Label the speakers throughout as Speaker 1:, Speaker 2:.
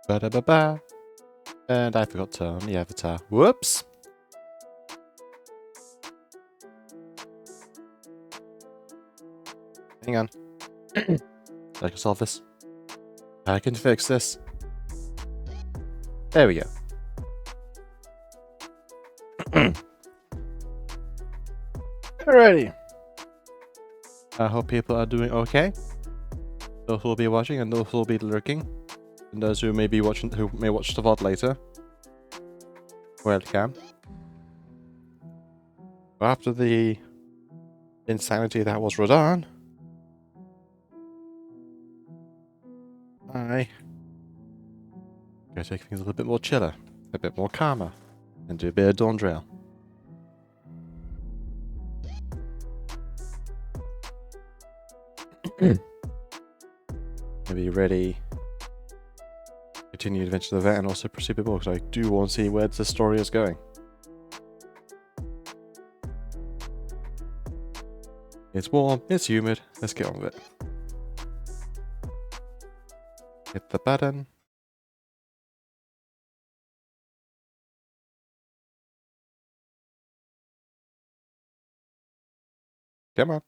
Speaker 1: Ba-da-ba-ba. And I forgot to turn on the avatar. Whoops! Hang on. I can solve this. I can fix this. There we go. Alrighty. I hope people are doing okay. Those who will be watching and those who will be lurking. And those who may be watching, who may watch the VOD later. Welcome. After the insanity that was Rodan, I gotta take things a little bit more chiller, a bit more calmer, and do a bit of Dawntrail. Be ready. Continue the adventure of the vet and also proceed a bit more because I do want to see where the story is going. It's warm, it's humid, let's get on with it. Hit the button. Come on.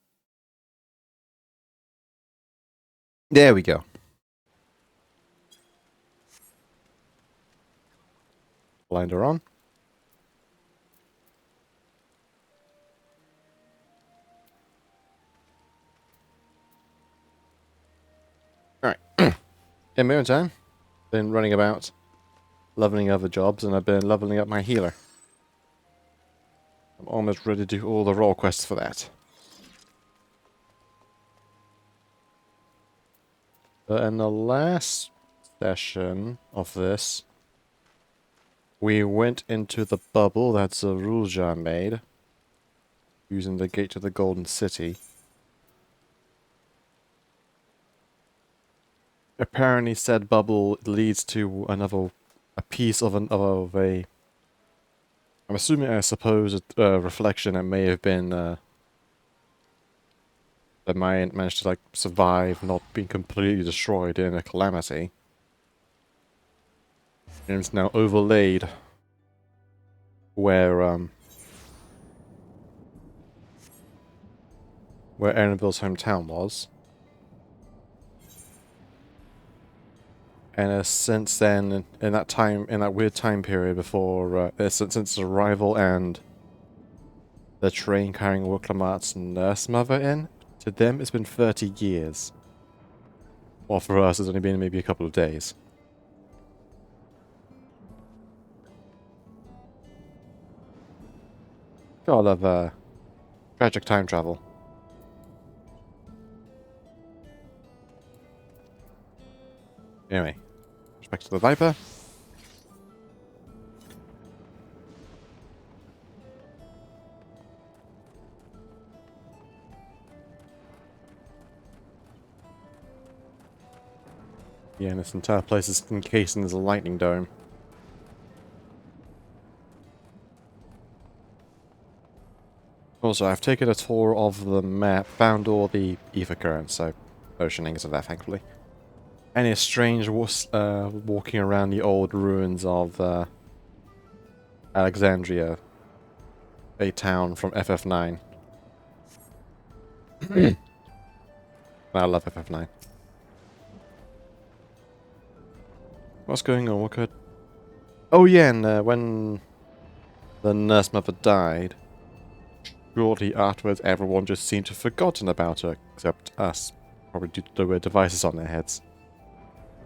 Speaker 1: There we go. Blinder on. Alright. In my own time, been running about, leveling other jobs, and I've been leveling up my healer. I'm almost ready to do all the role quests for that. But in the last session of this, we went into the bubble that Zarulja made, using the gate to the Golden City. Apparently said bubble leads to a piece of a I'm assuming, I suppose, a reflection that may have been that might managed to like survive not being completely destroyed in a calamity. And it's now overlaid where Annabelle's hometown was. And since then, in that weird time period before, since its arrival and the train carrying Woklamat's nurse mother in, to them it's been 30 years. While for us it's only been maybe a couple of days. Gotta love tragic time travel. Anyway, back to the Viper. Yeah, and this entire place is encased in this lightning dome. Also, I've taken a tour of the map, found all the ether currents, so oceanings of that, thankfully. And it's strange walking around the old ruins of Alexandria, a town from FF9. I love FF9. What's going on? What could... Oh yeah, and when the nurse mother died, shortly afterwards everyone just seemed to have forgotten about her, except us. Probably due to the weird devices on their heads.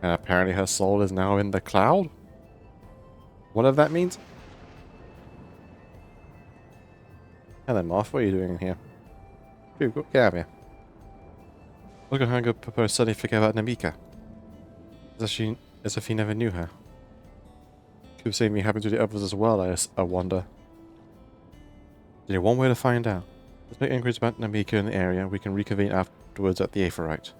Speaker 1: And apparently her soul is now in the cloud? Whatever that means? Hello, Moth. What are you doing in here? Dude, get out of here. Look at her and go propose suddenly forget about Namika. As if he never knew her. Could have seen me happen to the others as well, I wonder. There's only one way to find out. Let's make inquiries about Namika in the area. We can reconvene afterwards at the Aephorite.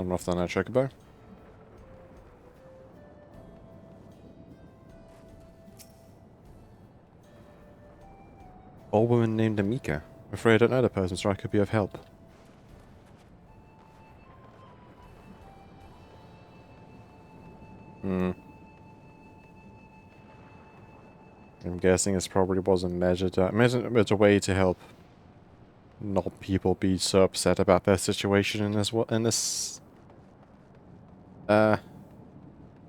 Speaker 1: I'm off on a chocobo. Old woman named Amika. I'm afraid I don't know the person, so I could be of help. Hmm. I'm guessing this probably wasn't measured. Imagine it's a way to help not people be so upset about their situation in this. I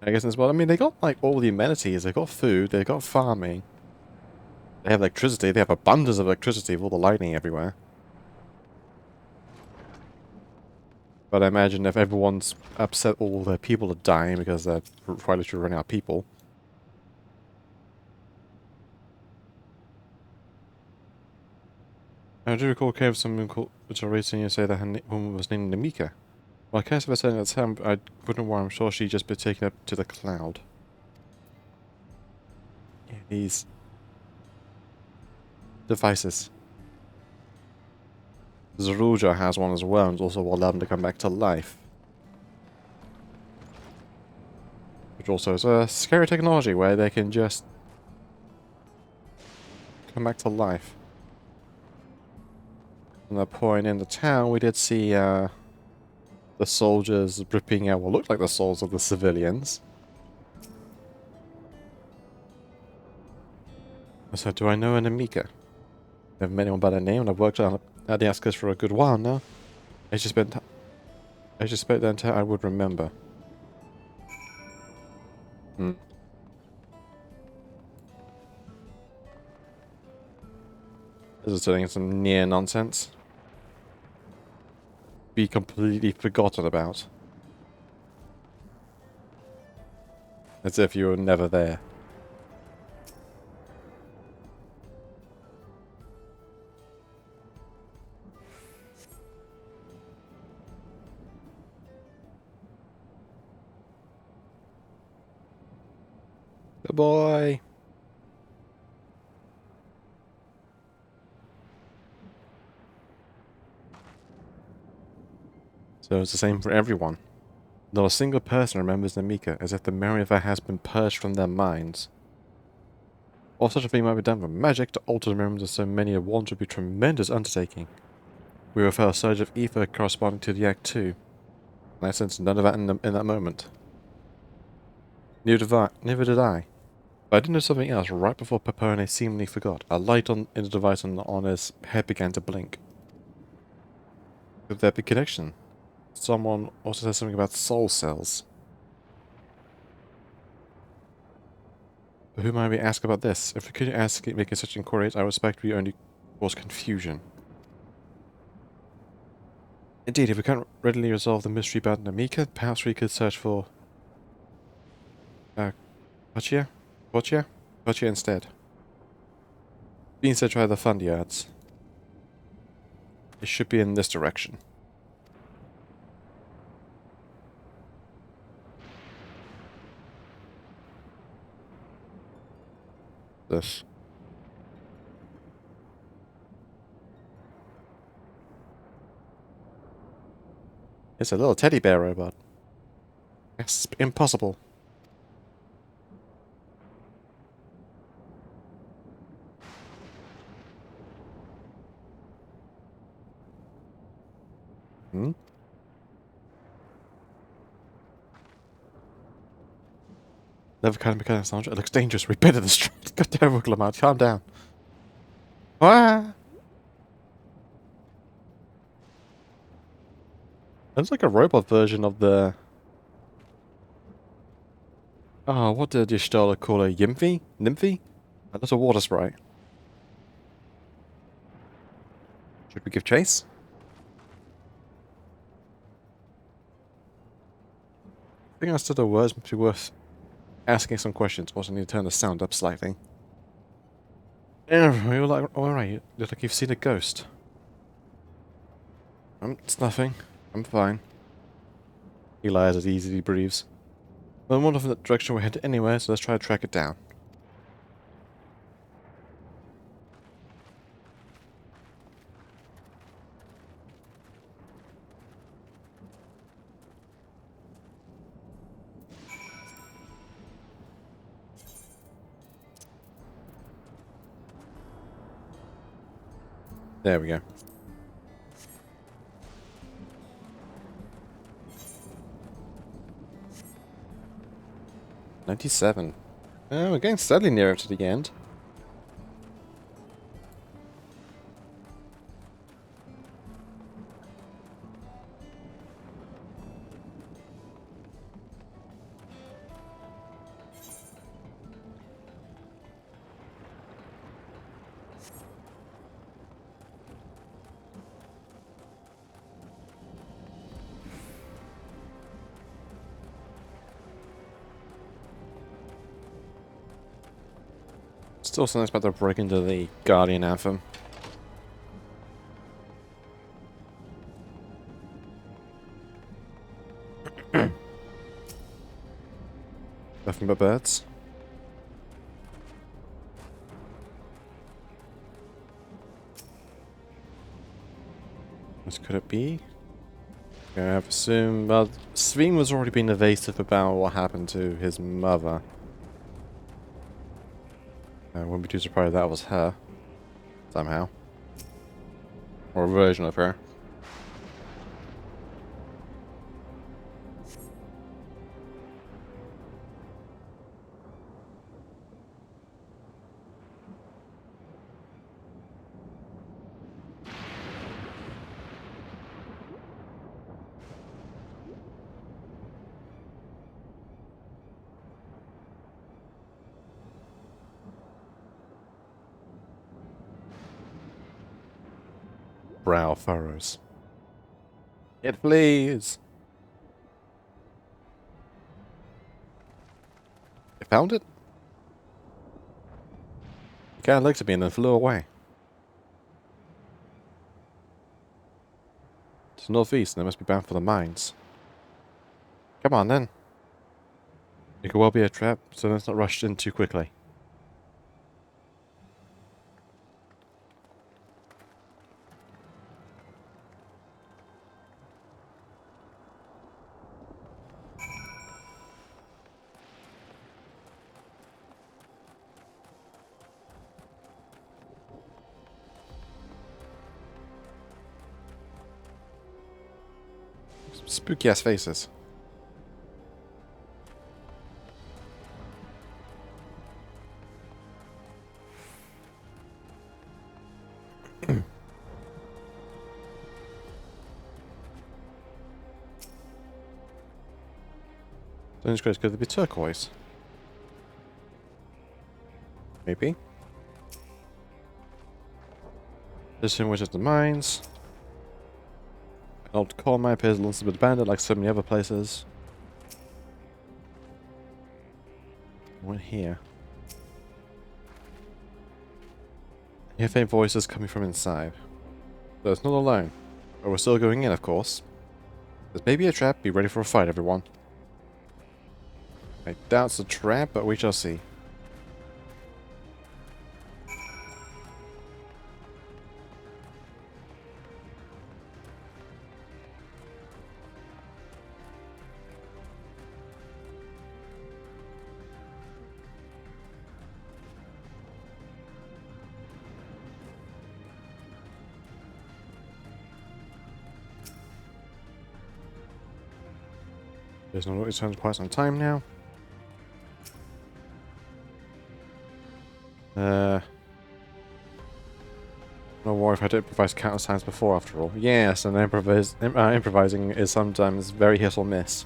Speaker 1: guess as well. I mean, they got like all the amenities. They got food. They got farming. They have electricity. They have abundance of electricity with all the lighting everywhere. But I imagine if everyone's upset, all their people are dying because they're quite literally running out of people. I do recall Kev someone called which I recently you say that her woman was named Namika. Well, I guess if I said at the time, I wouldn't worry. I'm sure she'd just be taken up to the cloud. Yeah, these devices. Zeruja has one as well, and also will allow them to come back to life. Which also is a scary technology where they can just come back to life. From that point in the town, we did see the soldiers ripping out what looked like the souls of the civilians. So, do I know an Amika? I haven't met anyone by that name, and I've worked at the outskirts for a good while now. I just spent that until I would remember. Hmm. This is turning into some near nonsense. Be completely forgotten about. As if you were never there. Good boy! So it's the same for everyone. Not a single person remembers Namika, as if the memory of her has been purged from their minds. While such a thing might be done with magic, to alter the memories of so many at once would be a tremendous undertaking. We will feel a surge of ether corresponding to the act too. And I sensed none of that in that moment. Neither did I. But I did know something else right before Pepone seemingly forgot. A light in the device on his head began to blink. Could there be connection? Someone also said something about soul cells. But who might we ask about this? If we could ask making such inquiries, I would suspect we only cause confusion. Indeed, if we can't readily resolve the mystery about Namika, perhaps we could search for Pochia? Pochia? Pochia instead. Being said, try the fund yards. It should be in this direction. This. It's a little teddy bear robot. It's impossible. Hmm? Never kind of mechanics launcher. It looks dangerous. We better destroy it. God damn it, Lamont. Calm down. Ah! It's like a robot version of the... Oh, what did Y'shtola call her? Yimphy? Nymphy? That's a water sprite. Should we give chase? I think I understood the words must be worth asking some questions. Also need to turn the sound up slightly. Yeah, you're like, alright, you look like you've seen a ghost. It's nothing. I'm fine. He lies as easily breathes. Well, I'm wondering if that direction we're headed anywhere, so let's try to track it down. There we go. $97. Oh, we're getting steadily nearer to the end. Still something about to break into the Guardian Anthem. Nothing but birds. What could it be? I assume. Well, Sveen was already being evasive about what happened to his mother. I wouldn't be too surprised if that was her. Somehow. Or a version of her. Brow furrows. It flees! You found it? It kind of looked at me and then flew away. It's northeast and they must be bound for the mines. Come on then. It could well be a trap, so let's not rush in too quickly. Spooky ass faces. Dungeon Squares could be turquoise. Maybe. This in which is the mines. An old coal mine appears once been abandoned like so many other places. What here? I hear faint voices coming from inside. So it's not alone. But we're still going in, of course. This may be a trap. Be ready for a fight, everyone. I doubt it's a trap, but we shall see. There's no return for quite some time now. No worry if I did improvise countless times before, after all. Yes, and improvising is sometimes very hit or miss.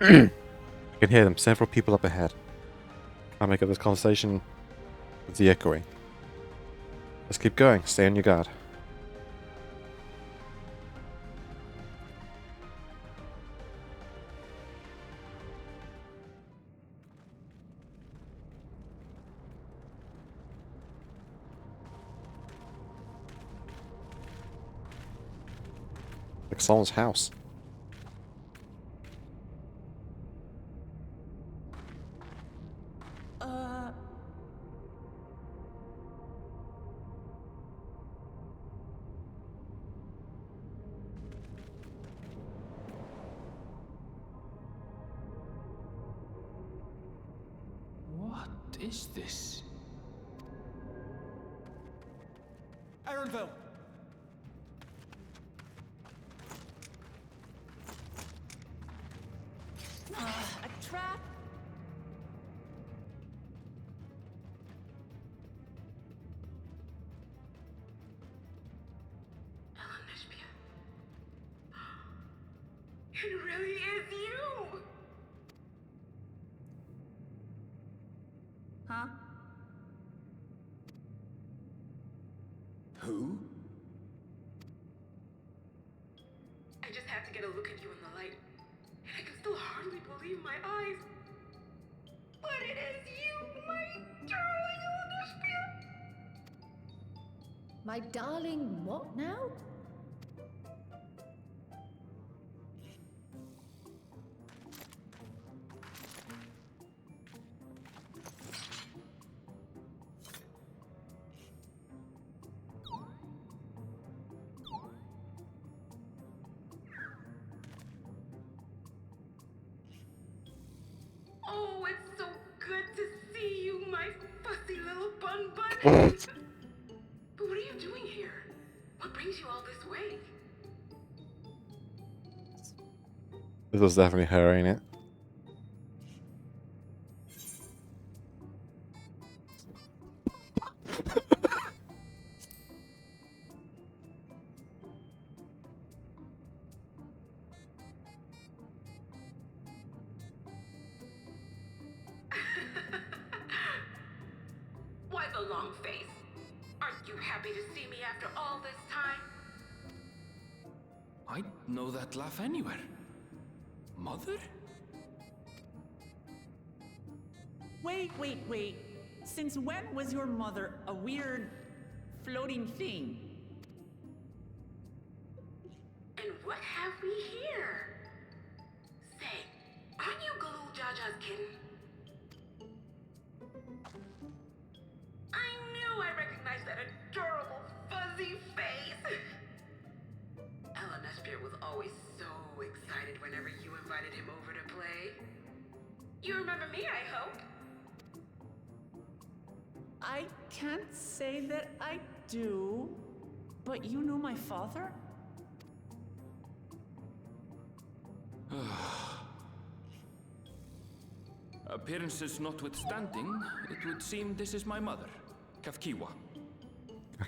Speaker 1: I can hear them, several people up ahead. I'll make up this conversation with the echoing. Let's keep going, stay on your guard. Like someone's house.
Speaker 2: What is this? Kernville.
Speaker 3: A trap?
Speaker 4: It really is you!
Speaker 3: Huh?
Speaker 2: Who?
Speaker 4: I just had to get a look at you in the light, and I can still hardly believe my eyes. But it is you, my darling Olympia!
Speaker 3: My darling, what now?
Speaker 4: Oh, it's so good to see you, my fussy little bun. But what are you doing here? What brings you all this way?
Speaker 1: This was definitely her, ain't it?
Speaker 4: Why the long face? Aren't you happy to see me after all this time?
Speaker 2: I'd know that laugh anywhere. Mother?
Speaker 5: Wait. Since when was your mother a weird floating thing?
Speaker 4: And what have we here? Say, aren't you Galoo Jaja's kitten? I knew I recognized that adorable fuzzy face. Ellen Espear was always so excited whenever you invited him over to play. You remember me, I hope?
Speaker 5: I can't say that I do, but you know my father?
Speaker 2: Appearances notwithstanding, it would seem this is my mother, Kafkiwa.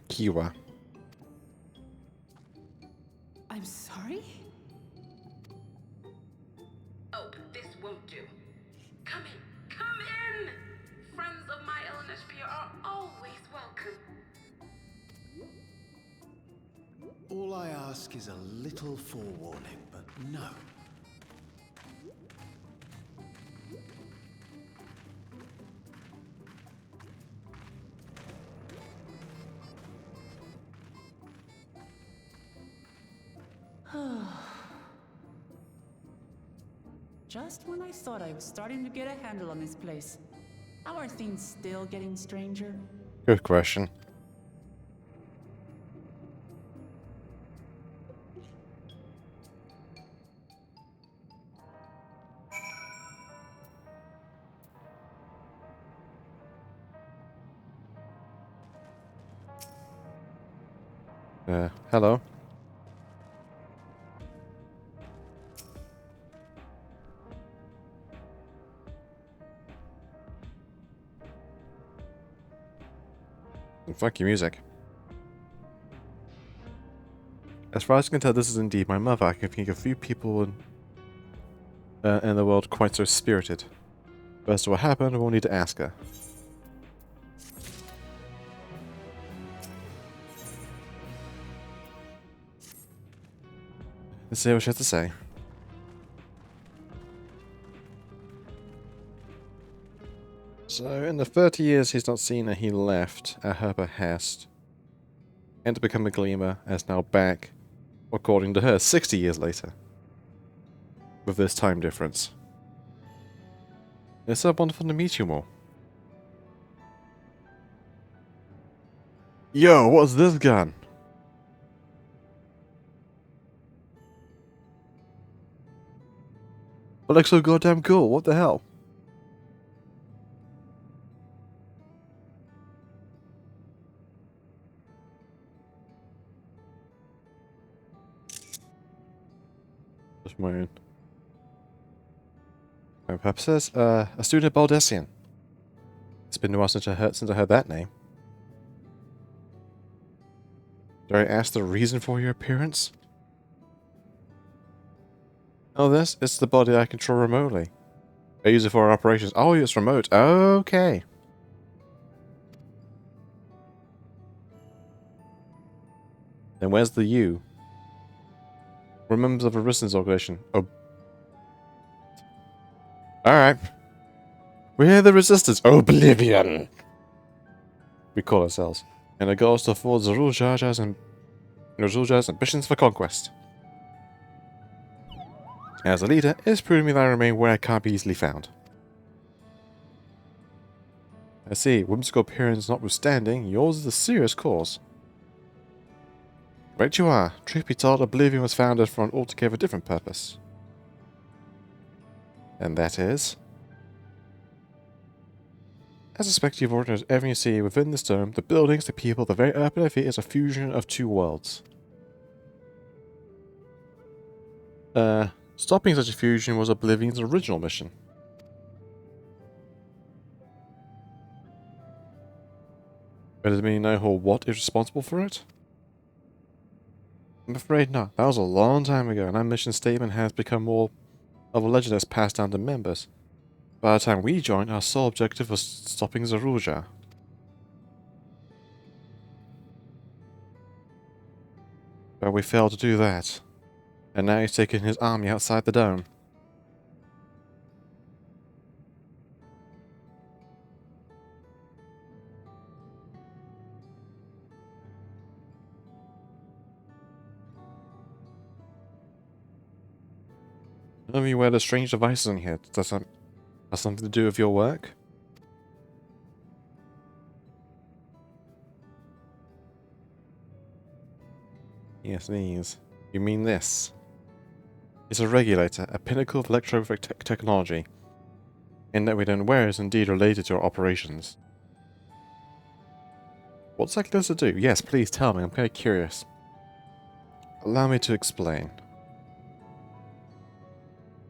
Speaker 1: Kiwa.
Speaker 5: I'm sorry?
Speaker 4: Oh, this won't do. Come in! Friends of my Ellen Espear are always welcome.
Speaker 6: All I ask is a little forewarning, but no.
Speaker 5: Just when I thought I was starting to get a handle on this place. How are things still getting stranger?
Speaker 1: Good question. Hello. Funky music. As far as I can tell, this is indeed my mother. I can think of few people in the world quite so spirited. But as to what happened, we'll need to ask her. Let's see what she has to say. So, in the 30 years he's not seen her, he left at her behest. And to become a gleamer, as now back, according to her, 60 years later. With this time difference. It's so wonderful to meet you all. Yo, what's this gun? It looks so goddamn cool, what the hell? for my own purposes. A student of Baldessian. It's been a while since I heard that name. Did I ask the reason for your appearance? Oh, this? It's the body I control remotely. I use it for our operations. Oh, it's remote. Okay. Then where's the you? We're members of a resistance organization. Oh. Alright. We're the resistance. Oblivion! We call ourselves. And our goal is to forward Zarulja's ambitions for conquest. As a leader, it's prudent that I remain where I can't be easily found. I see, whimsical appearance notwithstanding, yours is a serious cause. Right you are. Truth be told, Oblivion was founded for an altogether different purpose. And that is? As a suspect you've organized everything you see within this dome, the buildings, the people, the very earth beneath it is a fusion of two worlds. Stopping such a fusion was Oblivion's original mission. But does it mean you know what is responsible for it? I'm afraid not. That was a long time ago, and our mission statement has become more of a legend that's passed down to members. By the time we joined, our sole objective was stopping Zarulja. But we failed to do that. And now he's taking his army outside the dome. None of you wear the strange devices in here. Does that have something to do with your work? Yes, these. You mean this? It's a regulator, a pinnacle of electronic technology. In that we don't wear is indeed related to our operations. What's that supposed to do? Yes, please tell me. I'm kind of curious. Allow me to explain.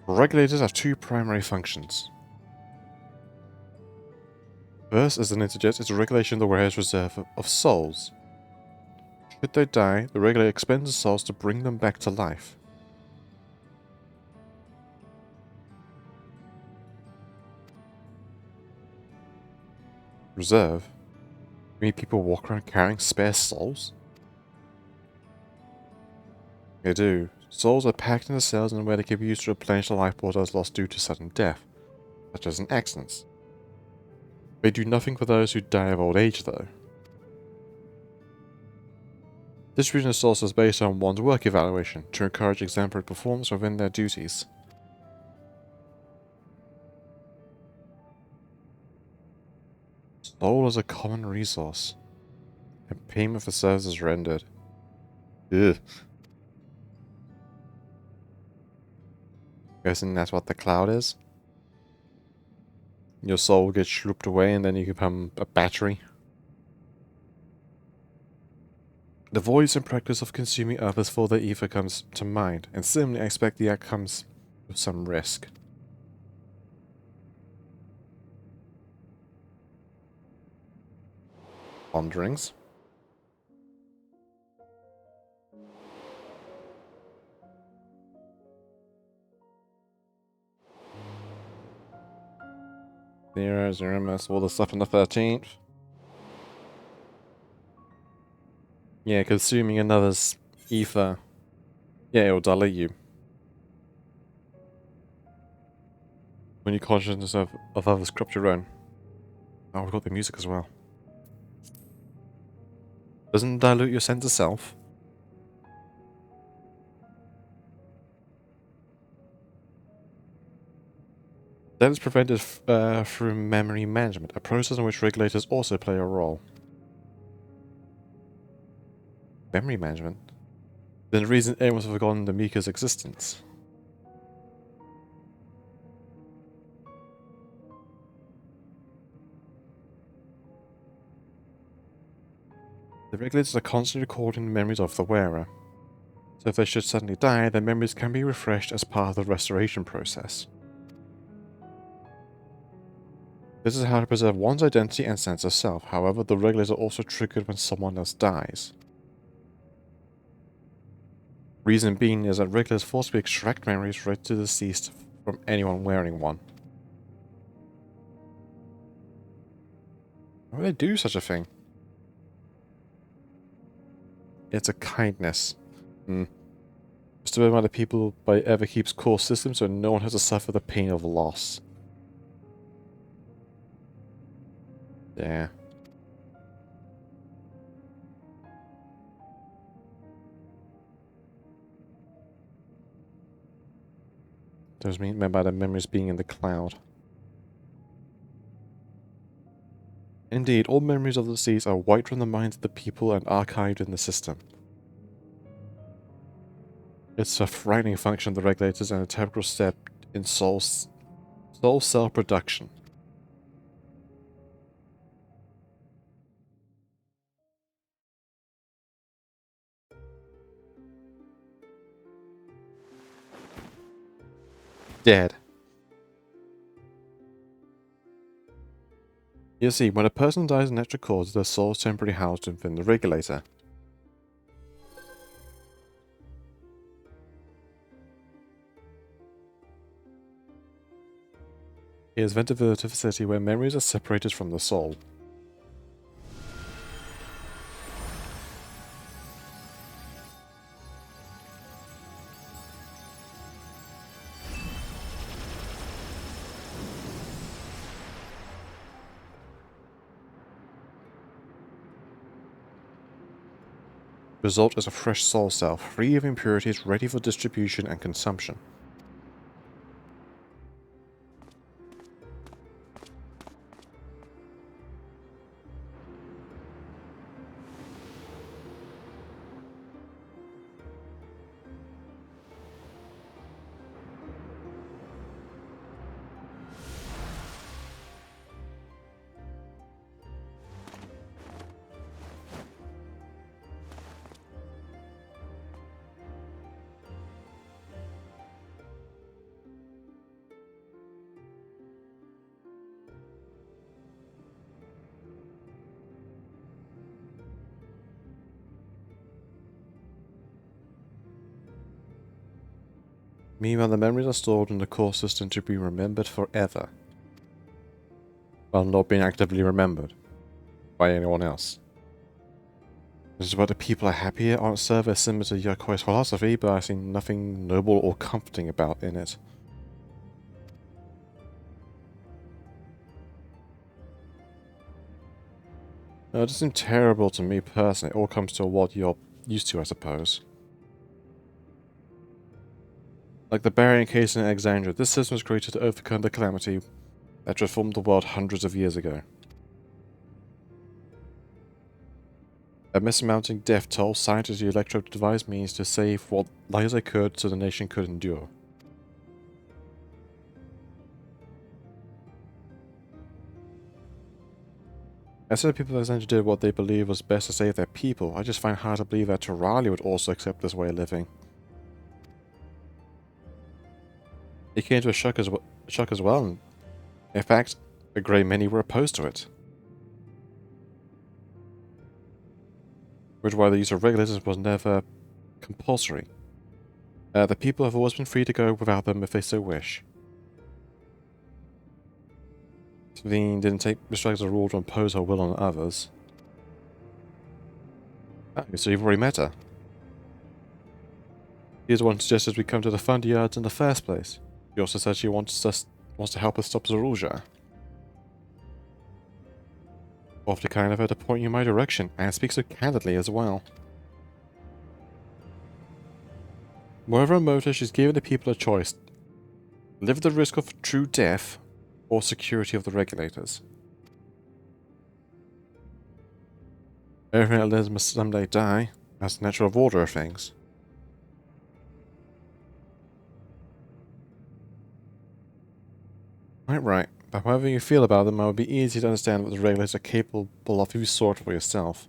Speaker 1: Regulators have two primary functions. First, as the name suggests, it's a regulation of the warehouse reserve of souls. Should they die, the regulator expends the souls to bring them back to life. Reserve? You mean people walk around carrying spare souls? They do. Souls are packed into cells in a way that can be used to replenish the life portals lost due to sudden death, such as in accidents. They do nothing for those who die of old age, though. Distribution of souls is based on one's work evaluation to encourage exemplary performance within their duties. Soul is a common resource, and payment for services rendered. Ugh. Guessing that's what the cloud is? Your soul gets shlooped away and then you become a battery. The voice and practice of consuming others for their ether comes to mind, and similarly I expect the act comes with some risk. Ponderings. Zero, MS, all the stuff on the 13th. Yeah, consuming another's ether. Yeah, it'll dilute you. When you're conscious of others corrupt your own. Oh, we've got the music as well. Doesn't it dilute your sense of self? That is prevented through memory management, a process in which regulators also play a role. Memory management? Then the reason anyone's forgotten Namika's existence. The regulators are constantly recording the memories of the wearer. So if they should suddenly die, their memories can be refreshed as part of the restoration process. This is how to preserve one's identity and sense of self. However, the regulators are also triggered when someone else dies. Reason being is that regulators forcibly extract memories related to the deceased from anyone wearing one. Why would they do such a thing? It's a kindness. Just to remind the people by Everkeep's core system so no one has to suffer the pain of loss. Yeah. Those mean by the memories being in the cloud. Indeed, all memories of the deceased are wiped from the minds of the people and archived in the system. It's a frightening function of the regulators and a typical step in soul cell production. Dead. You see, when a person dies of natural causes, their soul is temporarily housed within the regulator. It is then diverted to a facility where memories are separated from the soul. The result is a fresh soul cell, free of impurities, ready for distribution and consumption. Meanwhile, the memories are stored in the core system to be remembered forever, while not being actively remembered by anyone else. This is why the people are happier on server similar to Yakoi's philosophy, but I see nothing noble or comforting about in it. No, it doesn't seem terrible to me personally. It all comes to what you're used to, I suppose. Like the barrier encased in Alexandria, this system was created to overcome the calamity that transformed the world hundreds of years ago. A mismounting death toll, scientists used electrode device means to save what lives they could so the nation could endure. I said the people of Alexandria did what they believed was best to save their people. I just find hard to believe that Terralia would also accept this way of living. It came to a shock as well, and in fact, a great many were opposed to it. Which is why the use of regulators was never compulsory. The people have always been free to go without them if they so wish. Sveen didn't take respect as a rule to impose her will on others. Oh, so you've already met her. She's the one who suggested we come to the Thunder Yards in the first place. She also said she wants to help us stop Zorulja. Awfully kind of her to point you in my direction, and speak so candidly as well. Whatever her motive, she's given the people a choice. Live at the risk of true death, or security of the regulators. Everything that lives must someday die. That's the natural order of things. Quite right, but however you feel about them, it would be easy to understand what the regulators are capable of if you sort for yourself.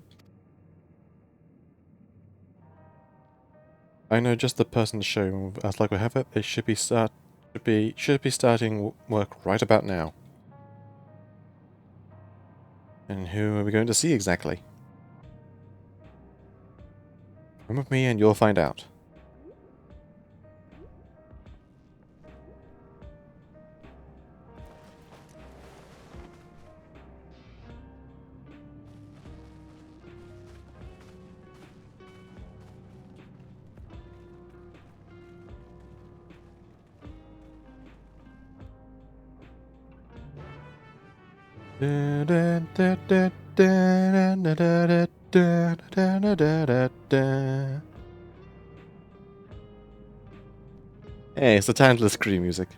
Speaker 1: I know just the person to show. As like we have it, they should be starting work right about now. And who are we going to see exactly? Come with me and you'll find out. Hey, it's the Tantalus scream music.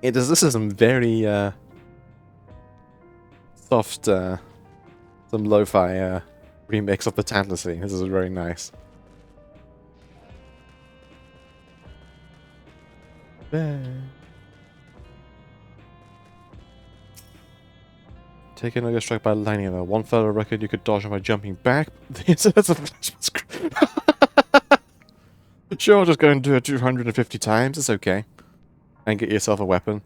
Speaker 1: This is some very soft, some lo-fi remix of the Tantalus theme. This is very nice. Take another strike by lightning. One fellow record you could dodge by jumping back. That's a flashback screen. Sure, just go and do it 250 times. It's okay. And get yourself a weapon.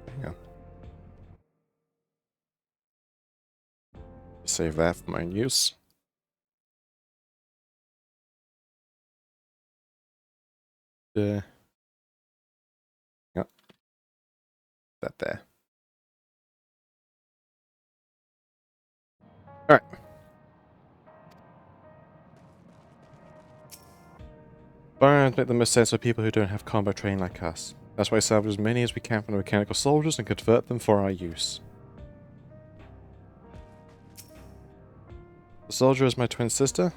Speaker 1: Hang on. Save that for my use. Yep. That there. Alright. Barons make the most sense for people who don't have combat training like us. That's why we salvage as many as we can from the mechanical soldiers and convert them for our use. The soldier is my twin sister.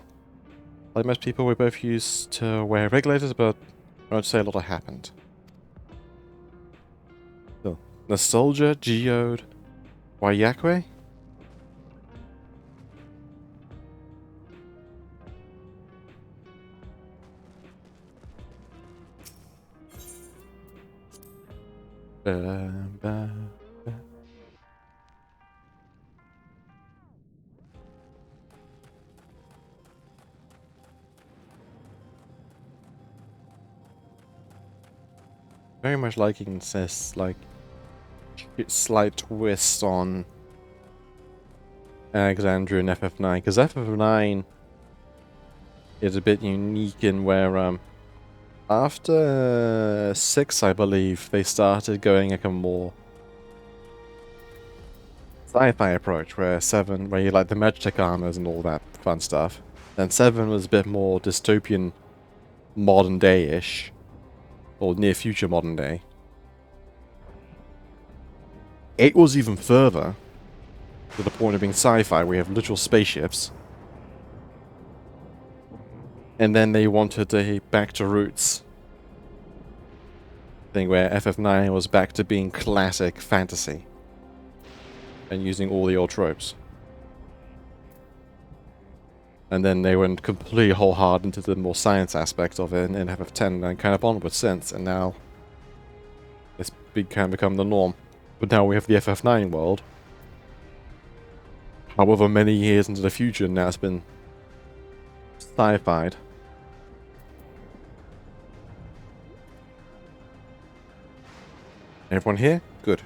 Speaker 1: Like most people, we both used to wear regulators, but I won't say a lot happened. So, the soldier, Geode, Wayakwe? Very much liking this, like, slight twist on Alexandria and FF9, because FF9 is a bit unique in where, after 6, I believe, they started going like a more sci-fi approach, where 7, where you like the Magitech armors and all that fun stuff. Then 7 was a bit more dystopian, modern day-ish. Or near future modern day. 8 was even further, to the point of being sci-fi, where you have literal spaceships. And then they wanted a back to roots thing where FF9 was back to being classic fantasy. And using all the old tropes. And then they went completely wholehearted into the more science aspect of it in FF10 and kind of onwards since, and now it's kind of become the norm. But now we have the FF9 world. However many years into the future, now it's been sci-fied. Everyone here? Good.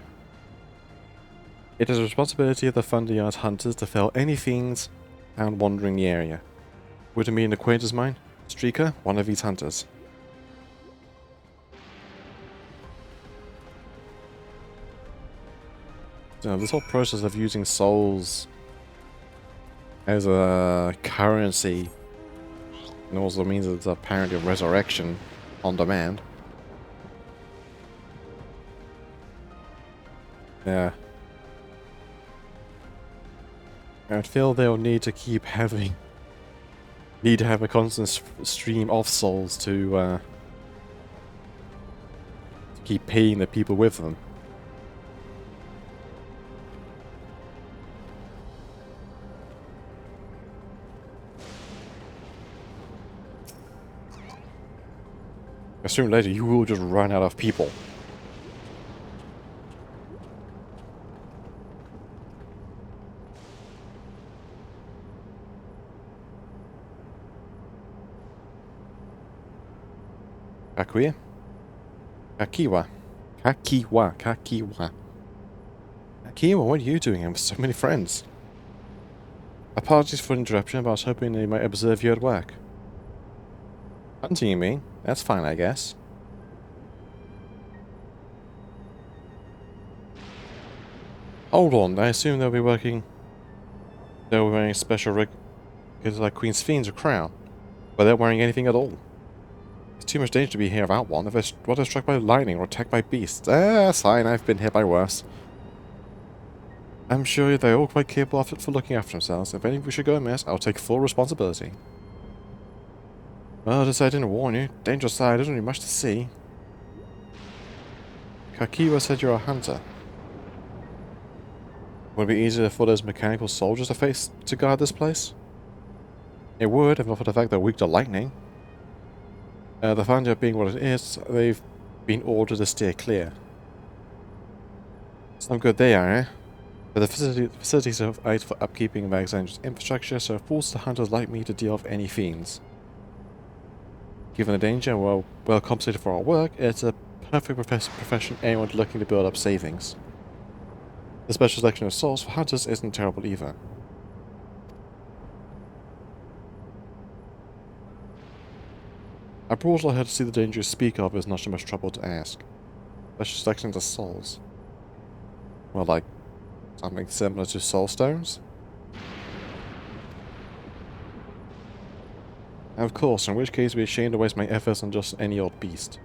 Speaker 1: It is the responsibility of the Thunderyard hunters to fell any fiends found wandering the area. Would it be an acquaintance of mine? Streaker, one of these hunters. So this whole process of using souls as a currency and also means it's apparently a resurrection on demand. Yeah. I feel they'll need to keep having... need to have a constant stream of souls to keep paying the people with them. Sooner or later, you will just run out of people. Kakuya? Kakiwa. Kakiwa. Kakiwa, what are you doing? I have so many friends. Apologies for the interruption, but I was hoping they might observe you at work. Hunting, you mean? That's fine, I guess. Hold on, I assume they'll be working... They're wearing special rig... It's like Queen's Fiends or Crown. But they're wearing anything at all. It's too much danger to be here without one. If they're struck by lightning or attacked by beasts. That's fine, I've been hit by worse. I'm sure they're all quite capable of it for looking after themselves. If anything should go amiss, I'll take full responsibility. Well, just I didn't warn you. Dangerous side isn't really much to see. Kakiwa said you're a hunter. Would it be easier for those mechanical soldiers to guard this place? It would, if not for the fact they're weak to lightning. The Thunder being what it is, they've been ordered to steer clear. Some good they are, eh? But the facilities are out for upkeeping of Alexander's infrastructure, so it forces the hunters like me to deal with any fiends. Given the danger and well compensated for our work, it's a perfect profession anyone looking to build up savings. The special selection of souls for hunters isn't terrible either. I brought all I had to see the danger you speak of is not so much trouble to ask. Special selections of souls. Well, like something similar to soul stones? Of course, in which case I'd be ashamed to waste my efforts on just any old beast.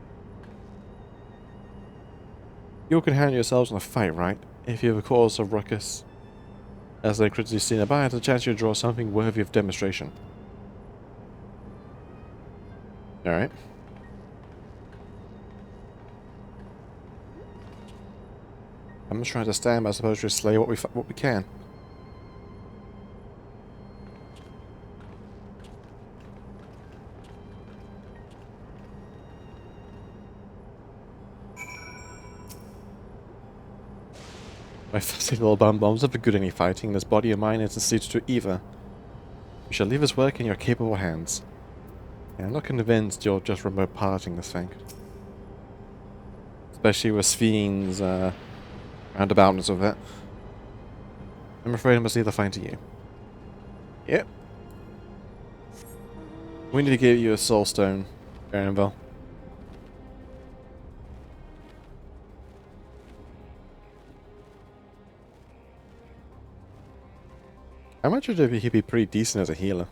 Speaker 1: You can handle yourselves in a fight, right? If you have a cause of ruckus, as they critically see nearby, there's a chance you'll draw something worthy of demonstration. Alright. I'm just trying to stand, but I suppose we'll slay what we can. My fussy little bum-bums never good at any fighting, and this body of mine isn't suited to either. We shall leave his work in your capable hands. Yeah, I'm not convinced you're just remote piloting this thing. Especially with Fiend's roundaboutness of it. I'm afraid I must leave the fight to you. Yep. We need to give you a soul stone, Anvil. I imagine he'd be pretty decent as a healer.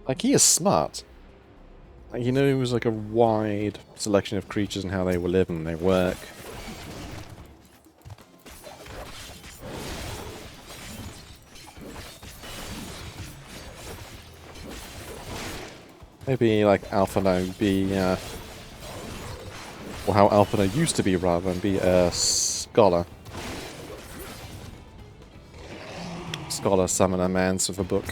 Speaker 1: Like, he is smart. Like, he knows, like, a wide selection of creatures and how they will live and they work. Maybe, like, Alphino be, or how Alphino used to be, rather, and be a scholar. Scholar, summoner, man's with a book.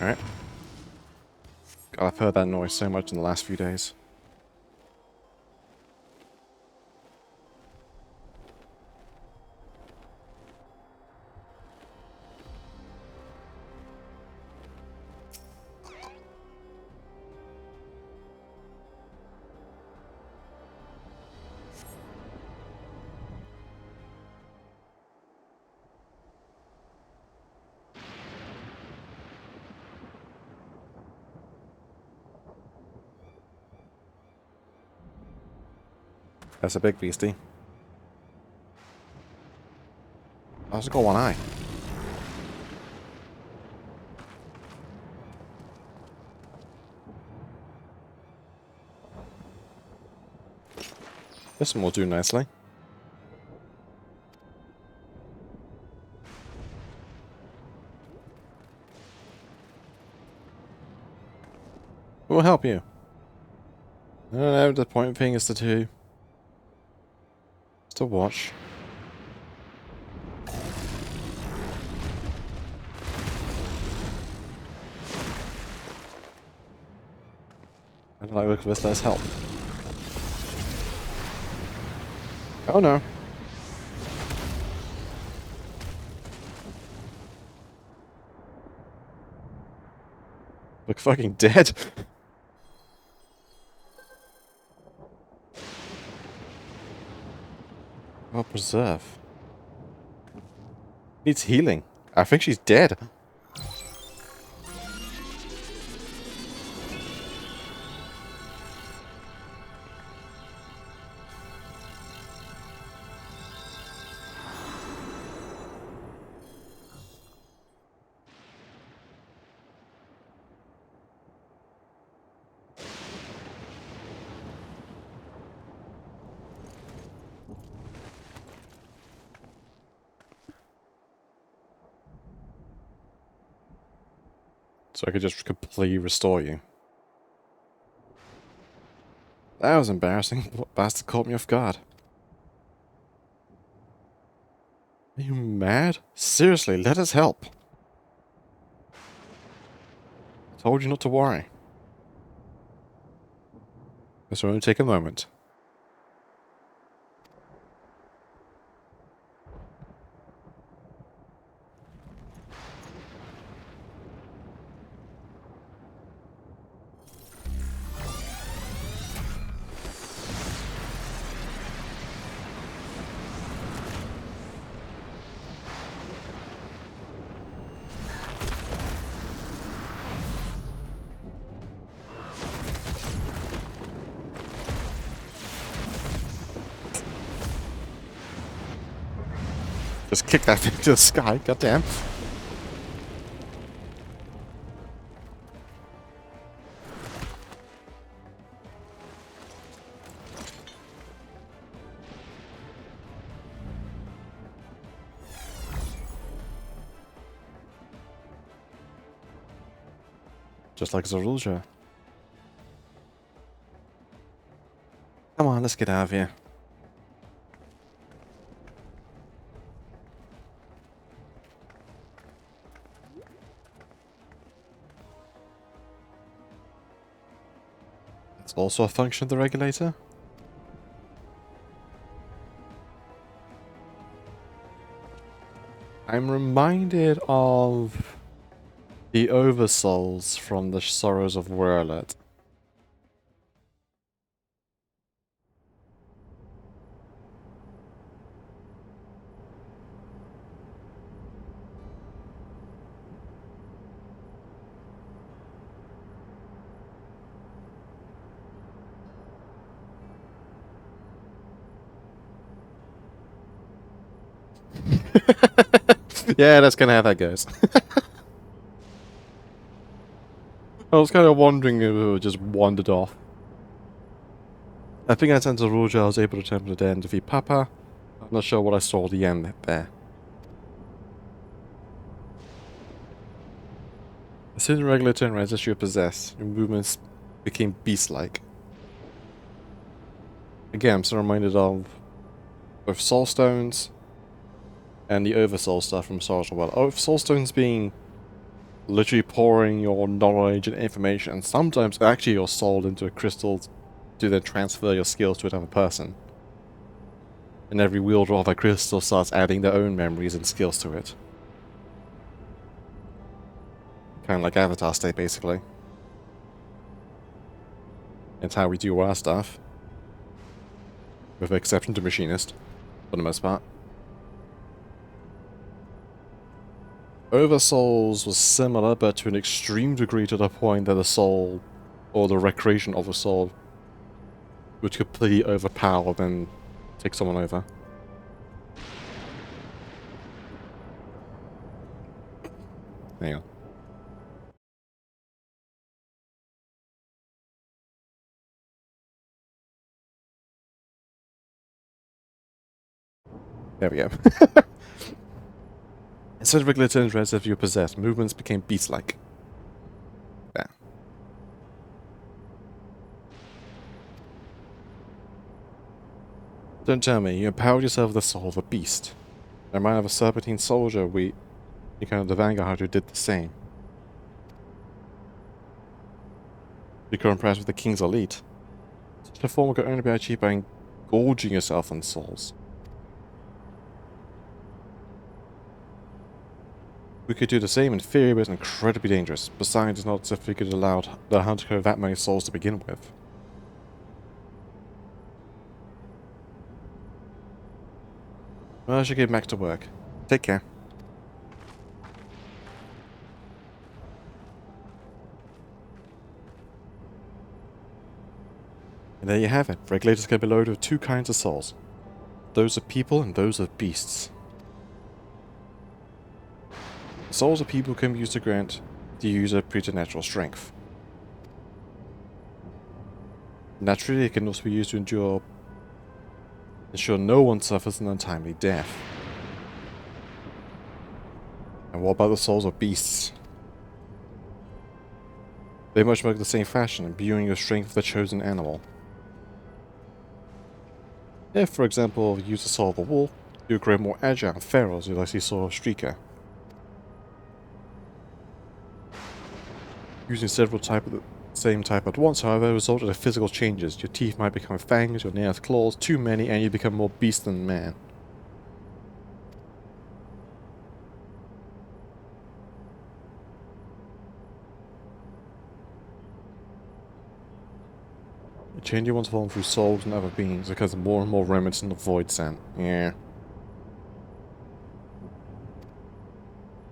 Speaker 1: Alright. God, I've heard that noise so much in the last few days. That's a big beastie. I just got one eye. This one will do nicely. It will help you. I don't know, the point thing is to watch. I don't like look at this, let's help. Oh no. Look fucking dead. Oh, preserve. Needs healing. I think she's dead. So I could just completely restore you. That was embarrassing. What bastard caught me off guard? Are you mad? Seriously, let us help. I told you not to worry. This will only take a moment. Just kick that thing to the sky, goddamn. Just like Zorulja. Come on, let's get out of here. That's also a function of the regulator. I'm reminded of the Oversouls from the Sorrows of Werlet. Yeah, that's kind of how that goes. I was kind of wondering if it just wandered off. I think I sent to Rouge, I was able to attempt to defeat Papa. I'm not sure what I saw at the end there. As soon as the regulator and resist you possess, your movements became beast-like. Again, I'm still reminded of both Soul Stones and the Oversoul stuff from Sorrows of Werlet. Oh, Soul Stones being literally pouring your knowledge and information, and sometimes actually your soul into a crystal to then transfer your skills to another person. And every wielder of a crystal starts adding their own memories and skills to it. Kind of like Avatar State, basically. It's how we do our stuff. With the exception to Machinist, for the most part. Oversouls was similar, but to an extreme degree, to the point that the soul, or the recreation of the soul, would completely overpower and take someone over. Hang on. There we go. Instead of regular turns as if you were possessed, movements became beast-like. Yeah. Don't tell me, you empowered yourself with the soul of a beast. I might have a serpentine soldier you kind of the Vanguard who did the same. You could impress with the King's elite. Such a form could only be achieved by engorging yourself on souls. We could do the same in theory, but it's incredibly dangerous. Besides, it's not as if we could allow the hunter to have that many souls to begin with. Well, I should get back to work. Take care. And there you have it. Regulators can be loaded with two kinds of souls. Those of people and those of beasts. The souls of people can be used to grant the user preternatural strength. Naturally, it can also be used to ensure no one suffers an untimely death. And what about the souls of beasts? They much work the same fashion, imbuing your strength with the chosen animal. If, for example, you use the soul of a wolf, you grow more agile and feral as you likely saw of Streaker. Using several types of the same type at once, however, resulted in physical changes. Your teeth might become fangs, your nails claws, too many, and you become more beast than man. Changing one's form through souls and other beings because more and more remnants in the void sent. Yeah.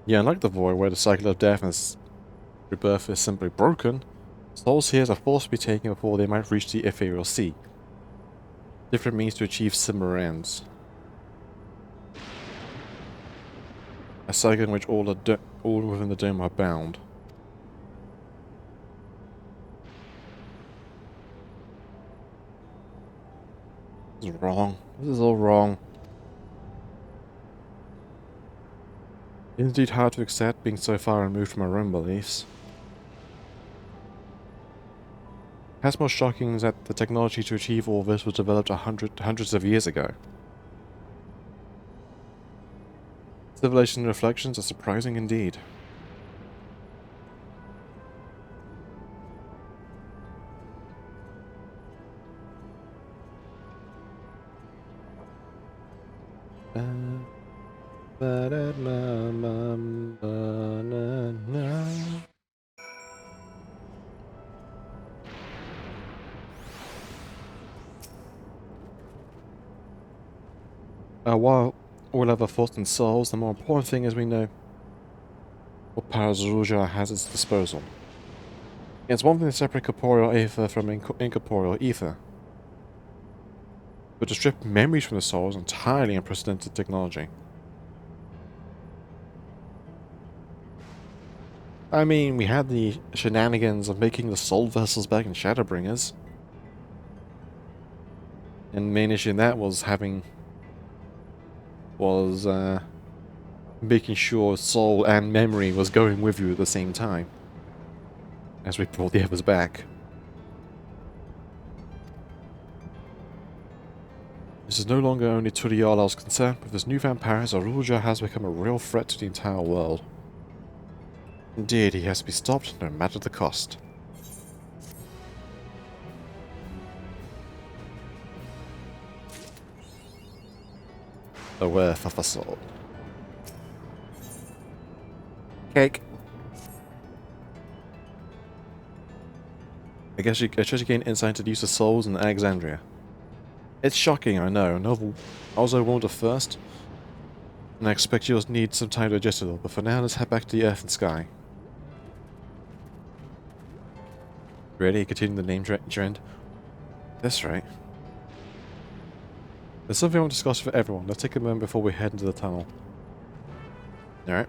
Speaker 1: Yeah, unlike the void, where the cycle of death and rebirth is simply broken, souls here are forced to be taken before they might reach the ethereal sea. Different means to achieve similar ends. A cycle in which all within the dome are bound. This is wrong. This is all wrong. It's indeed hard to accept being so far removed from our own beliefs. Perhaps more shocking is that the technology to achieve all this was developed hundreds of years ago. Civilization reflections are surprising indeed. While all other thoughts and souls, the more important thing is we know what powers Ruja has at its disposal. It's one thing to separate corporeal ether from incorporeal ether, but to strip memories from the soul is entirely unprecedented technology. I mean, we had the shenanigans of making the soul vessels back in Shadowbringers. And the main issue in that was making sure soul and memory was going with you at the same time as we brought the others back. This is no longer only Turiala's concern. With this newfound power, Zaruja has become a real threat to the entire world. Indeed, he has to be stopped no matter the cost. The worth of a soul. Cake. I guess you gain insight into the use of souls in Alexandria. It's shocking, I know. Also won't at first, and I expect you'll need some time to adjust it all, but for now, let's head back to the Earth and Sky. Ready? Continuing the name trend? That's right. There's something I want to discuss for everyone. Let's take a moment before we head into the tunnel. Alright.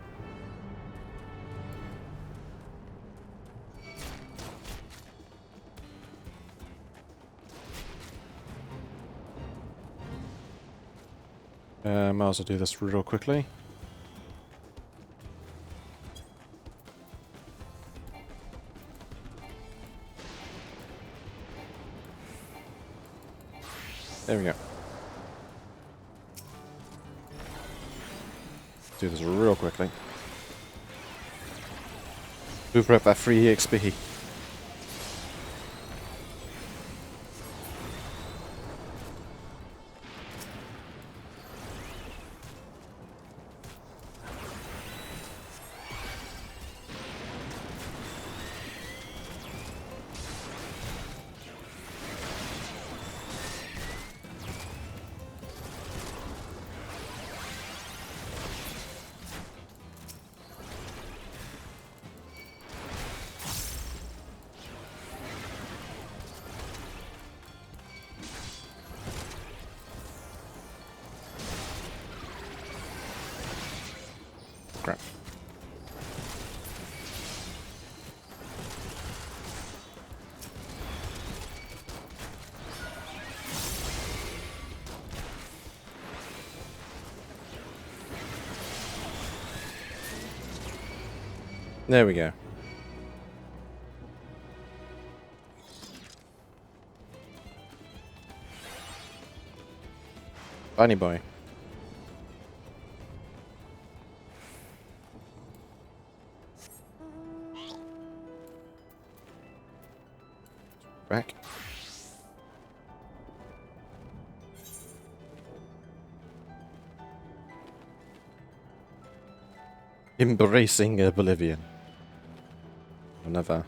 Speaker 1: Might as well do this real quickly. There we go. Let's do this real quickly. Hoover up that free XP. Crap. There we go. Bunny boy. Back. Embracing oblivion. Another.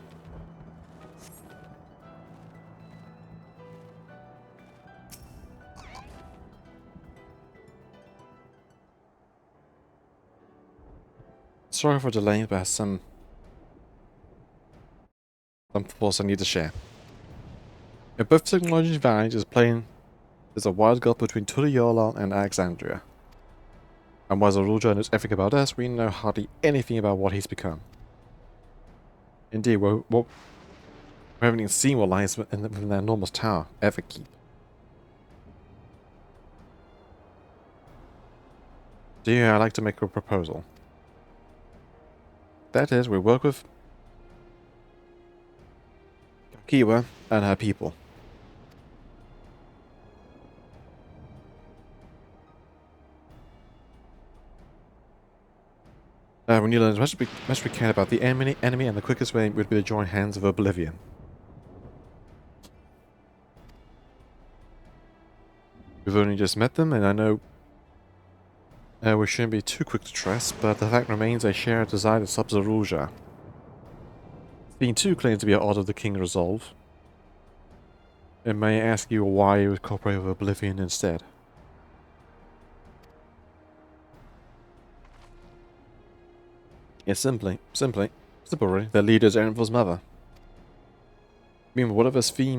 Speaker 1: Sorry for delaying, but I have some thoughts I need to share. If both technology advantage is playing there's a wide gulf between Tulayolan and Alexandria. And while Zaruja knows everything about us, we know hardly anything about what he's become. Indeed, we haven't even seen what lies within their enormous tower, Everkeep. Dear, I'd like to make a proposal. That is, we work with Kiwa and her people. We need to learn as much as we can about the enemy, and the quickest way would be to join hands of oblivion. We've only just met them, and I know we shouldn't be too quick to trust, but the fact remains they share a desire to sub Zaruja. Being too claims to be at odds of the King resolve. And may I ask you why you would cooperate with Oblivion instead? Yes, simple really. Their leader is Erenvil's mother. I mean, whatever Svi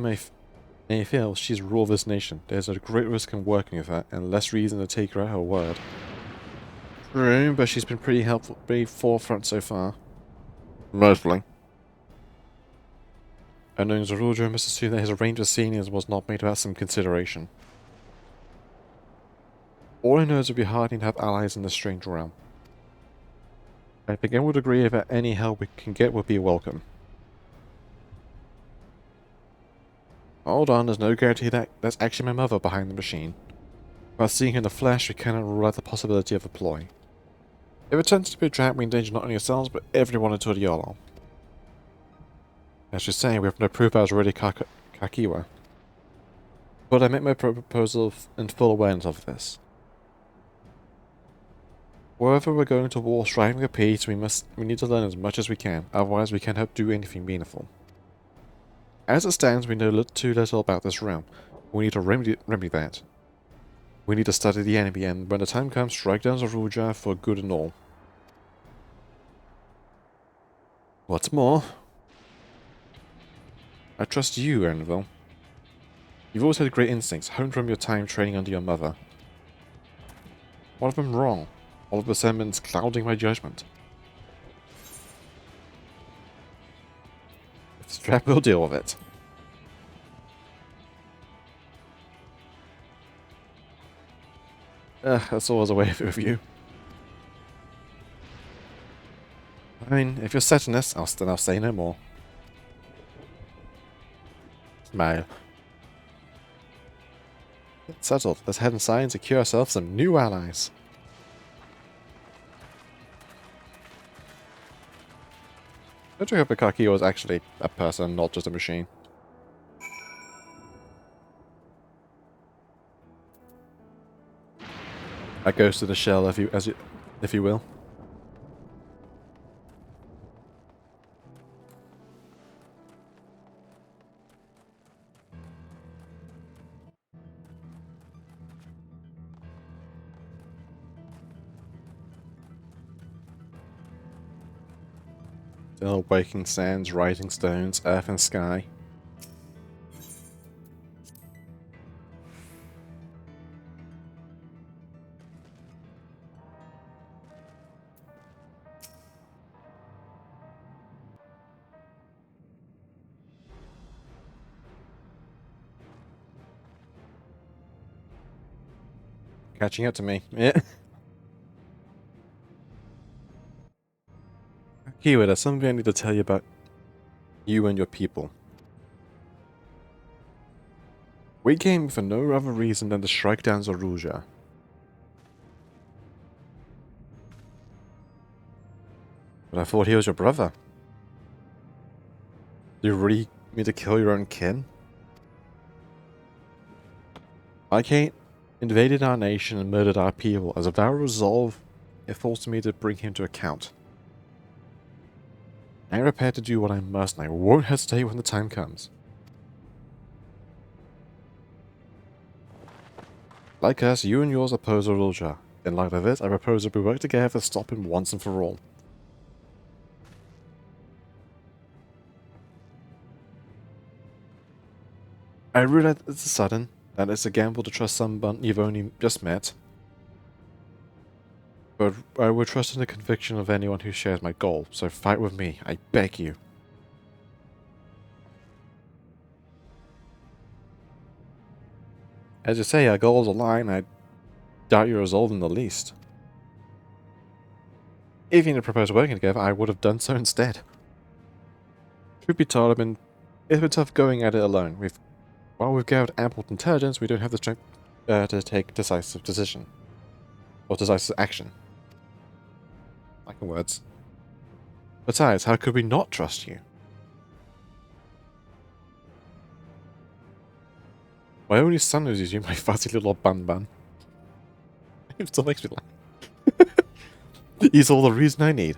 Speaker 1: may feel, she's ruler of this nation. There's a great risk in working with her, and less reason to take her at her word. True, but she's been pretty helpful, pretty forefront so far. Mostly. And knowing Zaruja must assume that his range of seniors was not made without some consideration. All I know is it would be heartening to have allies in this strange realm. I think everyone would agree that any help we can get would be welcome. Hold on, there's no guarantee that that's actually my mother behind the machine. While seeing her in the flesh, we cannot rule out the possibility of a ploy. If it turns to be a trap, we endanger not only ourselves, but everyone in Turiolo. As you say, we have no proof I was already Kakiwa. But I make my proposal in full awareness of this. Wherever we're going to war striving for peace, we need to learn as much as we can, otherwise we can't help do anything meaningful. As it stands, we know too little about this realm. We need to remedy that. We need to study the enemy, and when the time comes, strike down Zaruja for good and all. What's more, I trust you, Erenvil. You've always had great instincts, honed from your time training under your mother. What if I'm wrong? All of the sentiments clouding my judgment. Strap will deal with it. That's always a way of it with you. I mean, if you're set on this, I'll say no more. Smile. It's settled. Let's head inside and secure ourselves some new allies. Don't you hope Akaki was actually a person, not just a machine? That goes to the shell, if you will. Still waking sands, rising stones, earth and sky. Catching up to me. Yeah. Kiwa, there's something I need to tell you about you and your people. We came for no other reason than to strike down Zaruja. But I thought he was your brother. Do you really mean to kill your own kin? Arcane invaded our nation and murdered our people. As of our resolve, it forced me to bring him to account. I am prepared to do what I must, and I won't hesitate when the time comes. Like us, you and yours oppose Zaruja. In light of this, I propose that we work together to stop him once and for all. I realize it's sudden, that it's a gamble to trust someone you've only just met. But I would trust in the conviction of anyone who shares my goal, so fight with me, I beg you. As you say, our goals align, I doubt your resolve in the least. If you had proposed working together, I would have done so instead. Truth be told, it's been tough going at it alone. While we've gathered ample intelligence, we don't have the strength to take decisive decision. Or decisive action. Like in words. Besides, how could we not trust you? My only son knows you, my fuzzy little bun. It still makes me laugh. He's all the reason I need.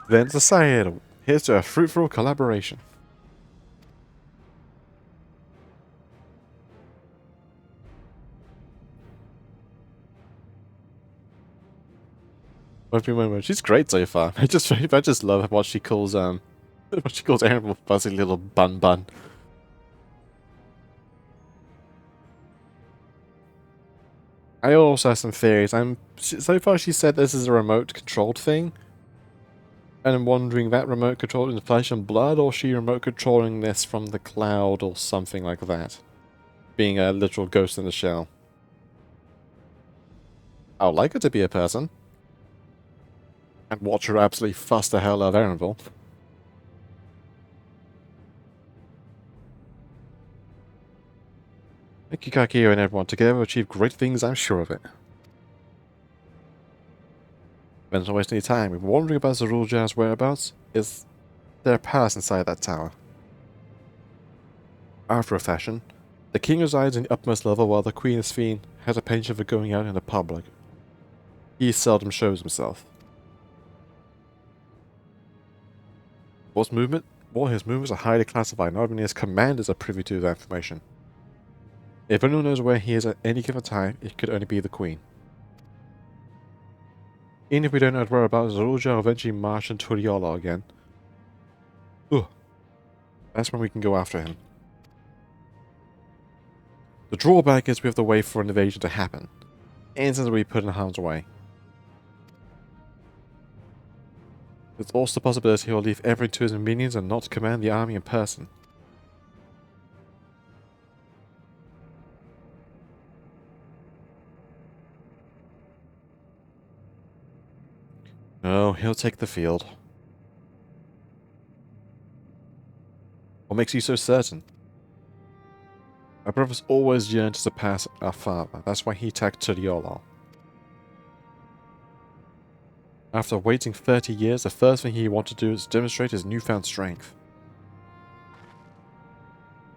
Speaker 1: Then societal. Here's to a fruitful collaboration. She's great so far. I just love what she calls Aaron a fuzzy little bun. I also have some theories. So far she said this is a remote controlled thing. And I'm wondering that remote controlled in flesh and blood, or she remote controlling this from the cloud or something like that. Being a literal ghost in the shell. I would like her to be a person. And watch her absolutely fuss the hell out of Erenville. Thank you, Kakio and everyone. Together we'll achieve great things, I'm sure of it. Then don't waste any time. We've been wondering about Zaruja's whereabouts. Is there a palace inside that tower? After a fashion, the king resides in the upmost level while the queen Sphene has a penchant for going out in the public. He seldom shows himself. His movements are highly classified, not even his commanders are privy to that information. If anyone knows where he is at any given time, it could only be the queen. Even if we don't know his whereabouts, Zaruja will eventually march into Riola again. That's when we can go after him. The drawback is we have to wait for an invasion to happen. Instances we put in harm's way. There's also the possibility he'll leave everything to his minions and not command the army in person. No, he'll take the field. What makes you so certain? Our brothers always yearned to surpass our father. That's why he attacked Tuliolal. After waiting 30 years, the first thing he wanted to do is demonstrate his newfound strength.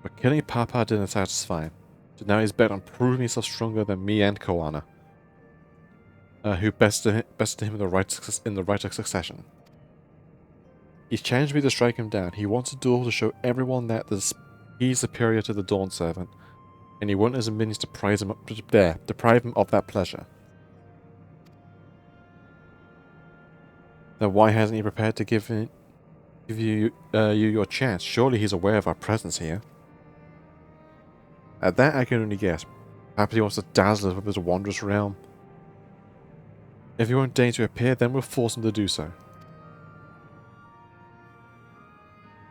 Speaker 1: But killing Papa didn't satisfy him. So now he's bent on proving himself stronger than me and Koana, who bested him in the right of succession. He's challenged me to strike him down. He wants a duel to show everyone that he's superior to the Dawn Servant, and he wanted his minions to deprive him of that pleasure. Then why hasn't he prepared to give you your chance? Surely he's aware of our presence here. At that I can only guess. Perhaps he wants to dazzle us with his wondrous realm. If he won't deign to appear, then we'll force him to do so.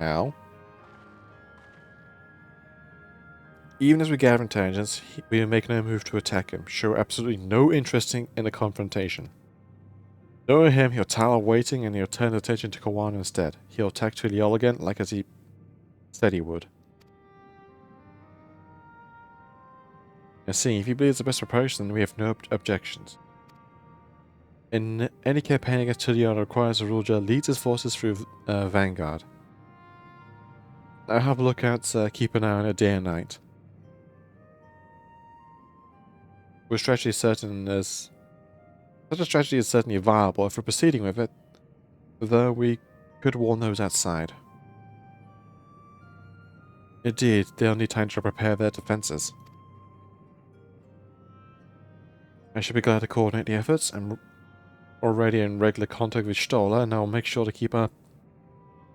Speaker 1: How? Even as we gather intelligence, we are making no move to attack him. Show absolutely no interest in a confrontation. Knowing him, he'll tire waiting and he'll turn attention to Koana instead. He'll attack Tuliol again, like as he said he would. And see, if he believes the best approach, then we have no objections. In any campaign against Tuliol requires a ruler leads his forces through Vanguard. I'll have lookouts keep an eye on it day and night. Such a strategy is certainly viable if we're proceeding with it, though we could warn those outside. Indeed, they'll need time to prepare their defenses. I should be glad to coordinate the efforts. I'm already in regular contact with Stola, and I'll make sure to keep her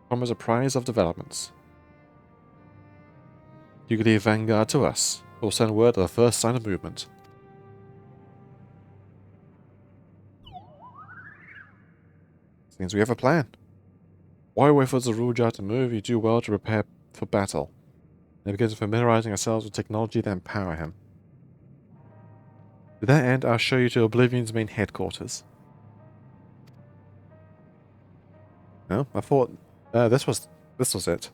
Speaker 1: as apprised of developments. You can leave Vanguard to us. We'll send word of the first sign of movement. Seems we have a plan. Why wait for the Ruja to move? You do well to prepare for battle. And begin familiarizing ourselves with technology that empower him. To that end, I'll show you to Oblivion's main headquarters. No, I thought this was it.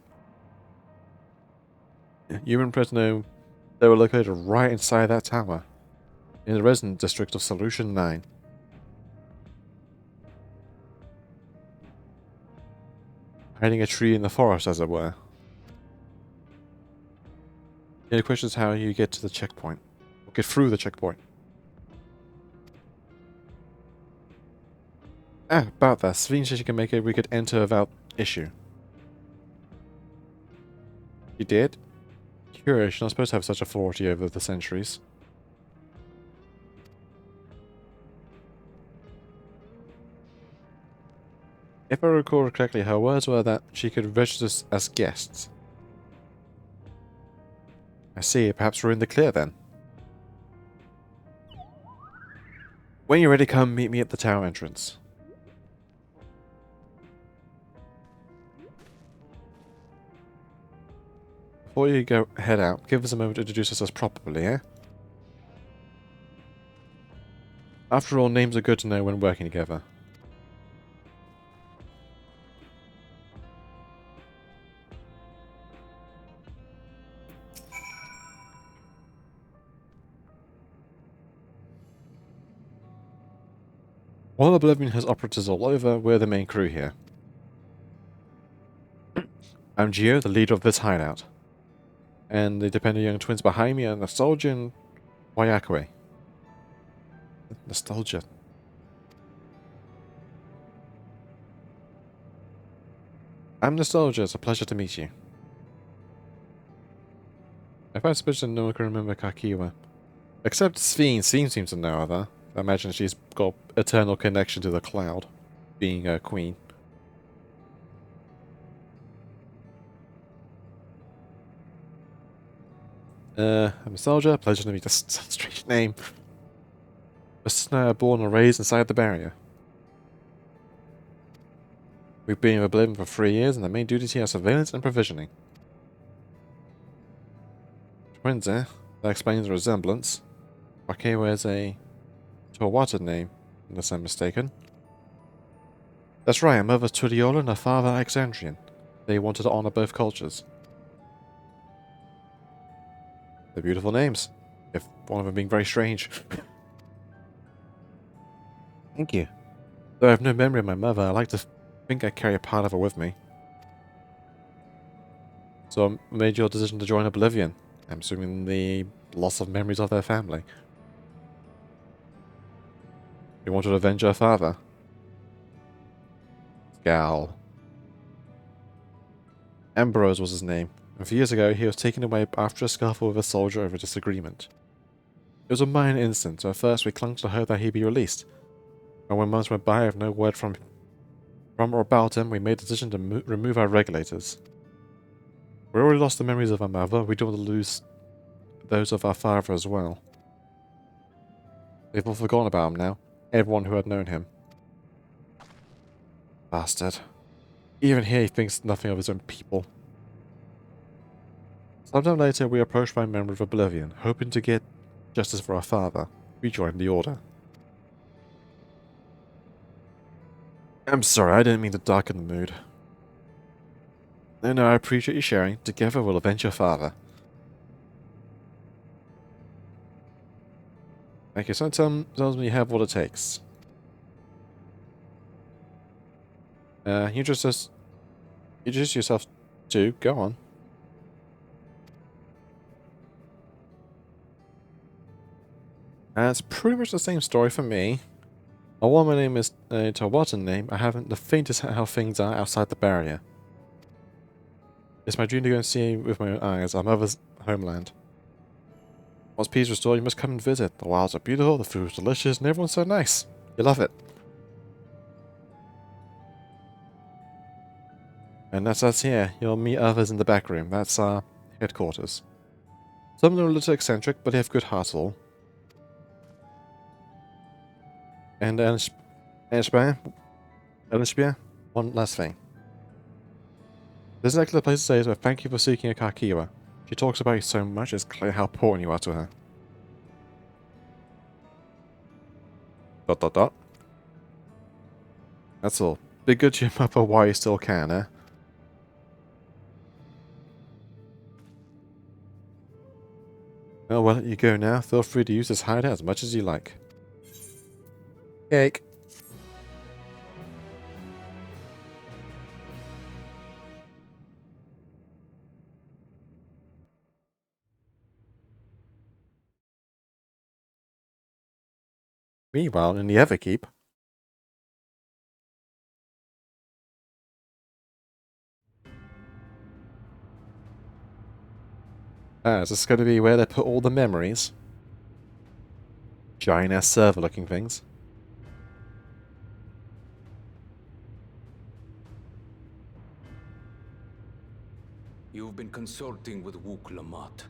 Speaker 1: You and President, they were located right inside that tower, in the resident district of Solution 9. Hiding a tree in the forest, as it were. The only question is how you get to the checkpoint. Or get through the checkpoint. About that. Sveen said she can make it we could enter without issue. You did? Curious, you're not supposed to have such authority over the centuries. If I recall correctly, her words were that she could register us as guests. I see, perhaps we're in the clear then. When you're ready, come meet me at the tower entrance. Before you head out, give us a moment to introduce ourselves properly, eh? After all, names are good to know when working together. While Oblivion has operatives all over, we're the main crew here. I'm Gio, the leader of this hideout. And the dependent young twins behind me are Nostalgia and Wayakwe. Nostalgia. I'm Nostalgia, it's a pleasure to meet you. I find suspicion no one can remember Kakiwa. Except Sveen. Sveen seems to know of her. I imagine she's got eternal connection to the cloud, being a queen. I'm a soldier. Pleasure to meet a strange name. Was born and raised inside the barrier. We've been in Oblivion for 3 years, and the main duties here are surveillance and provisioning. Twins, eh? That explains the resemblance. Okay, wears a Tawata name, unless I'm mistaken. That's right, her mother's Tudiola and her father Alexandrian. They wanted to honor both cultures. They're beautiful names, if one of them being very strange. Thank you. Though I have no memory of my mother, I like to think I carry a part of her with me. So I made your decision to join Oblivion. I'm assuming the loss of memories of their family. You want to avenge her father? Scowl. Ambrose was his name. A few years ago, he was taken away after a scuffle with a soldier over disagreement. It was a minor incident, so at first we clung to the hope that he'd be released. But when months went by with no word from or about him, we made the decision to remove our regulators. We already lost the memories of our mother, we don't want to lose those of our father as well. They've all forgotten about him now, everyone who had known him. Bastard. Even here he thinks nothing of his own people. Sometime later we were approached by a member of Oblivion, hoping to get justice for our father. We joined the Order. I'm sorry, I didn't mean to darken the mood. No, I appreciate you sharing. Together we'll avenge your father. Thank you. Someone tells me you have what it takes. You introduce yourself too. Go on. It's pretty much the same story for me. While my name is a Tawatan name, I haven't the faintest how things are outside the barrier. It's my dream to go and see with my own eyes our mother's homeland. Once peace is restored, you must come and visit. The wilds are beautiful, the food is delicious, and everyone's so nice. You love it. And that's us here. You'll meet others in the back room. That's our headquarters. Some of them are a little eccentric, but they have good hearts all. And Elishbia, one last thing. This next little place to say is thank you for seeking a Kakiwa. She talks about you so much, it's clear how important you are to her. ... That's all. Be good to your mother while you still can, eh? Oh, well, you go now. Feel free to use this hideout as much as you like. Cake. Meanwhile, in the Everkeep. Is this going to be where they put all the memories? Giant-ass server-looking things.
Speaker 2: You've been consulting with Wook Lamont.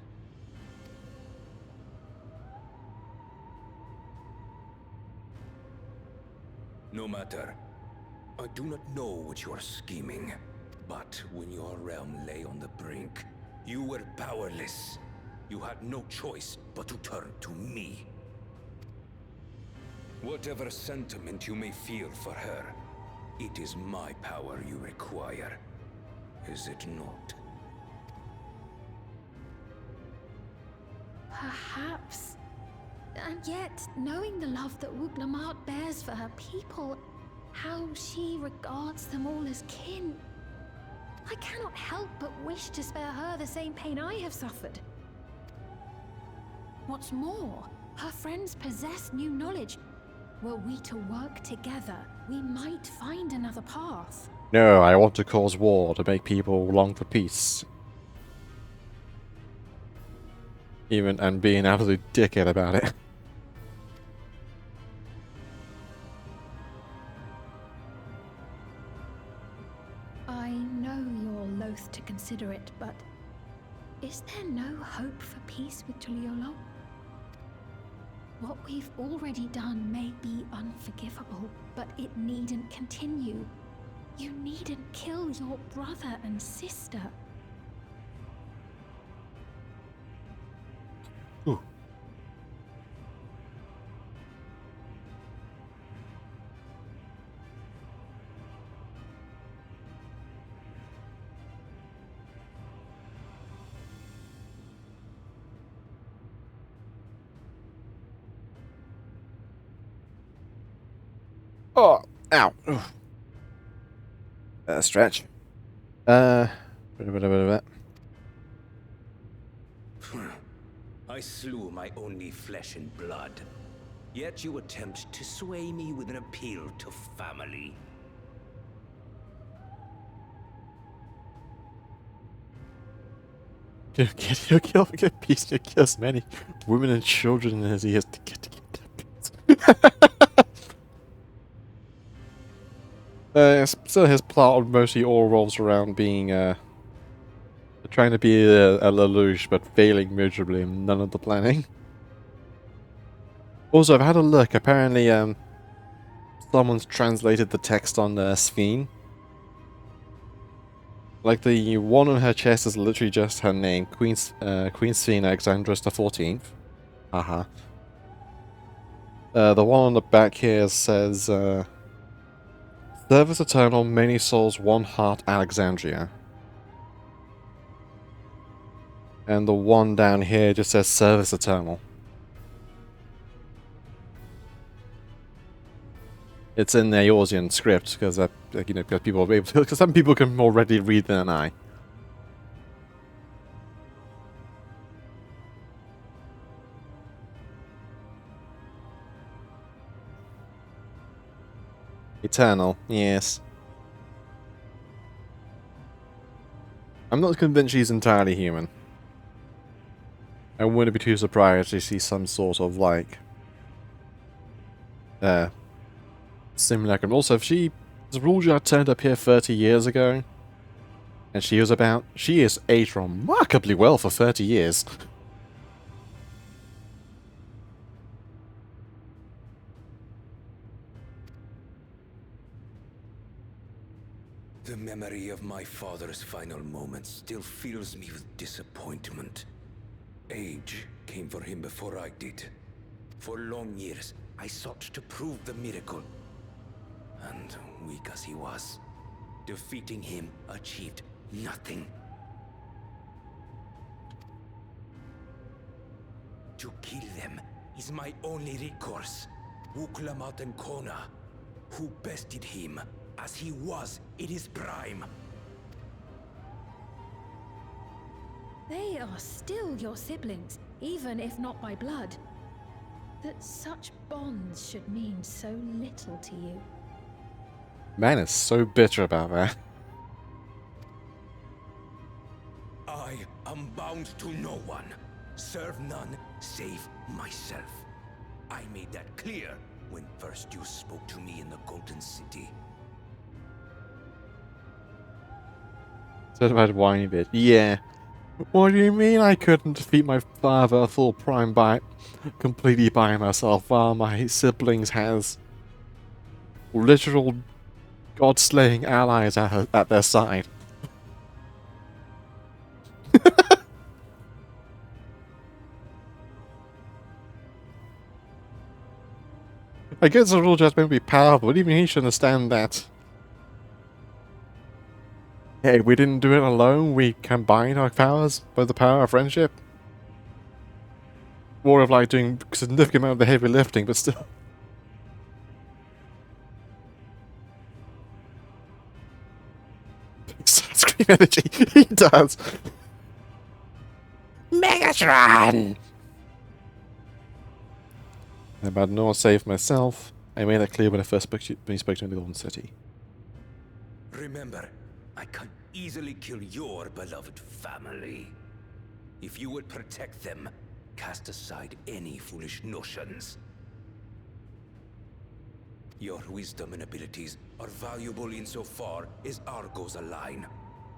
Speaker 2: No matter. I do not know what you are scheming, but when your realm lay on the brink, you were powerless. You had no choice but to turn to me. Whatever sentiment you may feel for her, it is my power you require. Is it not?
Speaker 3: Perhaps. And yet, knowing the love that Wook Lamont bears for her people, how she regards them all as kin, I cannot help but wish to spare her the same pain I have suffered. What's more, her friends possess new knowledge. Were we to work together, we might find another path.
Speaker 1: No, I want to cause war to make people long for peace. And being out of the dickhead about it.
Speaker 3: I know you're loath to consider it, but is there no hope for peace with Tuliolo? What we've already done may be unforgivable, but it needn't continue. You needn't kill your brother and sister.
Speaker 1: Ooh. Oh, ow. Oof. Stretch. Bit.
Speaker 2: I slew my only flesh and blood. Yet you attempt to sway me with an appeal to family.
Speaker 1: He'll kill as many women and children as he has to get still his plot mostly all revolves around being trying to be a Lelouch but failing miserably in none of the planning. Also, I've had a look. Apparently, someone's translated the text on Sphene. Like, the one on her chest is literally just her name, Queen Sphene Alexandros the 14th. Haha. The one on the back here says, Service Eternal, Many Souls, One Heart, Alexandria. And the one down here just says Service Eternal. It's in the Eorzean script because because people are able to, because some people can more readily read than I. Eternal, yes. I'm not convinced she's entirely human. I wouldn't be too surprised to see some sort of like simulacrum. Also, if the Rulejar turned up here 30 years ago, and she is aged remarkably well for 30 years.
Speaker 2: The memory of my father's final moments still fills me with disappointment. Age came for him before I did. For long years, I sought to prove the miracle. And weak as he was, defeating him achieved nothing. To kill them is my only recourse. Wuklamat and Kona, who bested him as he was in his prime.
Speaker 3: They are still your siblings, even if not by blood. That such bonds should mean so little to you.
Speaker 1: Man is so bitter about that.
Speaker 2: I am bound to no one. Serve none save myself. I made that clear when first you spoke to me in the Golden City.
Speaker 1: Said about whiny bit. Yeah. What do you mean I couldn't defeat my father full prime completely by myself while my siblings has literal god-slaying allies at their side? I guess the rule just may be powerful, but even he should understand that. Hey, we didn't do it alone, we combined our powers by the power of friendship. More of like doing a significant amount of the heavy lifting, but still. Scream energy, he does! Megatron! But no save myself. I made that clear when I first spoke to you in the Golden City.
Speaker 2: Remember, I can easily kill your beloved family. If you would protect them, cast aside any foolish notions. Your wisdom and abilities are valuable insofar as our goals align.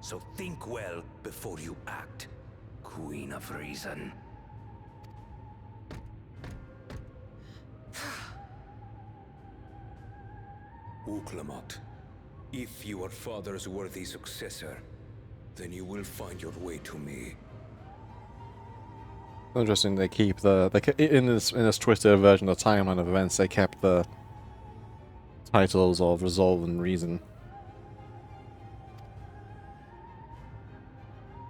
Speaker 2: So think well before you act, Queen of Reason. Wuklamat, If you are Father's worthy successor, then you will find your way to me.
Speaker 1: Interesting. They keep in this twisted version of the timeline of events. They kept the titles of Resolve and Reason.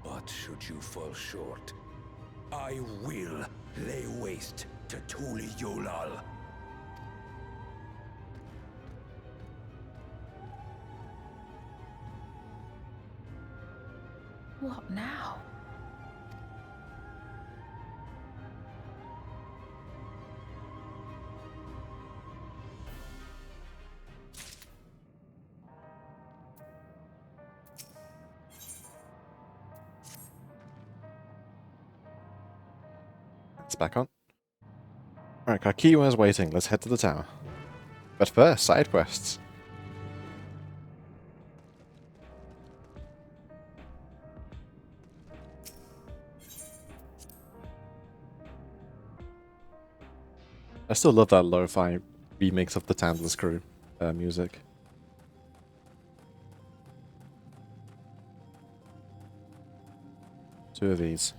Speaker 2: But should you fall short, I will lay waste to Tuli Yolal.
Speaker 3: What now?
Speaker 1: It's back on. Alright, Karkiwa is waiting. Let's head to the tower. But first, side quests. I still love that lo-fi remix of the Tantalus Crew music. Two of these.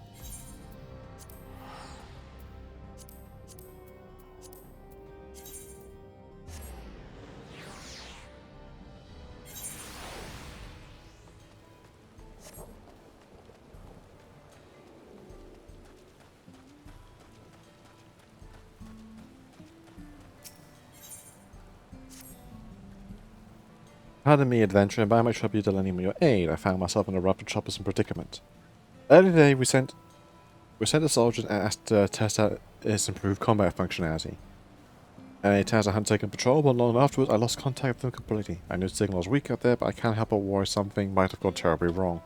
Speaker 1: Pardon me, adventurer, by my trouble to lending me your aid. I found myself in a rather troublesome predicament. Earlier today, we sent a soldier and asked to test out its improved combat functionality. And it has a hunt taken patrol, but long afterwards, I lost contact with them completely. I knew the signal was weak out there, but I can't help but worry something might have gone terribly wrong.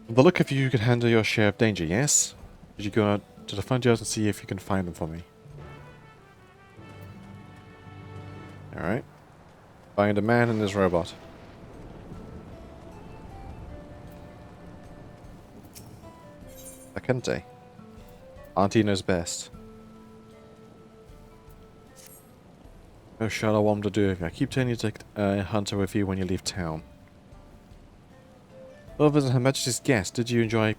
Speaker 1: From the look of you can handle your share of danger, yes? Did you go out to the frontiers and see if you can find them for me? Alright. Find a man and his robot. Akente. Auntie knows best. Oh, shall I want to do? I keep telling you to take a hunter with you when you leave town. Other than Her Majesty's guest, did you enjoy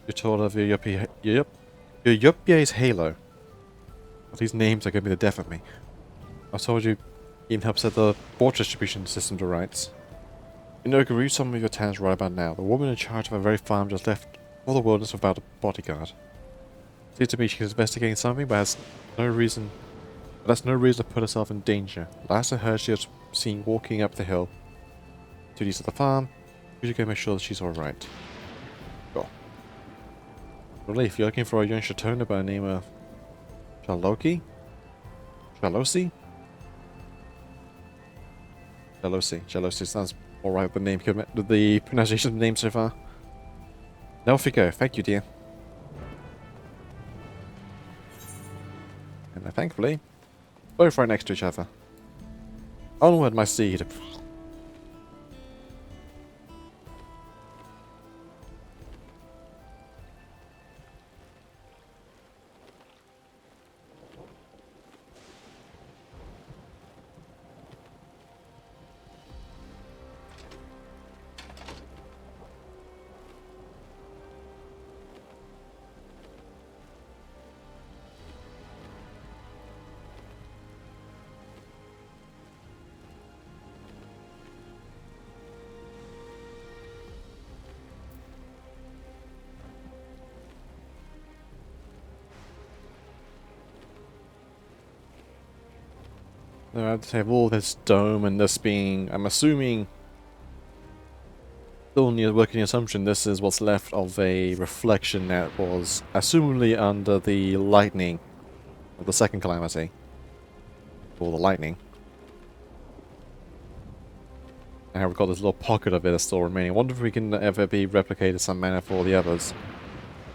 Speaker 1: your tour of your Yupie's Halo? Well, these names are going to be the death of me. I told you you can help set the border distribution system to rights. You know, you can reach some of your towns right about now. The woman in charge of a very farm just left for the wilderness without a bodyguard. Seems to me she's investigating something, but has no reason. But that's no reason to put herself in danger. Last I heard, she was seen walking up the hill to the east of the farm. You should go make sure that she's alright. Go. Relief, you're looking for a young Shatona by the name of Chaloki? Chalosi? Chalosi sounds alright with the name, with the pronunciation of the name so far. Now off you go. Thank you, dear. And thankfully, both right next to each other. Onward, my steed. No, I have to have all this dome and this being, I'm assuming, still near working assumption, this is what's left of a reflection that was assumably under the lightning of the second calamity. Or the lightning. And we've got this little pocket of it that's still remaining. I wonder if we can ever be replicated some manner for the others.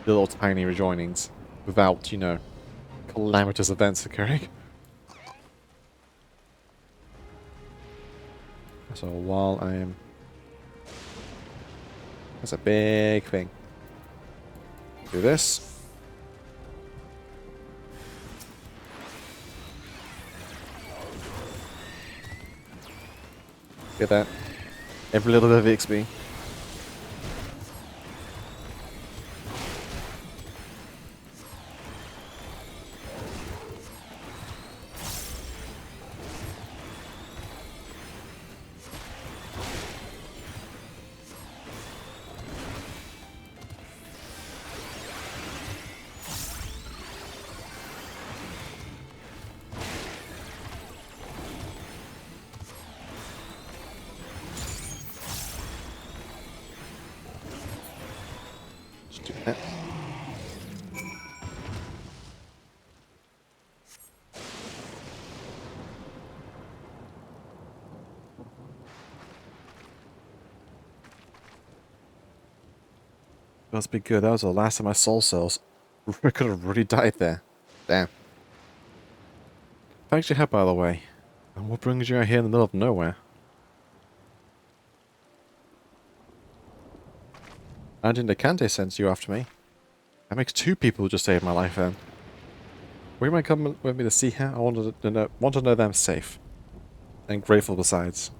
Speaker 1: The little tiny rejoinings. Without, you know, calamitous events occurring. So while I am... That's a big thing. Do this. Get that? Every little bit of XP. Just do that. Must be good. That was the last of my soul cells. I could have really died there. Damn. Thanks for your help, by the way. And what brings you out here in the middle of nowhere? And in the Kante sends you after me. That makes 2 people who just saved my life then. Will you mind coming with me to see her? I want to know that I'm safe. And grateful besides.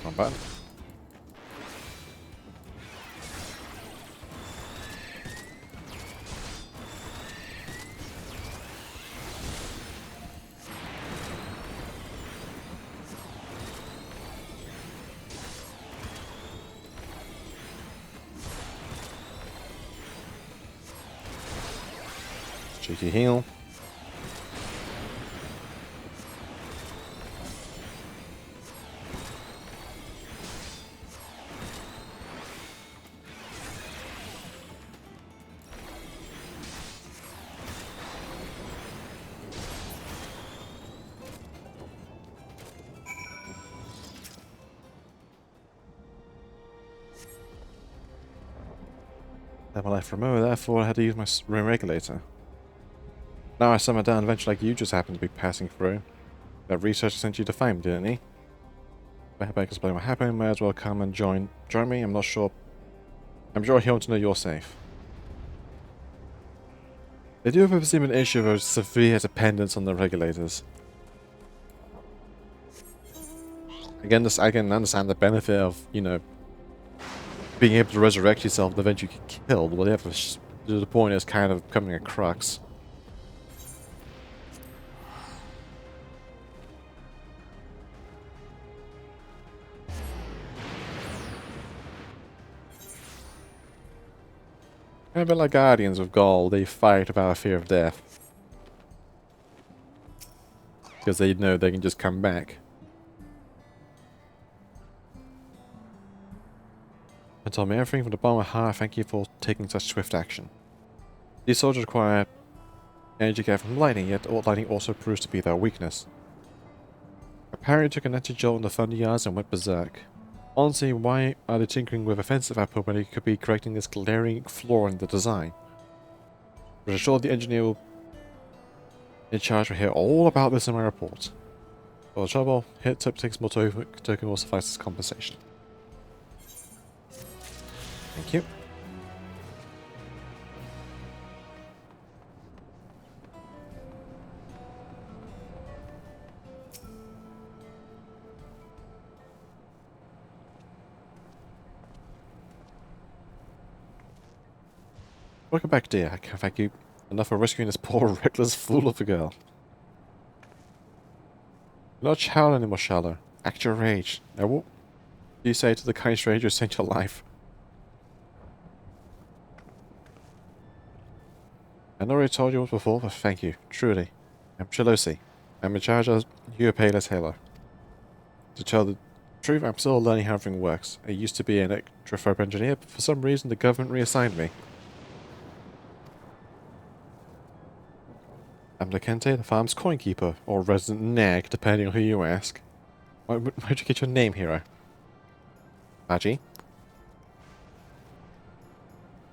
Speaker 1: Wrong button. Cheeky heal. Had my life removed, therefore I had to use my room regulator. Now I summoned down an adventure like you just happened to be passing through. That researcher sent you to find me, didn't he? If I can explain what happened, may as well come and join me. I'm not sure. I'm sure he wants to know you're safe. They do have an issue of a severe dependence on the regulators. Again, I can understand the benefit of, you know, being able to resurrect yourself and eventually get killed, but to the point it's kind of becoming a crux. A bit like Guardians of Gaul, they fight without a fear of death. Because they know they can just come back. And told me everything from the bottom of my heart. Thank you for taking such swift action. These soldiers require energy gathered from lightning, yet lightning also proves to be their weakness. Apparently took an energy jolt in the thunder yards and went berserk. Honestly, why are they tinkering with offensive output when they could be correcting this glaring flaw in the design? But I'm sure the engineer in charge will hear all about this in my report. For the trouble, hit tip takes more token will suffice as compensation. Thank you. Welcome back, dear. I can't thank you enough for rescuing this poor, reckless fool of a girl. You're not child anymore, Shallow. Act your age. Now what do you say to the kind stranger who saved your life? I know I told you once before, but thank you. Truly. I'm Chalosi. I'm in charge of Payless Halo. To tell the truth, I'm still learning how everything works. I used to be an electrophobe engineer, but for some reason the government reassigned me. I'm Lekente, the farm's coin keeper, or resident nag, depending on who you ask. Where'd you get your name, hero? Kaji?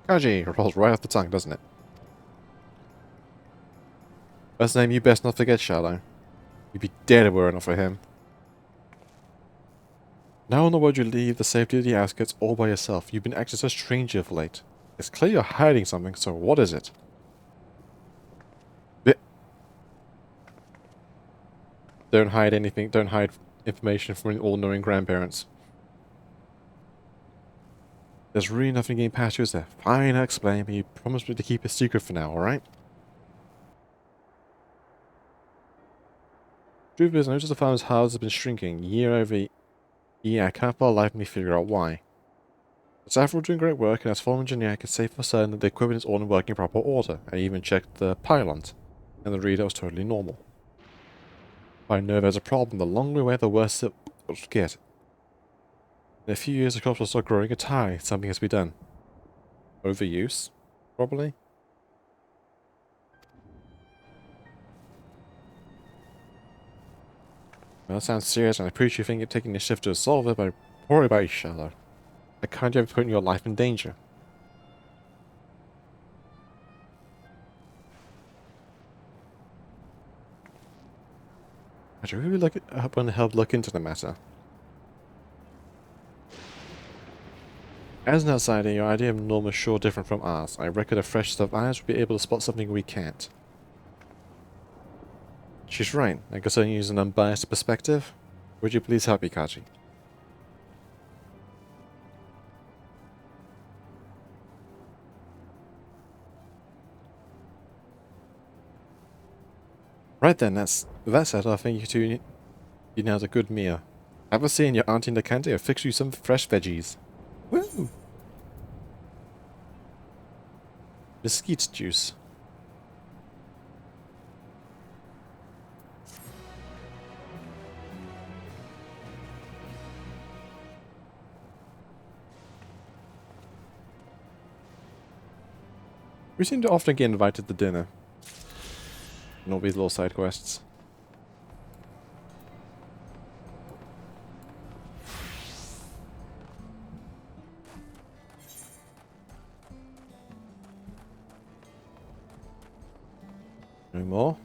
Speaker 1: Kaji rolls right off the tongue, doesn't it? That's a name you best not forget, Shallow. You'd be dead if it were not for him. Now on the road you leave the safety of the outskirts all by yourself. You've been acting as a stranger of late. It's clear you're hiding something, so what is it? Don't hide anything, don't hide information from all-knowing grandparents. There's really nothing getting past you, is there? Fine, I'll explain, but you promised me to keep it secret for now, alright? Truth is, I noticed the farm's house has been shrinking year over year. I can't for the life of me figure out why. But after all doing great work, and as former engineer, I can say for certain that the equipment is all in working proper order. I even checked the pylons, and the reader was totally normal. If I know there's a problem, the longer we wait, the worse it will get. In a few years, the crops will start growing entirely. Something has to be done. Overuse? Probably? Well, that sounds serious, and I appreciate you think you're taking the shift to solve it, but I worry about you, Shallow. I can't have putting your life in danger. I should really want to help look into the matter. As an outsider, your idea of norm is sure different from ours. I reckon a fresh set of eyes would be able to spot something we can't. She's right. I guess I use an unbiased perspective. Would you please help me, Kaji? Right then, that said, I think you two you nailed a good meal. Have a seat in your auntie Nakante or fix you some fresh veggies. Woo! Mesquite juice. We seem to often get invited to dinner. And all these little side quests. No more.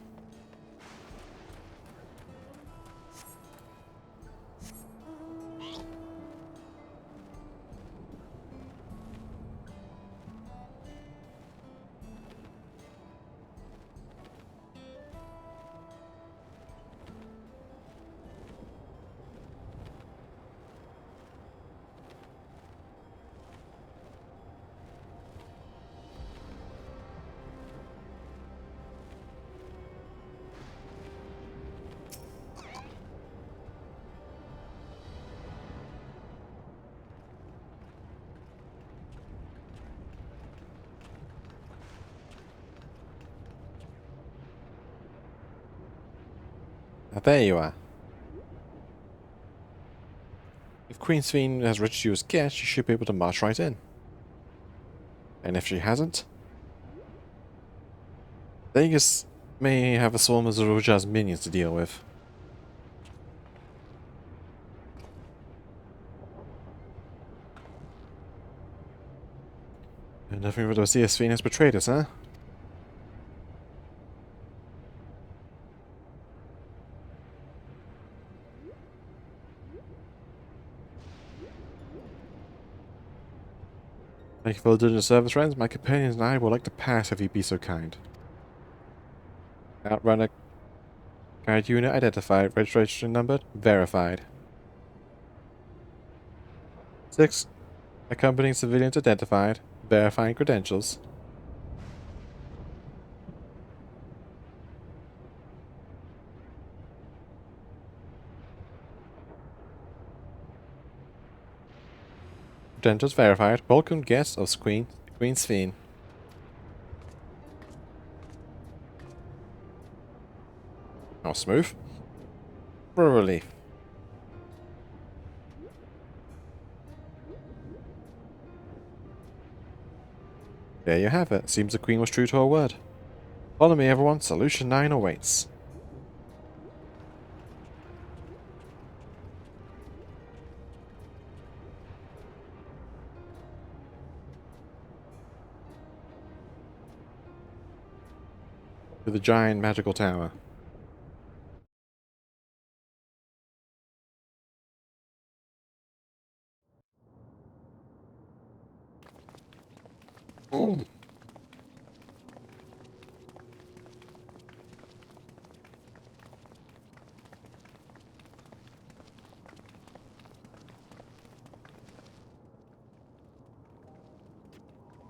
Speaker 1: Ah, there you are. If Queen Sveen has registered you as guest, she should be able to march right in. And if she hasn't, Vegas may have a swarm of Zeruja's minions to deal with. And nothing but to see if Sveen has betrayed us, huh? Thank you for doing the service, friends. My companions and I would like to pass if you'd be so kind. Outrunner guide unit identified. Registration number verified. 6. Accompanying civilians identified. Verifying credentials. Credentials verified. Welcome guests of Queen Sveen. Oh, smooth. For a relief. There you have it. Seems the Queen was true to her word. Follow me, everyone. Solution 9 awaits. To the giant magical tower. Oh.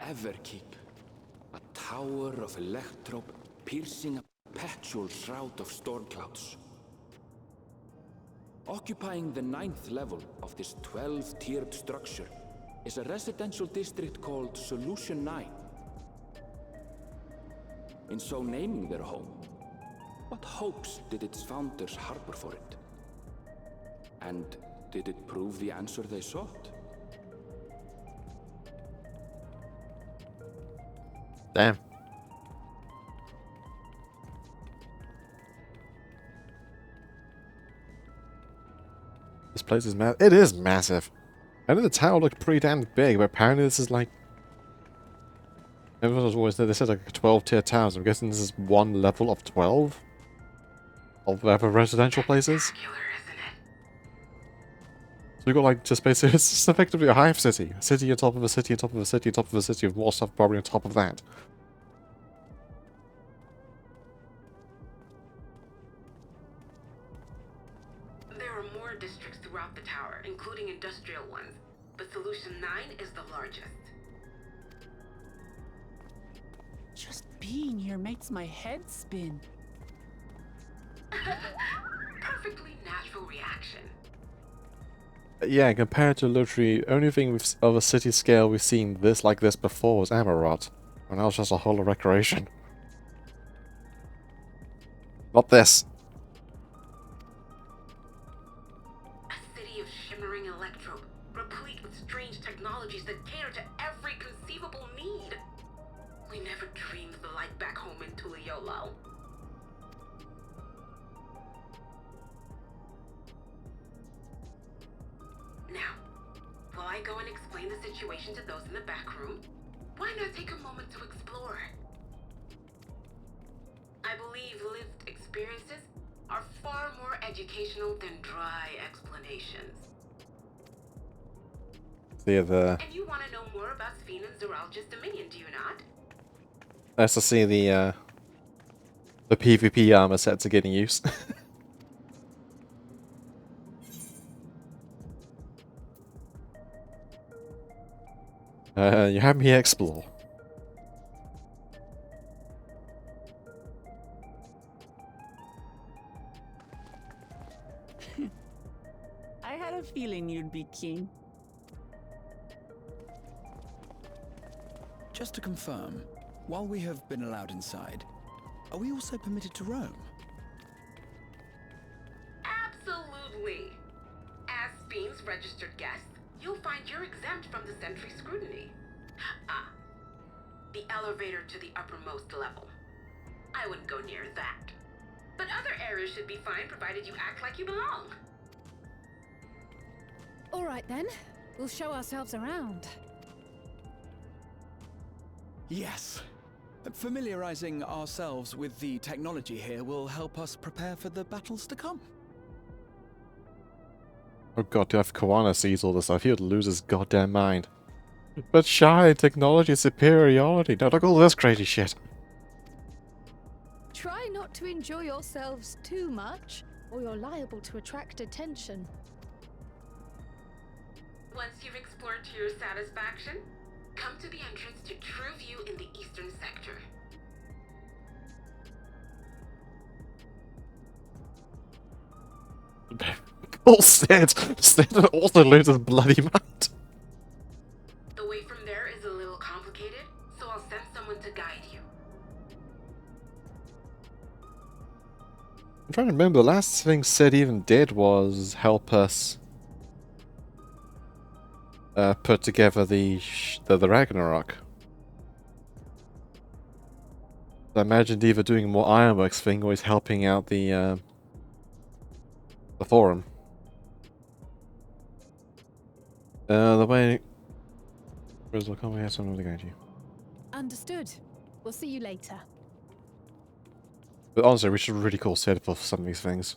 Speaker 2: Everkeep, a tower of electrope piercing a perpetual shroud of storm clouds. Occupying the 9th level of this 12-tiered structure is a residential district called Solution 9. In so naming their home, what hopes did its founders harbor for it? And did it prove the answer they sought?
Speaker 1: Damn. This place is massive. It is massive. I know the tower looked pretty damn big, but apparently this is like... Everyone was always there. They said like a 12-tier tower, so I'm guessing this is one level of 12? Of whatever residential places?
Speaker 4: Spectacular, isn't it?
Speaker 1: So we got like just basically... It's just effectively a hive city. A city on top of a city on top of a city on top of a city with more stuff probably on top of that.
Speaker 4: There are more districts throughout the tower, including industrial ones, but Solution 9 is the largest.
Speaker 5: Just being here makes my head spin.
Speaker 4: Perfectly natural reaction.
Speaker 1: Yeah, compared to literally only thing of a city scale we've seen this like this before was Amarot. And that was just a whole of recreation. Not this.
Speaker 4: A city of shimmering electrope, replete with strange technologies that cater to every conceivable need. We never dreamed of the light back home in Tuliolo. Now, while I go and explain the situation to those in the back room, why not take a moment to explore? I believe lived experiences are far more educational than dry explanations.
Speaker 1: See the...
Speaker 4: And you want to know more about Sphene and Zoralja's Dominion, do you not?
Speaker 1: Nice to see the PvP armor sets are getting used. You have me explore.
Speaker 5: I had a feeling you'd be keen.
Speaker 7: Just to confirm, while we have been allowed inside, are we also permitted to roam?
Speaker 4: Absolutely. As Sphene's registered guest, you'll find you're exempt from the sentry scrutiny. Ah, the elevator to the uppermost level. I wouldn't go near that. But other areas should be fine provided you act like you belong.
Speaker 8: All right then, we'll show ourselves around.
Speaker 7: Yes. Familiarizing ourselves with the technology here will help us prepare for the battles to come.
Speaker 1: Oh god, if Kawana sees all this stuff, he would lose his goddamn mind. But shy technology superiority. Don't look at all this crazy shit.
Speaker 8: Try not to enjoy yourselves too much, or you're liable to attract attention.
Speaker 4: Once you've explored to your satisfaction, come to the entrance to True View in the eastern sector.
Speaker 1: All Sid also loses bloody mind.
Speaker 4: The way from there is a little complicated, so I'll send someone to guide you.
Speaker 1: I'm trying to remember, the last thing Sid even did was help us put together the Ragnarok. I imagined either doing more ironworks thing or he's helping out the forum. The way... Grizzle, come here, someone to you.
Speaker 8: Understood. We'll see you later.
Speaker 1: But honestly, we should really call Sid for some of these things.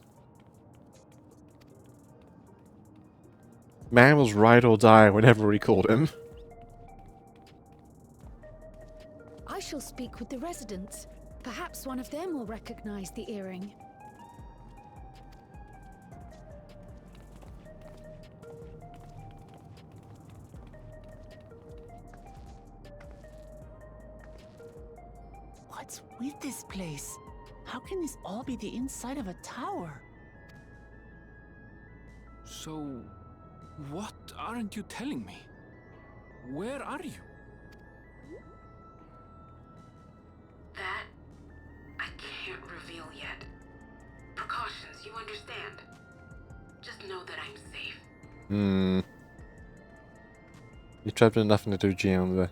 Speaker 1: Man was ride or die whenever we called him.
Speaker 8: I shall speak with the residents. Perhaps one of them will recognize the earring.
Speaker 5: What's with this place? How can this all be the inside of a tower?
Speaker 7: So, what aren't you telling me? Where are you?
Speaker 4: That I can't reveal yet. Precautions, you understand. Just know that I'm safe.
Speaker 1: Hmm. You trapped in nothing to do, GM there.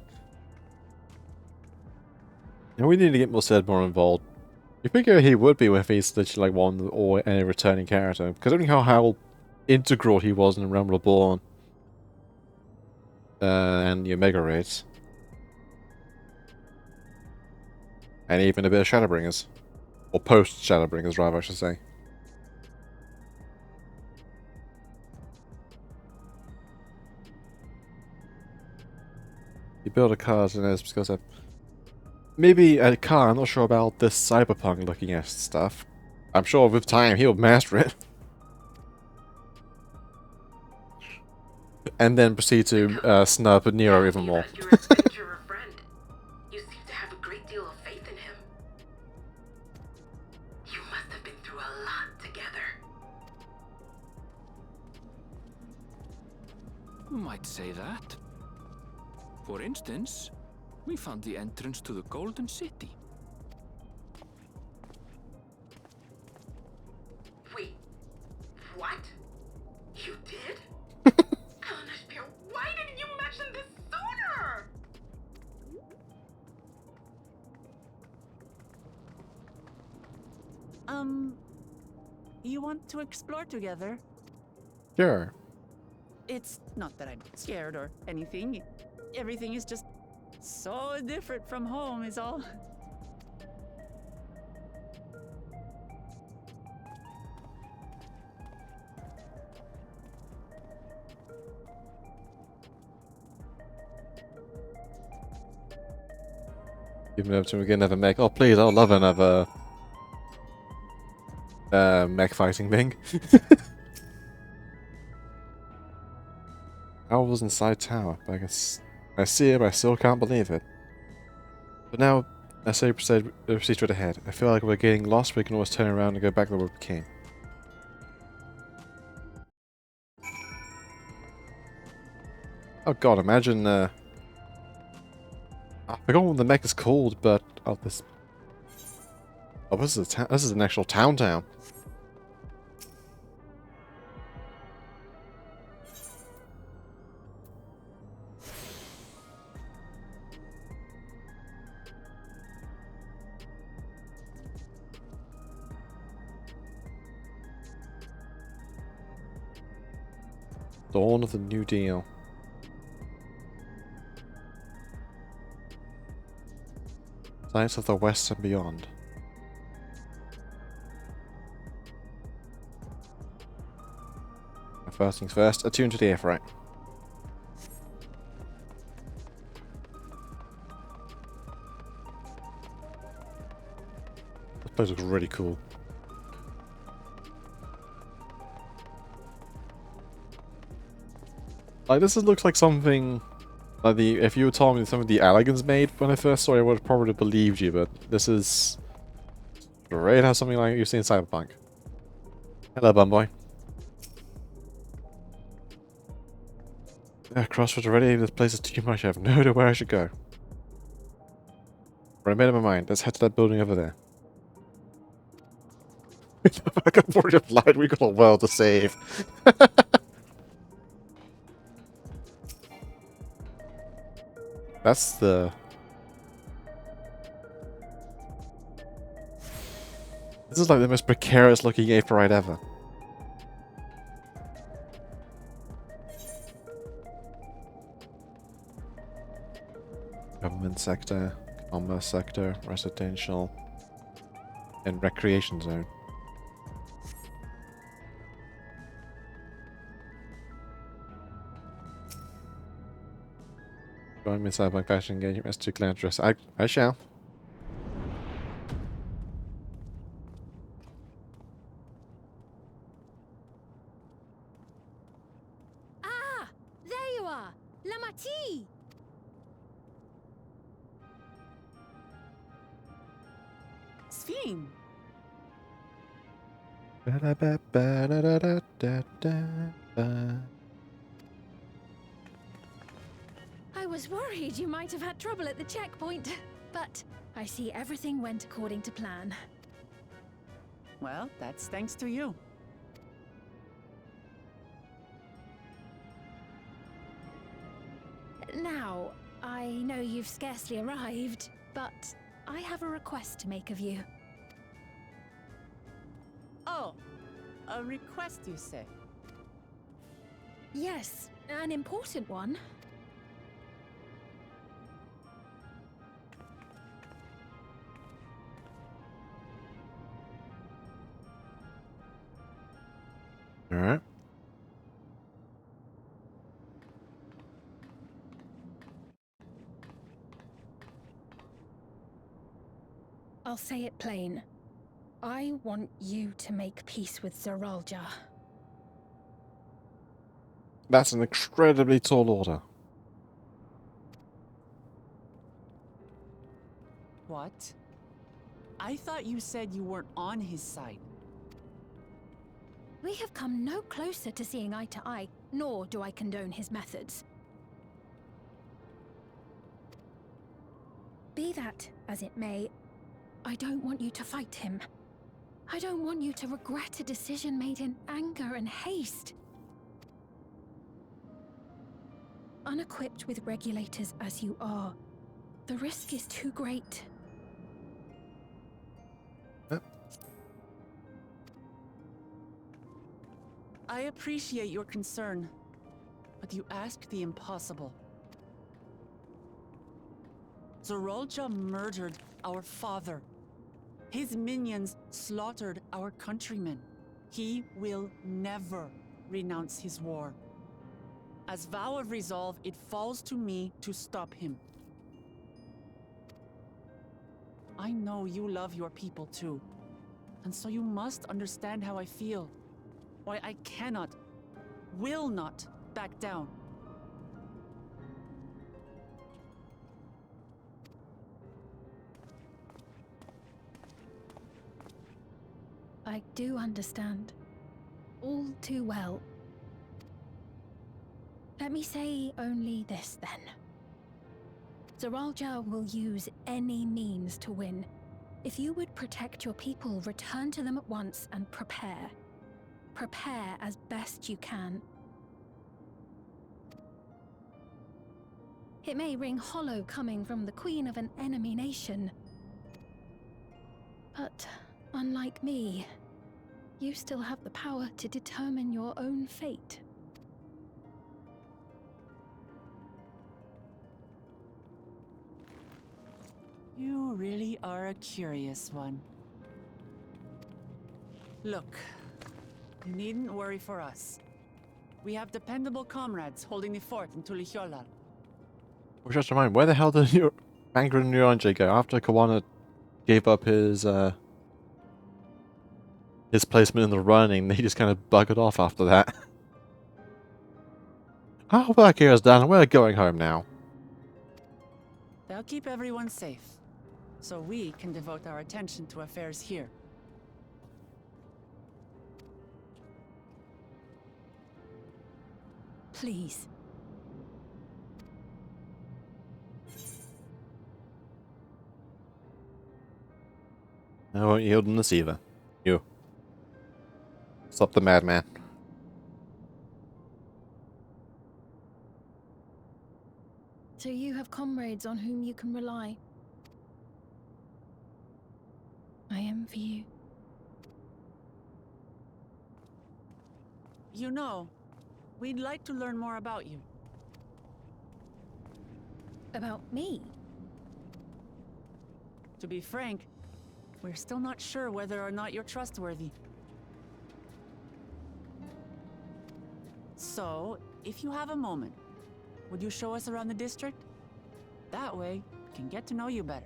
Speaker 1: And we need to get more Sid more involved. You figure he would be if he's literally like one or any returning character, because I don't know how integral he was in Realm Reborn and the Omega Raids. And even a bit of Shadowbringers. Or post-Shadowbringers, rather, I should say. You build a car and it's because of... Maybe a car, I'm not sure about this cyberpunk looking at stuff. I'm sure with time he'll master it. And then proceed to snub Nero even more.
Speaker 4: You're a venturer friend. You seem to have a great deal of faith in him. You must have been through a lot together.
Speaker 7: You might say that. For instance, we found the entrance to the Golden City.
Speaker 4: Wait, what? You did? Eleanor, why didn't you mention this sooner?
Speaker 5: You want to explore together?
Speaker 1: Sure.
Speaker 5: It's not that I'm scared or anything. Everything is just so different from home is all.
Speaker 1: Even if we get another mech. Oh please, I'd love another mech fighting thing. I was inside tower, but I see it, but I still can't believe it. But now, I say proceed straight ahead. I feel like we're getting lost, but we can always turn around and go back where we came. Oh god, imagine, I forgot what the mech is called, but, oh, this... Oh, this is an actual town. Dawn of the New Deal. Science of the West and beyond. First things first, attune to the airfreight. This place looks really cool. Like, looks like something... Like if you were telling me some of the Alligans made when I first saw it, I would have probably believed you, but this is... Straight out something like you've seen in Cyberpunk. Hello, Bumboy. Crossroads already? This place is too much. I have no idea where I should go. But I made up my mind. Let's head to that building over there. I got already applied. We got a world to save. That's the... This is like the most precarious looking ape ride ever. Government sector, commerce sector, residential, and recreation zone. Join me inside my fashion engagement as to clan dress. I shall.
Speaker 8: Ah! There you are! Lamati!
Speaker 5: Sphene!
Speaker 8: I was worried you might have had trouble at the checkpoint, but I see everything went according to plan.
Speaker 5: Well, that's thanks to you.
Speaker 8: Now, I know you've scarcely arrived, but I have a request to make of you.
Speaker 5: Oh, a request, you say?
Speaker 8: Yes, an important one.
Speaker 1: Alright.
Speaker 8: I'll say it plain. I want you to make peace with Zeralja.
Speaker 1: That's an incredibly tall order.
Speaker 5: What? I thought you said you weren't on his side.
Speaker 8: We have come no closer to seeing eye to eye, nor do I condone his methods. Be that as it may, I don't want you to fight him. I don't want you to regret a decision made in anger and haste. Unequipped with regulators as you are, the risk is too great.
Speaker 5: I appreciate your concern, but you ask the impossible. Zeralja murdered our father. His minions slaughtered our countrymen. He will never renounce his war. As vow of resolve, it falls to me to stop him. I know you love your people too, and so you must understand how I feel. Why I cannot, will not back down.
Speaker 8: I do understand. All too well. Let me say only this then. Zeralja will use any means to win. If you would protect your people, return to them at once and prepare. Prepare as best you can. It may ring hollow coming from the queen of an enemy nation. But unlike me, you still have the power to determine your own fate.
Speaker 5: You really are a curious one. Look, you needn't worry for us. We have dependable comrades holding the fort in Tulihiola.
Speaker 1: Well, just remind, where the hell did your Angra and Nyanje go after Kawana gave up his placement in the running? They just kind of buggered off after that. Our work here is done. We're going home now.
Speaker 5: They'll keep everyone safe, so we can devote our attention to affairs here.
Speaker 8: Please.
Speaker 1: I won't yield in this either. You. Stop the madman.
Speaker 8: So you have comrades on whom you can rely. I envy you.
Speaker 5: You know, we'd like to learn more about you.
Speaker 8: About me?
Speaker 5: To be frank, we're still not sure whether or not you're trustworthy. So, if you have a moment, would you show us around the district? That way, we can get to know you better.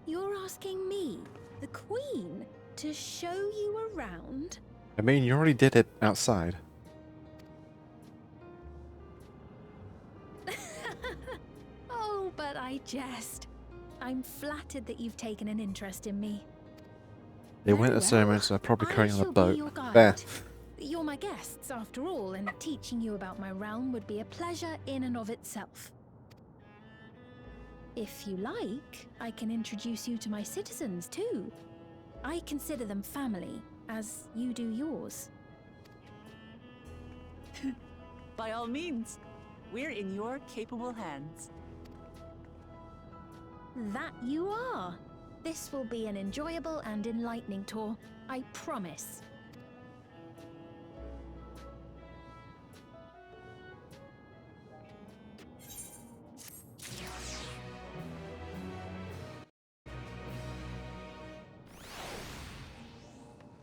Speaker 8: You're asking me, the Queen, to show you around?
Speaker 1: I mean, you already did it outside.
Speaker 8: Oh, but I jest. I'm flattered that you've taken an interest in me.
Speaker 1: They went
Speaker 8: Very
Speaker 1: to ceremony,
Speaker 8: well.
Speaker 1: so they're probably
Speaker 8: I
Speaker 1: carrying on the
Speaker 8: shall be
Speaker 1: boat.
Speaker 8: your guide.
Speaker 1: There.
Speaker 8: You're my guests, after all, and teaching you about my realm would be a pleasure in and of itself. If you like, I can introduce you to my citizens, too. I consider them family, as you do yours.
Speaker 5: By all means, we're in your capable hands.
Speaker 8: That you are. This will be an enjoyable and enlightening tour, I promise.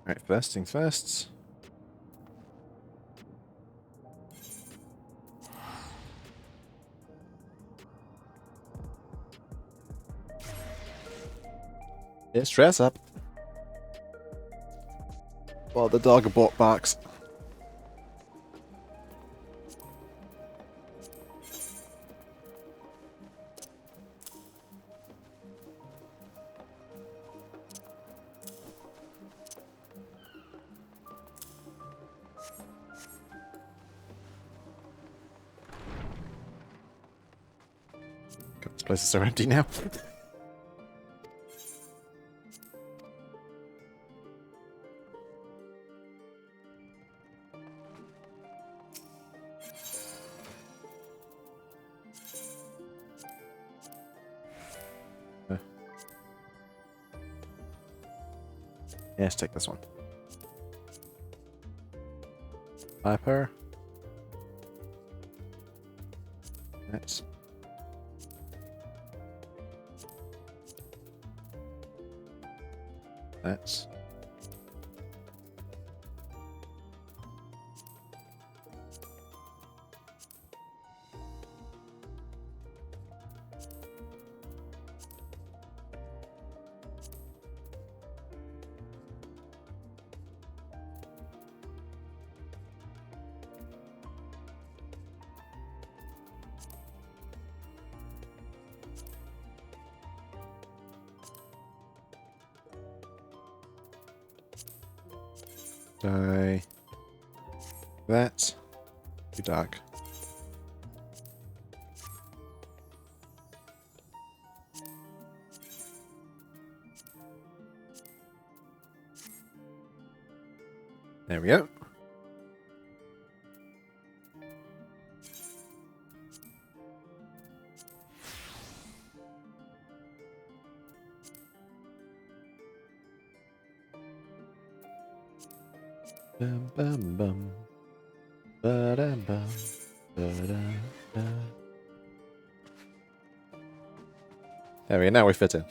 Speaker 1: Alright, first things first. Let's dress up. While the dog barks. God, this place is so empty now. Yeah, let's take this one. Hyper. That's. That's. Die. That. Too dark. There we go. Bum bum bum. Ba-dum bum. Ba-dum bum. There we go, now we fit in.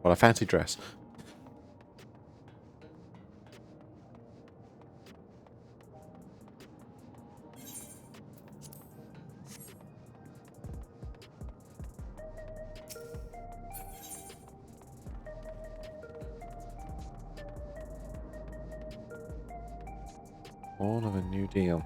Speaker 1: What a fancy dress. All of a new deal.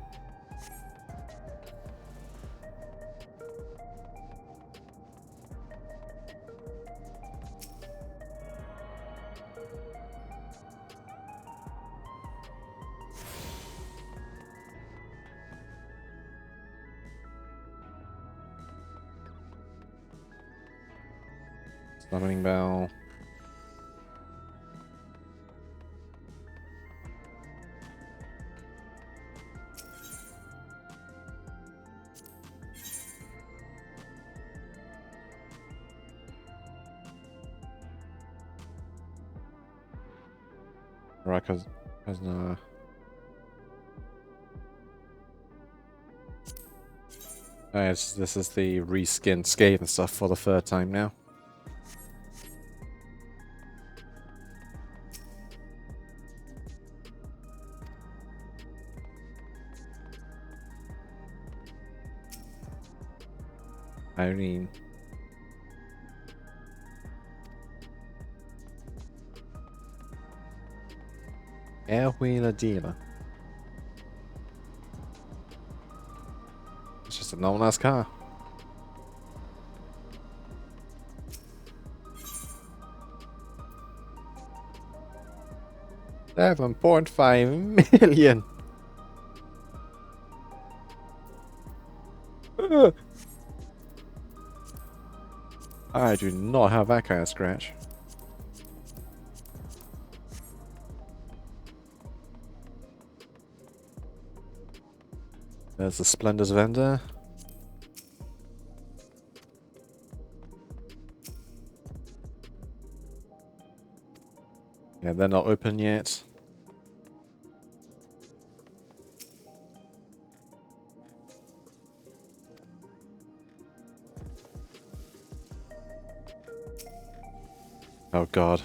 Speaker 1: Summoning bell. Right, because no. This is the reskinned Scathe and stuff for the third time now. I mean, air wheeler dealer. It's just a normal ass car. $7.5 million. I do not have that kind of scratch. There's the Splendor's vendor. Yeah, they're not open yet. Oh god.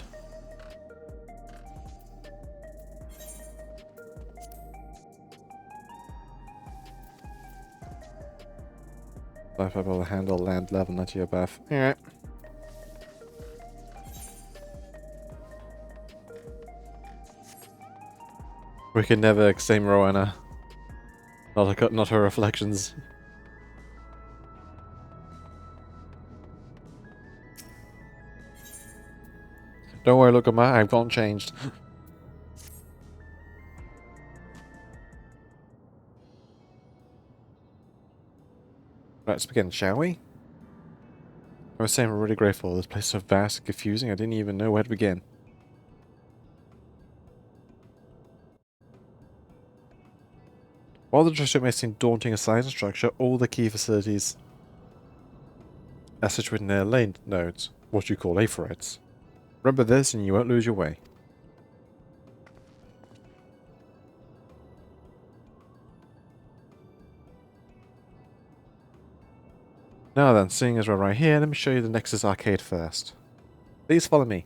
Speaker 1: I've able to handle land level 90 above. Alright. We can never extend Rowena. Not her reflections. Don't worry, look at my I've gone changed. Let's begin, shall we? I was saying we're really grateful. This place is so vast and confusing, I didn't even know where to begin. While the district may seem daunting in size and structure, all the key facilities are situated in their lane nodes, what you call aphoretes. Remember this and you won't lose your way. Now then, seeing as we're right here, let me show you the Nexus arcade first. Please follow me.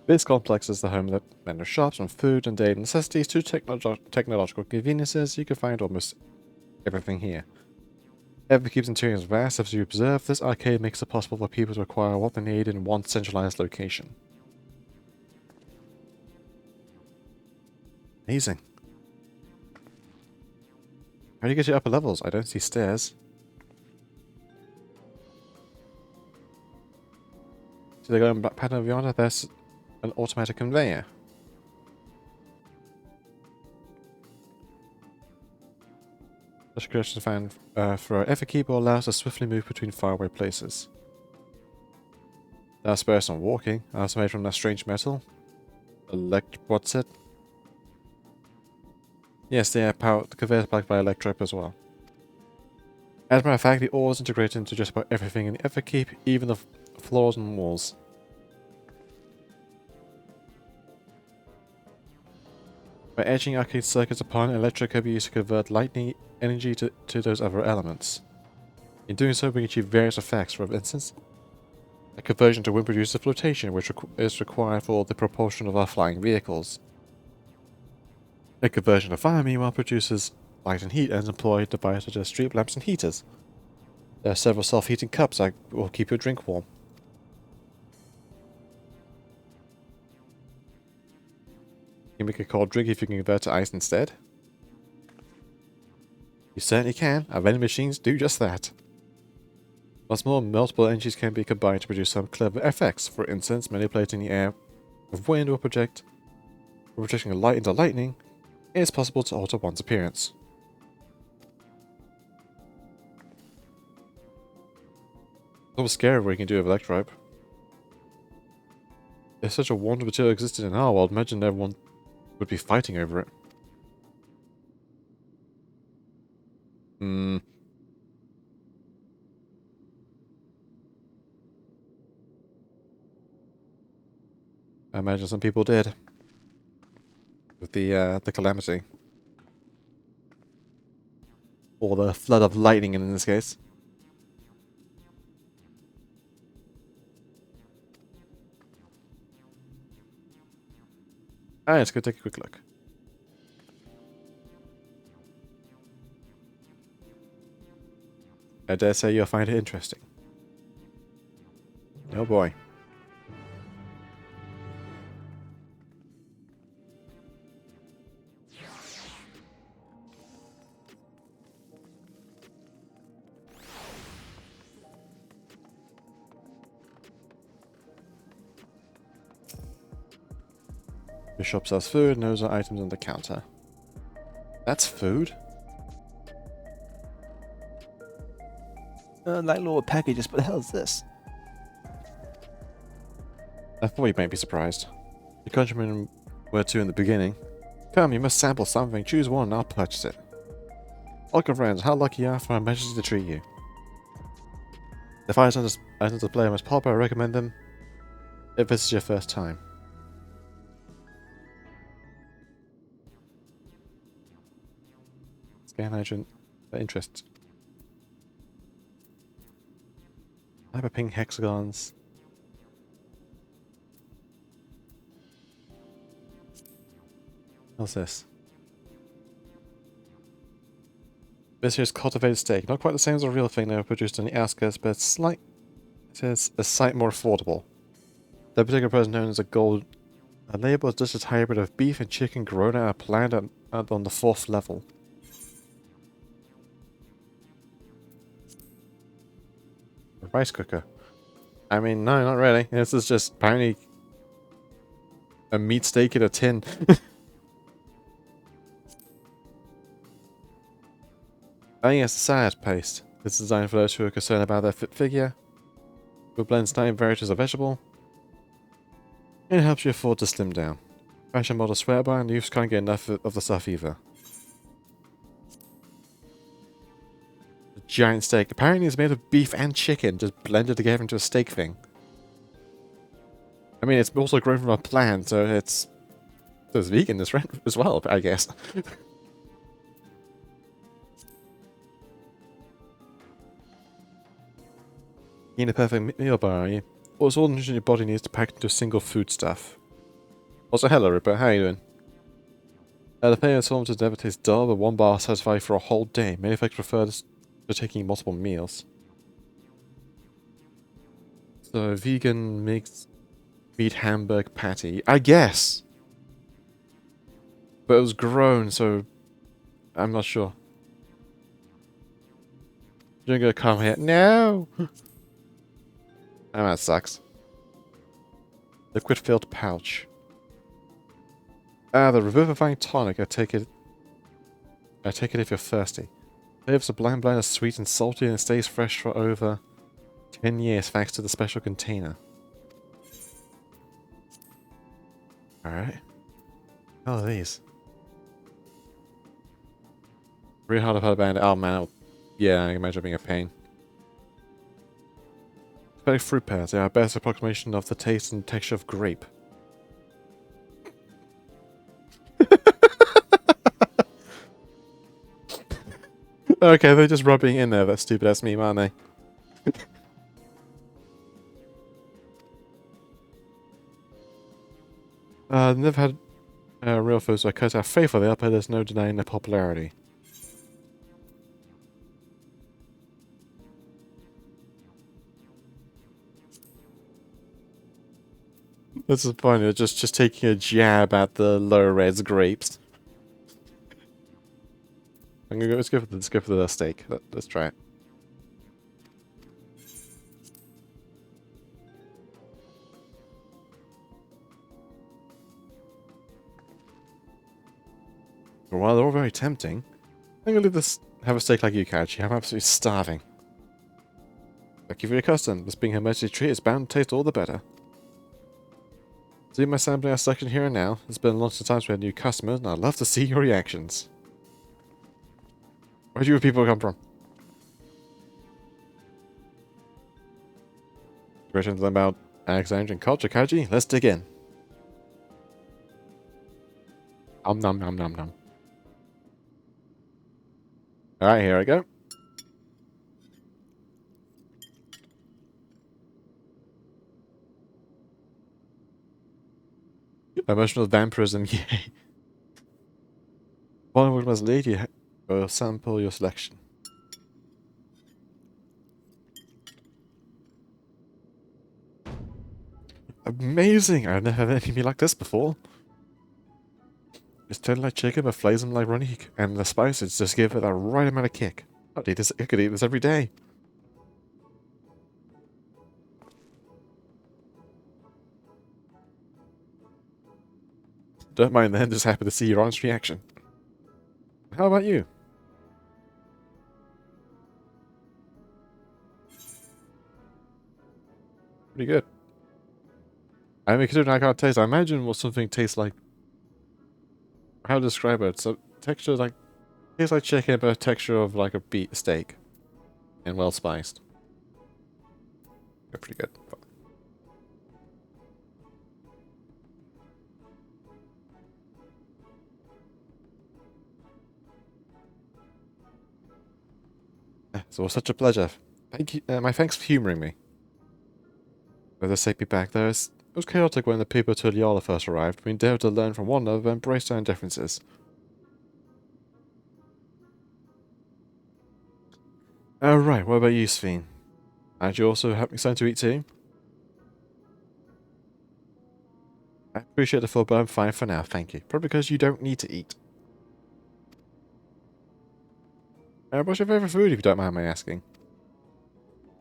Speaker 1: This complex is the home of vendor shops, from food and daily necessities to technological conveniences. You can find almost everything here. Everkeep's interior is vast. As you observe, this arcade makes it possible for people to acquire what they need in one centralized location. Amazing. How do you get to upper levels? I don't see stairs. So they're going back pattern beyond. There's an automatic conveyor. This creation found for FF keyboard allows us to swiftly move between faraway places. There are spares on walking, also made from that strange metal. What's it? Yes, they are powered. The conveyor is powered by electric as well. As a matter of fact, the ore is integrated into just about everything in the FF keep, even the floors and walls. By etching arcade circuits upon, electric can be used to convert lightning energy to those other elements. In doing so, we can achieve various effects. For instance, a conversion to wind produces flotation, which is required for the propulsion of our flying vehicles. A conversion to fire, meanwhile, produces light and heat and is employed devices such as street lamps and heaters. There are several self-heating cups that will keep your drink warm. You can make a cold drink if you can convert to ice instead. You certainly can. Our vending machines do just that. What's more, multiple energies can be combined to produce some clever effects. For instance, manipulating the air of wind or projecting light into lightning, it is possible to alter one's appearance. It's almost scary what you can do with Electrobe. If such a wonderful material existed in our world, imagine everyone would be fighting over it. I imagine some people did. With the calamity. Or the flood of lightning in this case. Alright, let's go take a quick look. I dare say you'll find it interesting. Oh boy. The shop sells food and those are items on the counter. That's food?
Speaker 6: Like little packages, but the hell is this?
Speaker 1: I thought you might be surprised. The countrymen were too in the beginning. Come, you must sample something. Choose one and I'll purchase it. Welcome friends, how lucky you are for our majesty to treat you. If items display are most popular, I recommend them if this is your first time. Scan agent for interest. Hyperping hexagons. What's this? This here's cultivated steak. Not quite the same as a real thing they were produced on the outskirts, but it is a sight more affordable. The particular person known as a label is just a hybrid of beef and chicken grown out of plant on the 4th level. A rice cooker. I mean, no, not really. This is just apparently a meat steak in a tin. Oh yes, the salad paste. This is designed for those who are concerned about their fit figure. It blends 9 varieties of vegetable. And it helps you afford to slim down. Fashion models swear by and youths can't get enough of the stuff either. A giant steak. Apparently it's made of beef and chicken, just blended together into a steak thing. I mean, it's also grown from a plant, so it's vegan as well, I guess. You need a perfect meal bar, are you? What's all the nutrition your body needs to pack into a single foodstuff? Also, hello Ripper, how are you doing? The famous forms never taste dull, but one bar satisfies you for a whole day. Many folks prefer this to taking multiple meals. So, vegan mixed meat hamburg patty. I guess! But it was grown, so I'm not sure. You're gonna come here. No! Oh, that sucks. Liquid filled pouch. The revivifying tonic. I take it if you're thirsty. Flavors a blend of sweet and salty and it stays fresh for over 10 years thanks to the special container. Alright. How are these? Really hard to put a band. Oh man, yeah, I can imagine being a pain. Fruit pears, they are a best approximation of the taste and texture of grape. Okay, they're just rubbing in there, that stupid ass meme, aren't they? Never had real food, so I cut how faithful they are, but there's no denying their popularity. This is funny, they're just taking a jab at the low-res grapes. I'm gonna go, let's go for the steak. Let's try it. For a while, they're all very tempting. I'm gonna leave this, have a steak like you, Kachi. I'm absolutely starving. Thank you for your custom. This being her mercy treat is bound to taste all the better. See my sampling our selection here and now. It's been a long time since we had new customers, and I'd love to see your reactions. Where do you people come from? Questions about Alexandrian culture, Kaji? Let's dig in. Nom nom nom nom nom. Alright, here I go. Emotional vampirism, yay. Following must lead you or sample your selection. Amazing! I've never had anything like this before. It's totally like chicken but flavors like runny, and the spices just give it the right amount of kick. I could eat this every day. Don't mind then, just happy to see your honest reaction. How about you? Pretty good. I mean, considering I can't taste, I imagine what something tastes like. How to describe it? So texture like tastes like chicken, but texture of like a beef steak, and well spiced. They're pretty good. So it was such a pleasure. Thank you. My thanks for humouring me. With the safety back there, it was chaotic when the people to Lyola first arrived. We endeavoured to learn from one another and embrace our own differences. Alright, what about you, Sven? And you also have something to eat too? I appreciate the full, but I'm fine for now, thank you. Probably because you don't need to eat. What's your favourite food, if you don't mind my asking?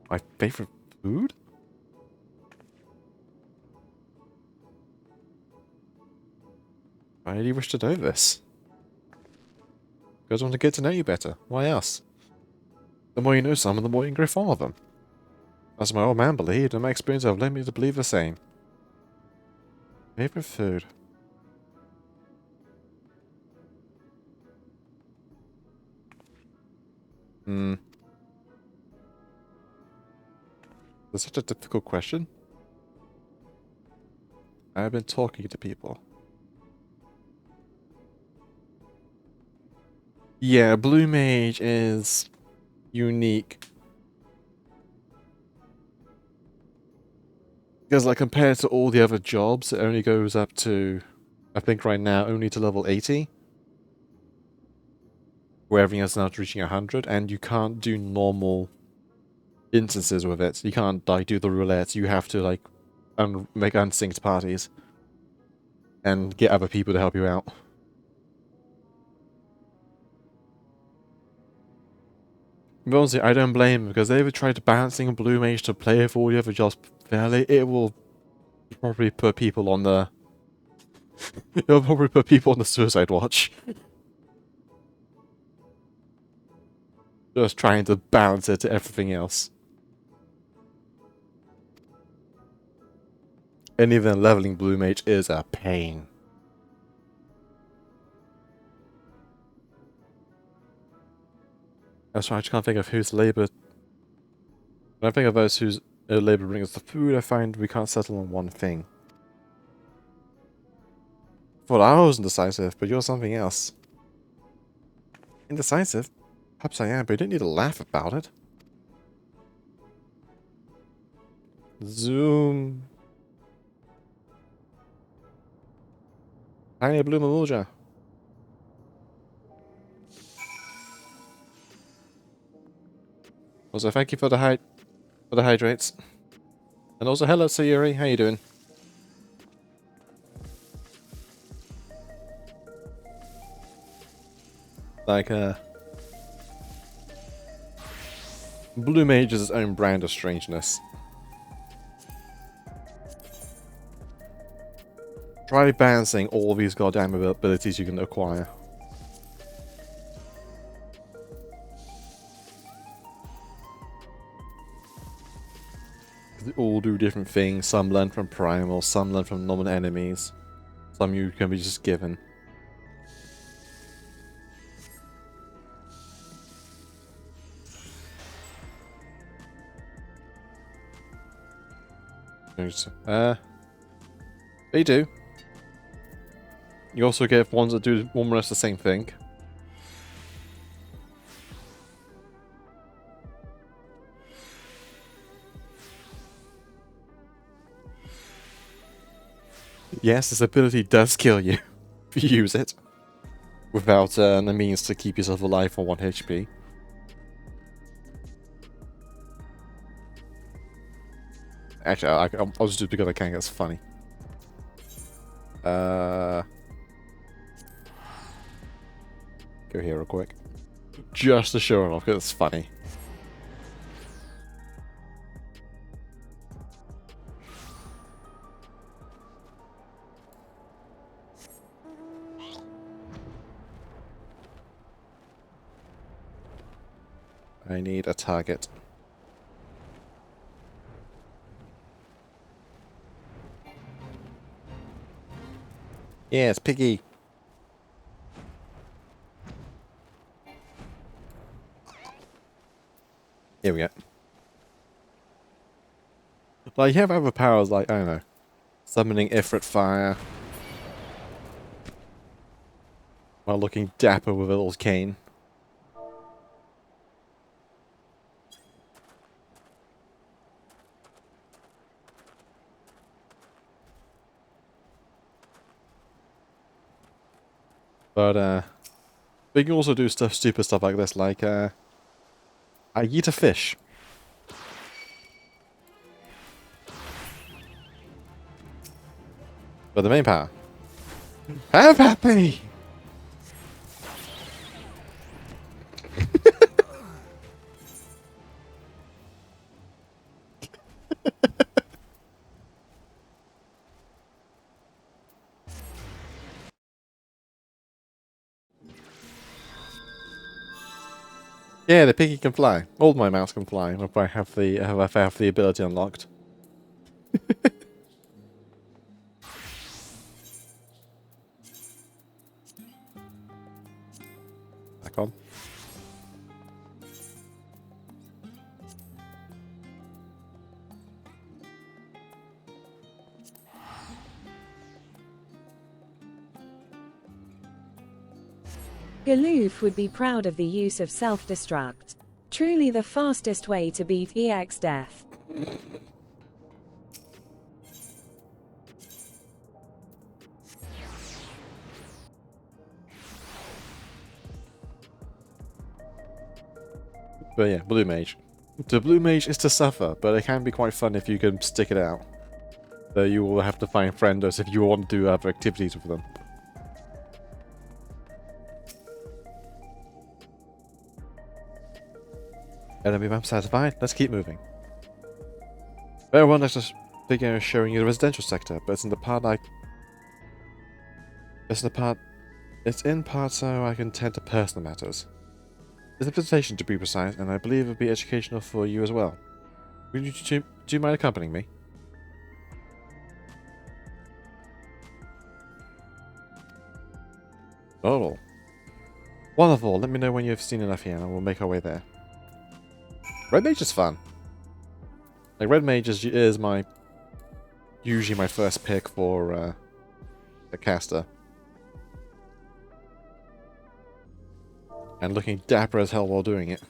Speaker 1: My favourite food? Why do you wish to know this? Because I want to get to know you better. Why else? The more you know someone, the more you can grow fond of them. As my old man believed, and my experience have led me to believe the same. Favourite food? That's such a difficult question. I've been talking to people. Yeah, Blue Mage is unique. Because like compared to all the other jobs, it only goes up to, I think right now, only to level 80. Where everything else is now reaching 100, and you can't do normal instances with it. You can't like do the roulette. You have to like make unsynced parties and get other people to help you out. But honestly, I don't blame them, because they ever tried balancing Blue Mage to play with all the other jobs fairly, it will probably put people on the it'll probably put people on the suicide watch. Just trying to balance it to everything else. And even leveling Blue Mage is a pain. That's why I just can't think of whose labor. When I think of those whose labor brings the food, I find we can't settle on one thing. Well, I was indecisive, but you're something else. Indecisive? Perhaps I am, but you don't need to laugh about it. Zoom. Tiny blue Mamulja. Also, thank you for the hydrates. And also, hello, Sayuri. How you doing? Like, Blue Mage is its own brand of strangeness. Try balancing all these goddamn abilities you can acquire. all do different things. Some learn from primal, some learn from normal enemies. Some you can be just given. They do. You also get ones that do more or less the same thing. Yes, this ability does kill you if you use it without the means to keep yourself alive for 1 HP. Actually, I'll just do it because I can. That's funny. Go here real quick, just to show it off because it's funny. I need a target. Yes, Piggy. Here we go. Like, you have other powers like, I don't know, summoning Ifrit Fire. While looking dapper with a little cane. But, we can also do stupid stuff like this, like, I eat a fish. But the main power. Have happy! Yeah, the piggy can fly. All my mouse can fly if I have the ability unlocked. Back on.
Speaker 9: Galoof would be proud of the use of self-destruct. Truly the fastest way to beat EX death.
Speaker 1: But yeah, Blue Mage. The Blue Mage is to suffer, but it can be quite fun if you can stick it out. So you will have to find friendos if you want to do other activities with them. Enemy map satisfied? Let's keep moving. Better one that's just figure showing you the residential sector, but it's in the part like... It's in part so I can tend to personal matters. It's a presentation to be precise, and I believe it'll be educational for you as well. Do you mind accompanying me? Oh. Wonderful, let me know when you've seen enough here and we'll make our way there. Red Mage is fun. Like, Red Mage is usually my first pick for a caster. And looking dapper as hell while doing it.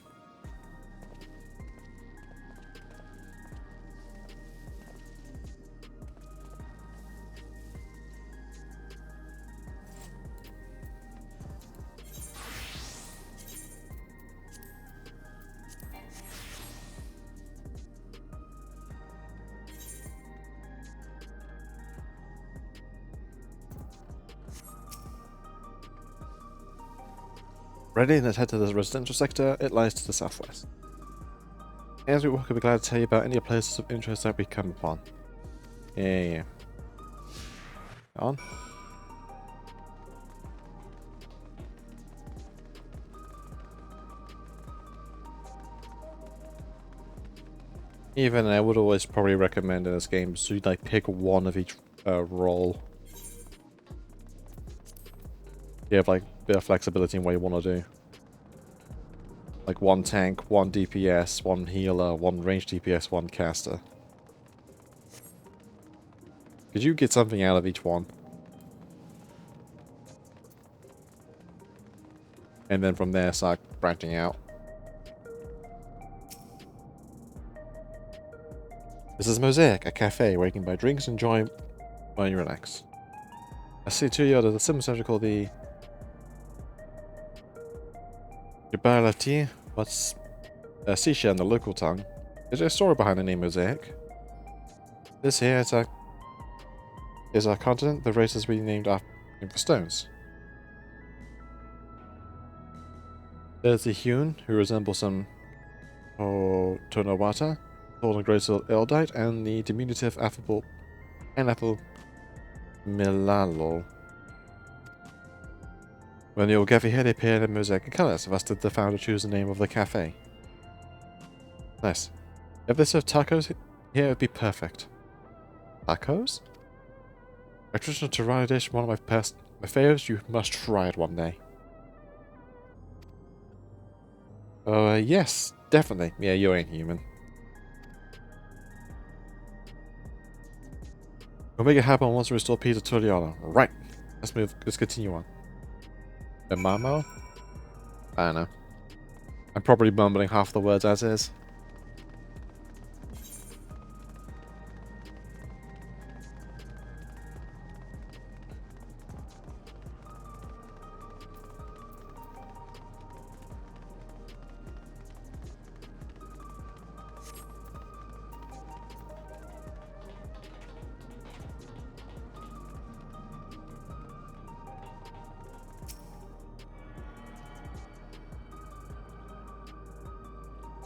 Speaker 1: Ready? Let's head to the residential sector. It lies to the southwest. As we walk, I'll be glad to tell you about any places of interest that we come upon. Yeah. On. Even I would always probably recommend in this game so you like pick one of each role. You have like a bit of flexibility in what you want to do. Like one tank, one DPS, one healer, one ranged DPS, one caster. Because you get something out of each one. And then from there start branching out. This is Mosaic, a cafe where you can buy drinks and enjoy while you relax. I see two other the simple section called the Bar Latin, what's Sisha in the local tongue. There's a story behind the name Mosaic. This here is our continent. The race has been named after stones. There's the Hewn, who resembles some Tonawata, called a great Eldite, and the diminutive affable Milalo. When the old cafe here appeared in mosaic colours, thus did the founder choose the name of the cafe. Nice. If they serve tacos here, it would be perfect. Tacos? A traditional Tirana dish, one of my favourites. You must try it one day. Yes, definitely. Yeah, you ain't human. We'll make it happen once we restore Peter Tulliano. Right. Let's continue on. The Mamo? I don't know. I'm probably mumbling half the words as is.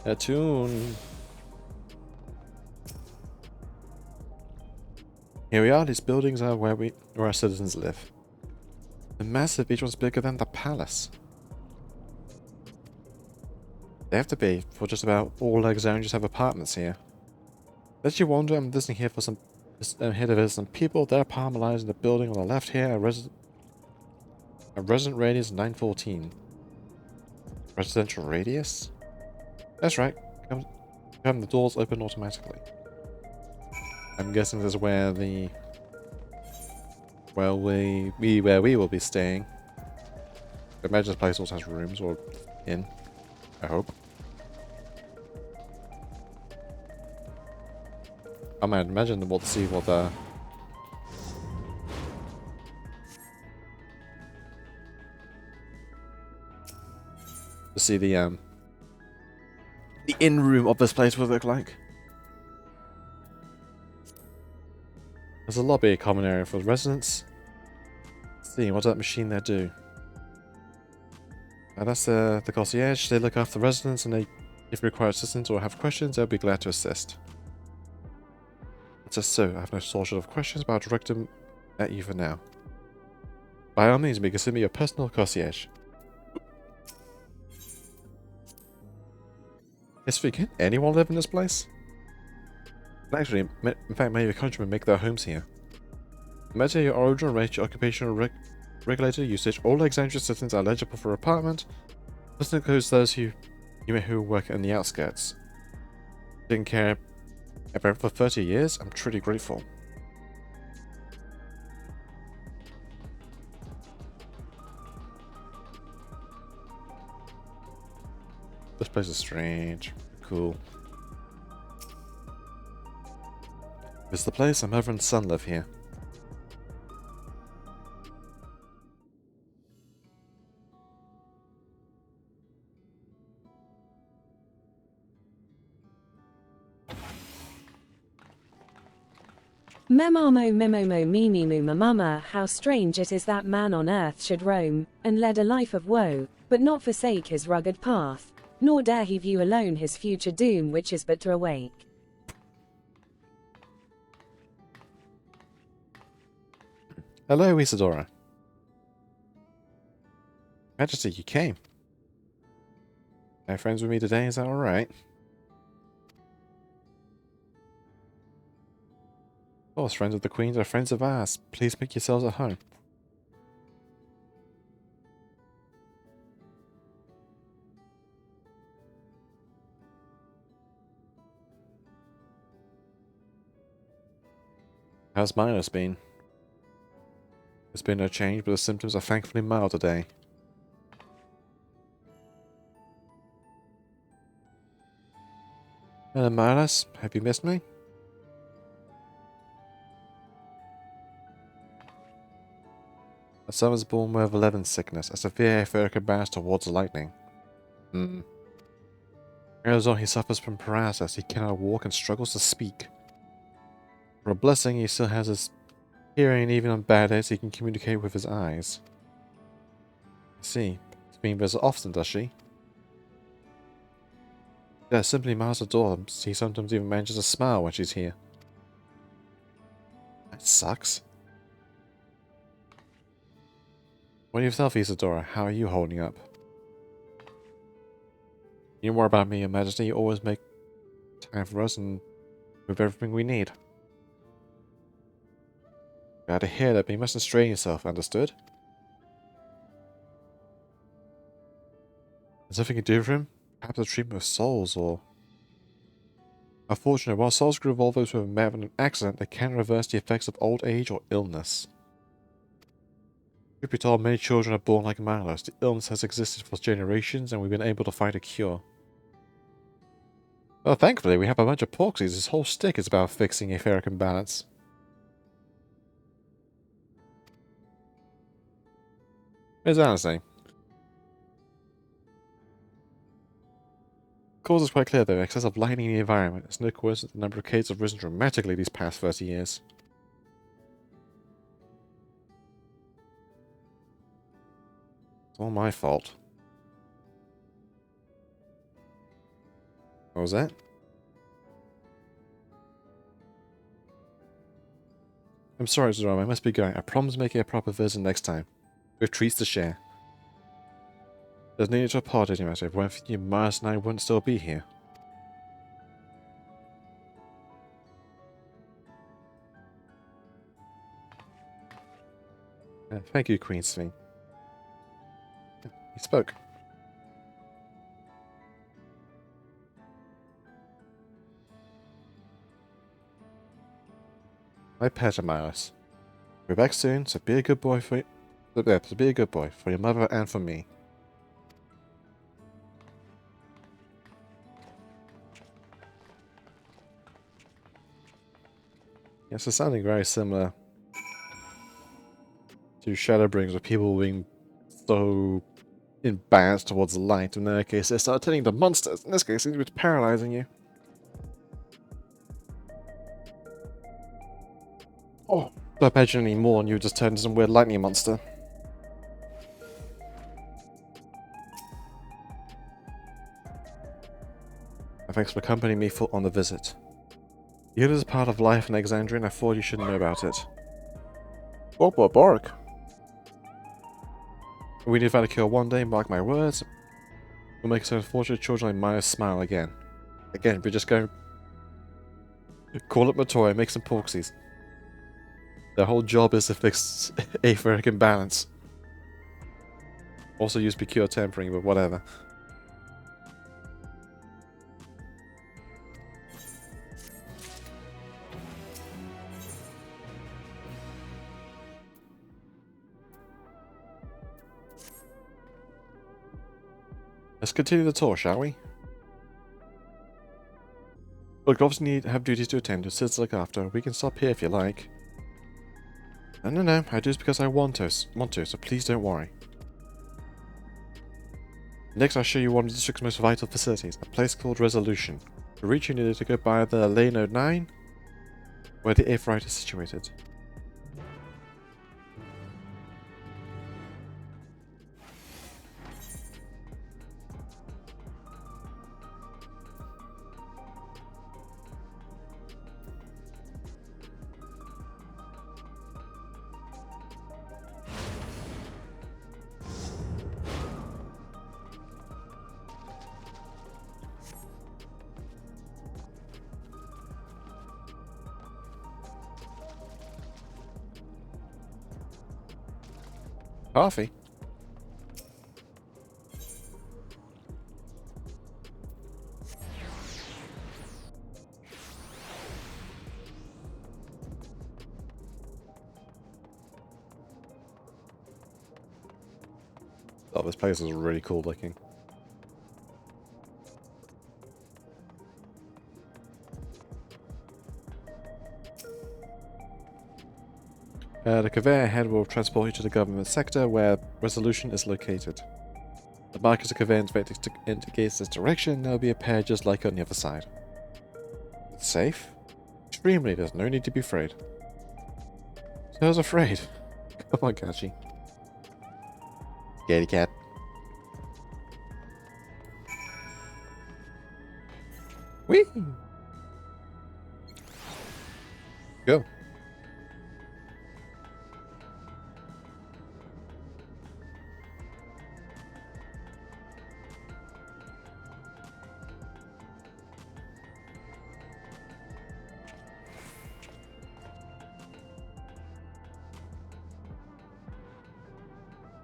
Speaker 1: A tune. Here we are. These buildings are where our citizens live. The massive, each one's bigger than the palace. They have to be, for just about all Alexandrians have apartments here. Let you wonder, I'm visiting here for some. I'm here to visit some people. They're parmalized in the building on the left here. A resident radius 914. Residential radius? That's right. Come, the doors open automatically. I'm guessing this is where the where we will be staying. I imagine this place also has rooms or inn. I hope. I might imagine we'll see what to see the inn room of this place will look like. There's a lobby, a common area for the residents. Let's see, what does that machine there do? That's the concierge. They look after the residents, and if you require assistance or have questions, they'll be glad to assist. Just so, I have no shortage of questions, but I'll direct them at you for now. By all means, you may consider me your personal concierge. Yes, can anyone live in this place? Actually, in fact, many of your countrymen make their homes here. No matter your origin, race, your occupation, or regulated usage, all Alexandria citizens are eligible for apartment. This includes those who work in the outskirts. Didn't care about it for 30 years. I'm truly grateful. This place is strange. Cool. This is the place. My mother and son live here.
Speaker 9: Memamo mimomo mimimu mamama, how strange it is that man on earth should roam, and lead a life of woe, but not forsake his rugged path, nor dare he view alone his future doom which is but to awake.
Speaker 1: Hello, Isadora. Majesty, you came. Are you friends with me today? Is that alright? Of course, friends of the Queen's are friends of ours. Please make yourselves at home. How's Minos been? There's been no change, but the symptoms are thankfully mild today. Hello, Minos. Have you missed me? A son is born with 11 sickness, a severe etheric imbalance towards lightning. As though he suffers from paralysis, he cannot walk and struggles to speak. For a blessing, he still has his hearing, and even on bad days, he can communicate with his eyes. I see. Speaking visit often, does she? Yeah, simply miles adore. He sometimes even manages to smile when she's here. That sucks. What do yourself, Isadora? How are you holding up? You know more about me, Your Majesty. You always make time for us and with everything we need. Glad to hear that, but you mustn't strain yourself, understood? There's nothing you can do for him? Perhaps a treatment of souls, or... Unfortunately, while souls can revolve those who have met with an accident, they can reverse the effects of old age or illness. Truth be told, many children are born like Milos. The illness has existed for generations, and we've been able to find a cure. Well, thankfully, we have a bunch of proxies. This whole stick is about fixing etheric imbalance. Here's Alice. The cause is quite clear, though. Excess of lightning in the environment. It's no coincidence that the number of cases have risen dramatically these past 30 years. It's all my fault. What was that? I'm sorry, Jerome. I must be going. I promise making a proper visit next time. We have treats to share. There's no need to apologize, Your Majesty. If it weren't for you, Miles and I wouldn't still be here. Thank you, Queen Sphinx. He spoke. My pleasure, Miles. We're back soon, so be a good boy for so be a good boy for your mother and for me. Yes, it's sounding very similar to Shadowbringers, with people being so imbalanced towards the light. In their case, they start turning to monsters. In this case, it's paralyzing you. Oh, don't imagine anymore, and you just turn into some weird lightning monster. Thanks for accompanying me on the visit. It is a part of life in Alexandria, and I thought you should know about it. Bork. We need to find a cure one day, mark my words. We'll make some unfortunate children like Maya smile again. Again, we're just going... Call up Matoya, make some porksies. Their whole job is to fix etheric imbalance. Also use Pure Tempering, but whatever. Let's continue the tour, shall we? Look, obviously have duties to attend to, sisters to look after. We can stop here if you like. No, I do this because I want to, so please don't worry. Next, I'll show you one of the district's most vital facilities, a place called Resolution. To reach you needed to go by the Lane 09, where the Aetherite is situated. Coffee? Oh, this place is really cool looking. The conveyor ahead will transport you to the government sector where Resolution is located. The mark as a conveyor indicates this direction. There will be a pair just like on the other side. It's safe? Extremely, there's no need to be afraid. So I was afraid. Come on, Kachi. Scaredy cat. Whee! Go.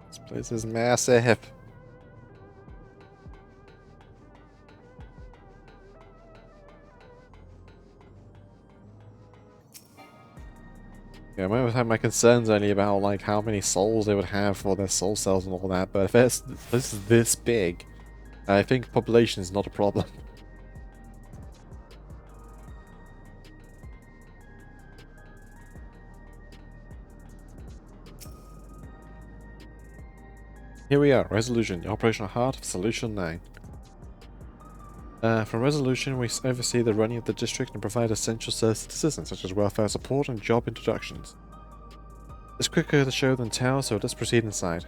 Speaker 1: This place is massive. Yeah, I might have had my concerns only about like how many souls they would have for their soul cells and all that, but if this is this big, I think population is not a problem. Here we are, Resolution, the operational heart of Solution 9. From Resolution, we oversee the running of the district and provide essential services to citizens, such as welfare support and job introductions. It's quicker to show than tell, so let's proceed inside.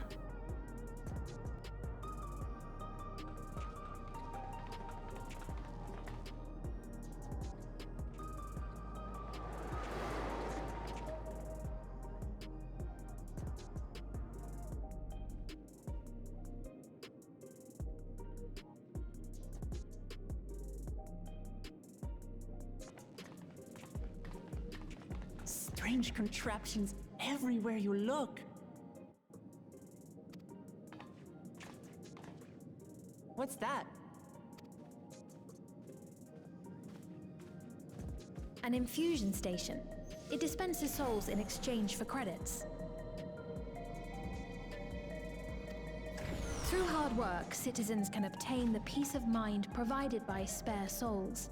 Speaker 5: Strange contraptions everywhere you look. What's that?
Speaker 8: An infusion station. It dispenses souls in exchange for credits. Through hard work, citizens can obtain the peace of mind provided by spare souls.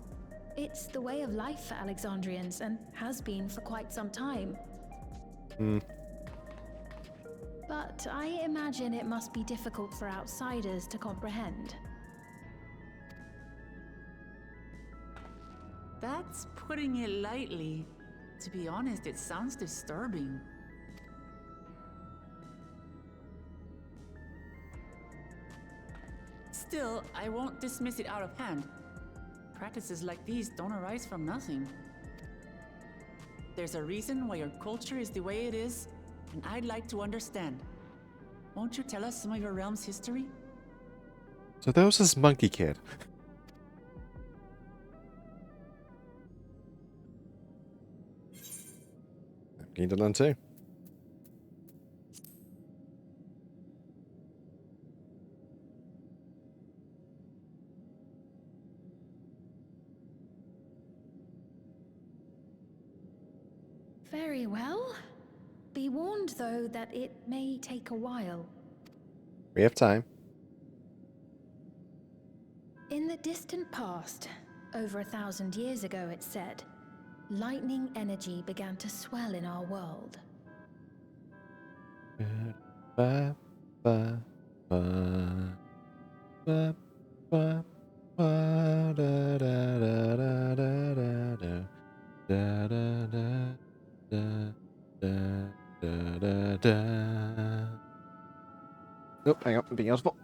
Speaker 8: It's the way of life for Alexandrians, and has been for quite some time. But I imagine it must be difficult for outsiders to comprehend.
Speaker 5: That's putting it lightly. To be honest, it sounds disturbing. Still, I won't dismiss it out of hand. Practices like these don't arise from nothing. There's a reason why your culture is the way it is, and I'd like to understand. Won't you tell us some of your realm's history?
Speaker 1: So there was this monkey kid. I'm keen to learn too.
Speaker 8: Very well. Be warned, though, that it may take a while.
Speaker 1: We have time.
Speaker 8: In the distant past, over 1,000 years ago, it's said, lightning energy began to swell in our world.
Speaker 1: Ba, ba, ba, ba, ba, ba, da, da, da, da, da, da, da, da, da, da, da, da, da. Oh, hang on, I'm being useful.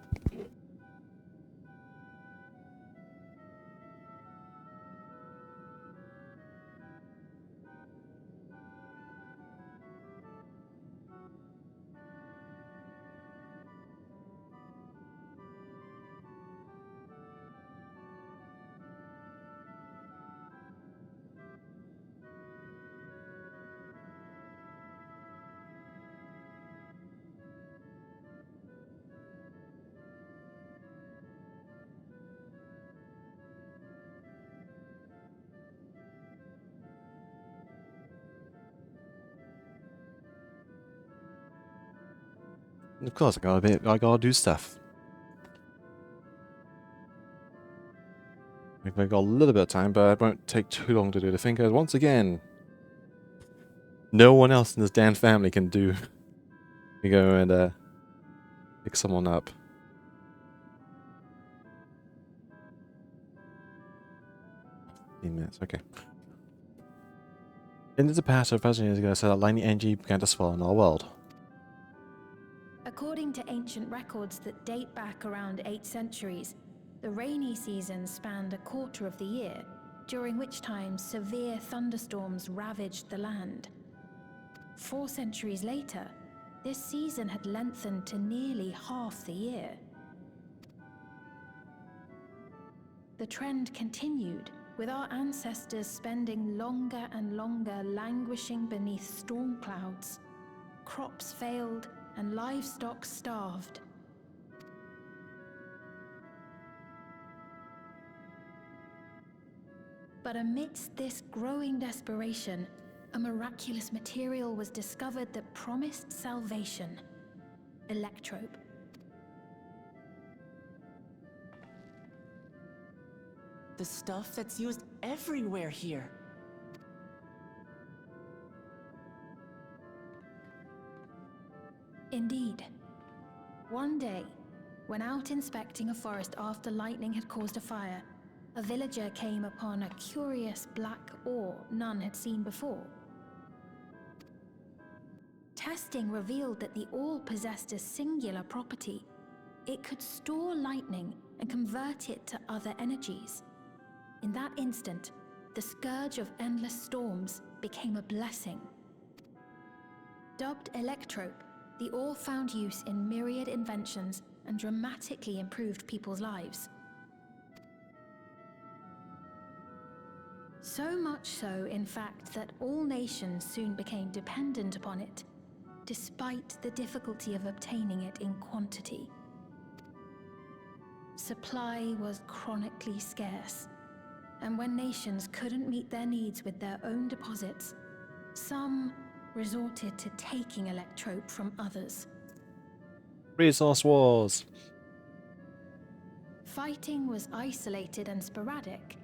Speaker 1: Of course, I gotta do stuff. We've got a little bit of time, but it won't take too long to do the thing, because once again, no one else in this damn family can do. We go and pick someone up. Minutes, okay. In the past, a thousand years ago, so that lightning energy began to swell in our world.
Speaker 8: According to ancient records that date back around 8 centuries, the rainy season spanned a quarter of the year, during which time severe thunderstorms ravaged the land. 4 centuries later, this season had lengthened to nearly half the year. The trend continued, with our ancestors spending longer and longer languishing beneath storm clouds. Crops failed and livestock starved. But amidst this growing desperation, a miraculous material was discovered that promised salvation: electrope.
Speaker 5: The stuff that's used everywhere here.
Speaker 8: Indeed. One day, when out inspecting a forest after lightning had caused a fire, a villager came upon a curious black ore none had seen before. Testing revealed that the ore possessed a singular property. It could store lightning and convert it to other energies. In that instant, the scourge of endless storms became a blessing. Dubbed electrope, the ore found use in myriad inventions and dramatically improved people's lives. So much so, in fact, that all nations soon became dependent upon it, despite the difficulty of obtaining it in quantity. Supply was chronically scarce, and when nations couldn't meet their needs with their own deposits, some resorted to taking electrope from others.
Speaker 1: Resource wars!
Speaker 8: Fighting was isolated and sporadic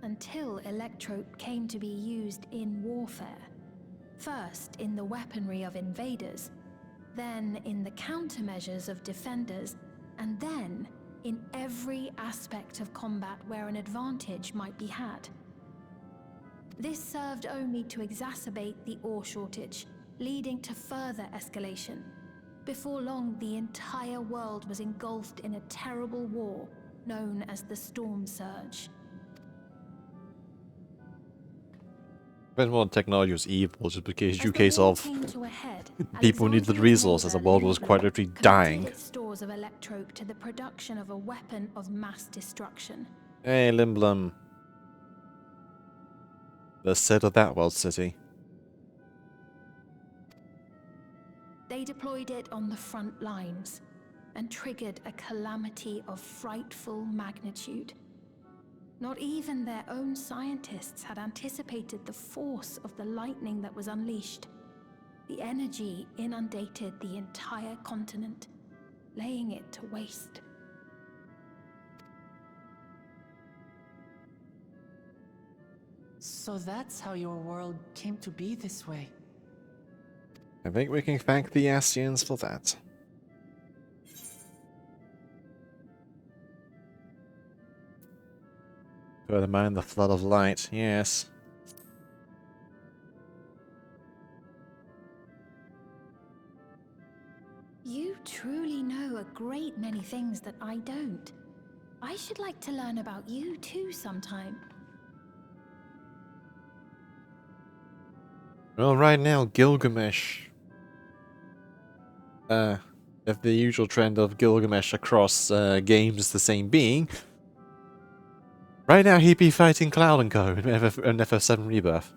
Speaker 8: until electrope came to be used in warfare. First in the weaponry of invaders, then in the countermeasures of defenders, and then in every aspect of combat where an advantage might be had. This served only to exacerbate the ore shortage, leading to further escalation. Before long, the entire world was engulfed in a terrible war known as the Storm Surge.
Speaker 1: When modern technology was evil, just because
Speaker 8: As
Speaker 1: you
Speaker 8: the
Speaker 1: case
Speaker 8: war
Speaker 1: of
Speaker 8: came to a head,
Speaker 1: people needed the
Speaker 8: Alexandria's
Speaker 1: resources, the
Speaker 8: neighbor,
Speaker 1: world was quite literally
Speaker 8: converted
Speaker 1: dying.
Speaker 8: its stores of electrope to the production of a weapon of mass destruction.
Speaker 1: Hey, Limblum. The set of that world city.
Speaker 8: They deployed it on the front lines and triggered a calamity of frightful magnitude. Not even their own scientists had anticipated the force of the lightning that was unleashed. The energy inundated the entire continent, laying it to waste.
Speaker 5: So that's how your world came to be this way.
Speaker 1: I think we can thank the Ascians for that. Further mind the flood of light, yes.
Speaker 8: You truly know a great many things that I don't. I should like to learn about you too sometime.
Speaker 1: Well, right now, Gilgamesh. If the usual trend of Gilgamesh across games is the same being, right now he'd be fighting Cloud and Co. in FF7 Rebirth.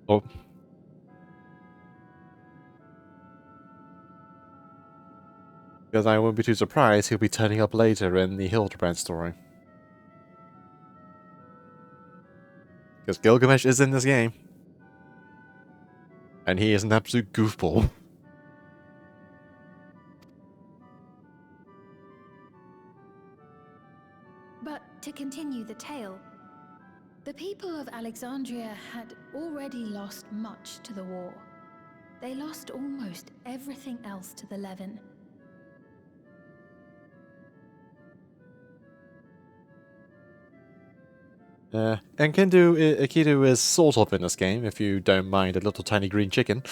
Speaker 1: Oh. Because I won't be too surprised he'll be turning up later in the Hildebrand story. Because Gilgamesh is in this game. And he is an absolute goofball.
Speaker 8: But to continue the tale, the people of Alexandria had already lost much to the war. They lost almost everything else to the Levin.
Speaker 1: Enkidu is sort of in this game, if you don't mind a little tiny green chicken.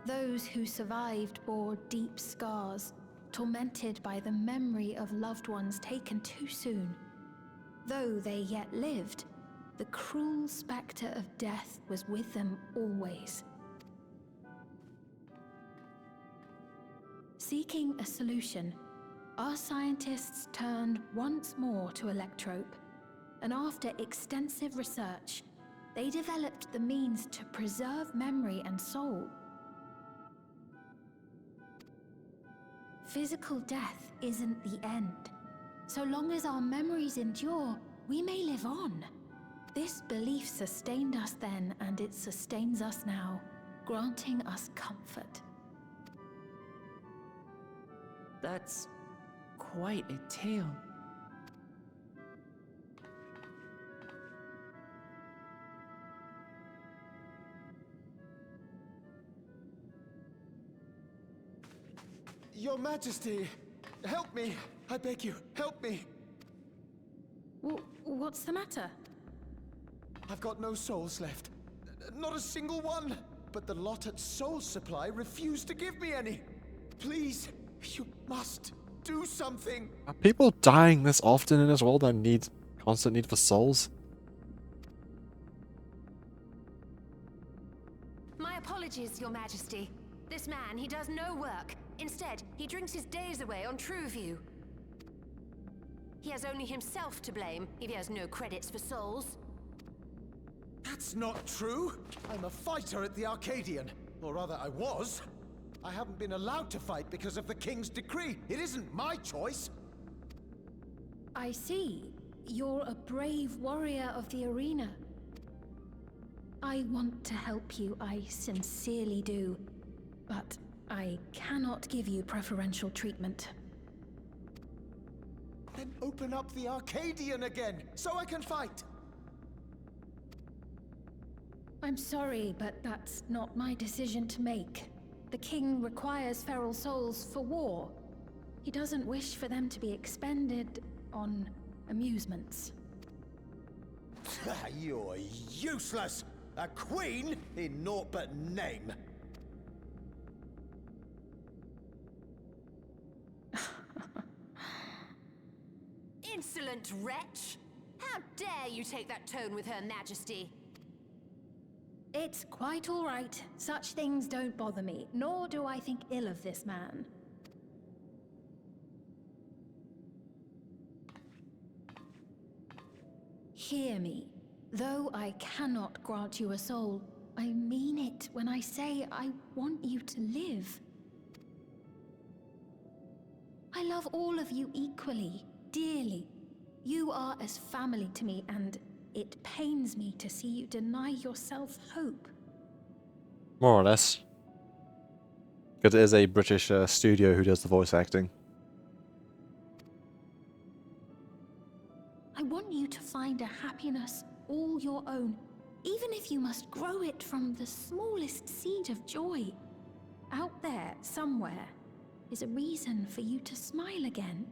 Speaker 8: Those who survived bore deep scars, tormented by the memory of loved ones taken too soon. Though they yet lived, the cruel spectre of death was with them always. Seeking a solution, our scientists turned once more to Electrope, and after extensive research, they developed the means to preserve memory and soul. Physical death isn't the end. So long as our memories endure, we may live on. This belief sustained us then, and it sustains us now, granting us comfort.
Speaker 5: That's quite a tale.
Speaker 6: Your Majesty, help me! I beg you, help me!
Speaker 8: What's the matter?
Speaker 6: I've got no souls left. Not a single one! But the lot at Soul Supply refused to give me any! Please, you must do something!
Speaker 1: Are people dying this often in this world that need constant need for souls?
Speaker 10: My apologies, Your Majesty. This man, he does no work. Instead, he drinks his days away on Trueview. He has only himself to blame if he has no credits for souls.
Speaker 6: That's not true! I'm a fighter at the Arcadian. Or rather, I was. I haven't been allowed to fight because of the King's decree. It isn't my choice.
Speaker 8: I see. You're a brave warrior of the arena. I want to help you, I sincerely do. But I cannot give you preferential treatment.
Speaker 6: Then open up the Arcadian again, so I can fight!
Speaker 8: I'm sorry, but that's not my decision to make. The king requires feral souls for war. He doesn't wish for them to be expended on amusements.
Speaker 6: You're useless! A queen in naught but name!
Speaker 10: Insolent wretch! How dare you take that tone with Her Majesty?
Speaker 8: It's quite all right. Such things don't bother me, nor do I think ill of this man. Hear me. Though I cannot grant you a soul, I mean it when I say I want you to live. I love all of you equally, dearly. You are as family to me, and it pains me to see you deny yourself hope.
Speaker 1: More or less. Because it is a British studio who does the voice acting.
Speaker 8: I want you to find a happiness all your own, even if you must grow it from the smallest seed of joy. Out there, somewhere, is a reason for you to smile again.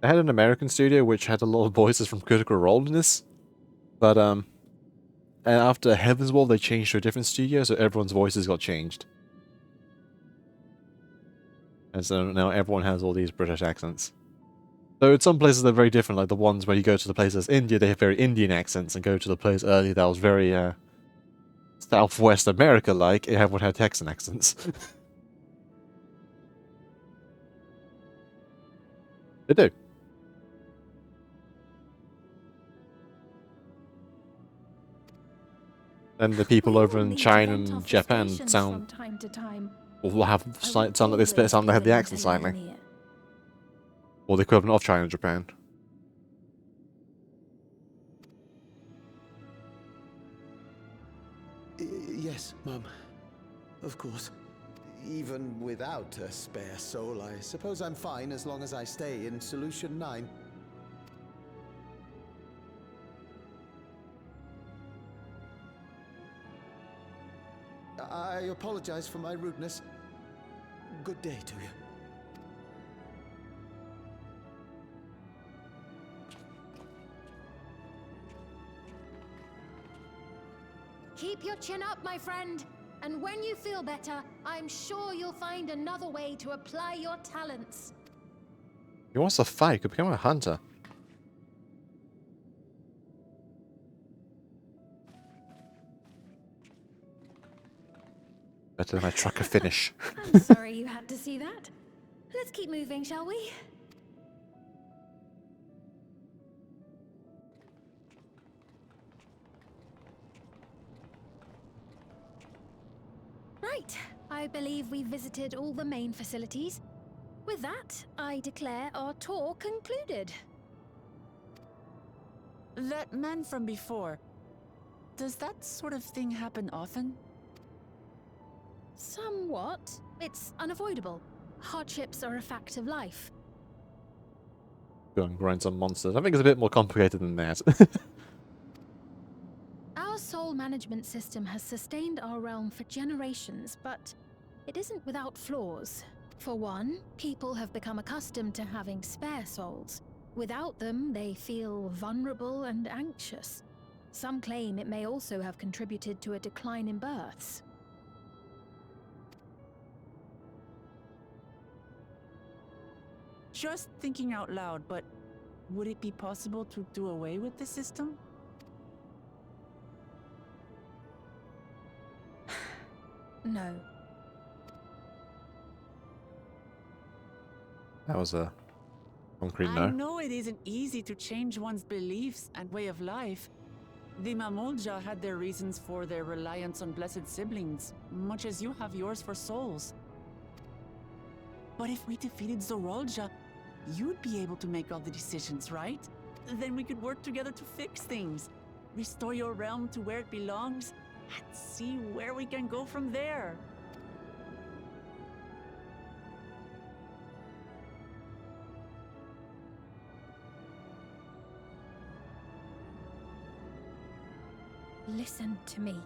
Speaker 1: They had an American studio which had a lot of voices from Critical Role in this. But, and after Heaven's Wall, they changed to a different studio, so everyone's voices got changed. And so now everyone has all these British accents. So in some places they're very different, like the ones where you go to the places India, they have very Indian accents, and go to the place earlier that was very, Southwest America-like, everyone had Texan accents. They do. And the people over in China and Japan sound
Speaker 8: from time to time.
Speaker 1: will have sound like they spit sound they have the accent slightly. Or the equivalent of China and Japan.
Speaker 6: Yes, Mum. Of course. Even without a spare soul, I suppose I'm fine as long as I stay in Solution 9. I apologize for my rudeness. Good day to you.
Speaker 8: Keep your chin up, my friend. And when you feel better, I'm sure you'll find another way to apply your talents.
Speaker 1: He wants to fight. He could become a hunter. Better than my trucker finish.
Speaker 8: I'm sorry you had to see that. Let's keep moving, shall we? Right. I believe we've visited all the main facilities. With that, I declare our tour concluded.
Speaker 5: That man from before, does that sort of thing happen often?
Speaker 8: Somewhat. It's unavoidable. Hardships are a fact of life.
Speaker 1: Go and grind some monsters. I think it's a bit more complicated than that.
Speaker 8: Our soul management system has sustained our realm for generations, but it isn't without flaws. For one, people have become accustomed to having spare souls. Without them, they feel vulnerable and anxious. Some claim it may also have contributed to a decline in births.
Speaker 5: Just thinking out loud, but would it be possible to do away with the system?
Speaker 8: No.
Speaker 1: That was a concrete
Speaker 5: I
Speaker 1: no.
Speaker 5: know it isn't easy to change one's beliefs and way of life. The Mamolja had their reasons for their reliance on blessed siblings, much as you have yours for souls. But if we defeated Zorolja, you'd be able to make all the decisions, right? Then we could work together to fix things, restore your realm to where it belongs, and see where we can go from there.
Speaker 8: Listen to me.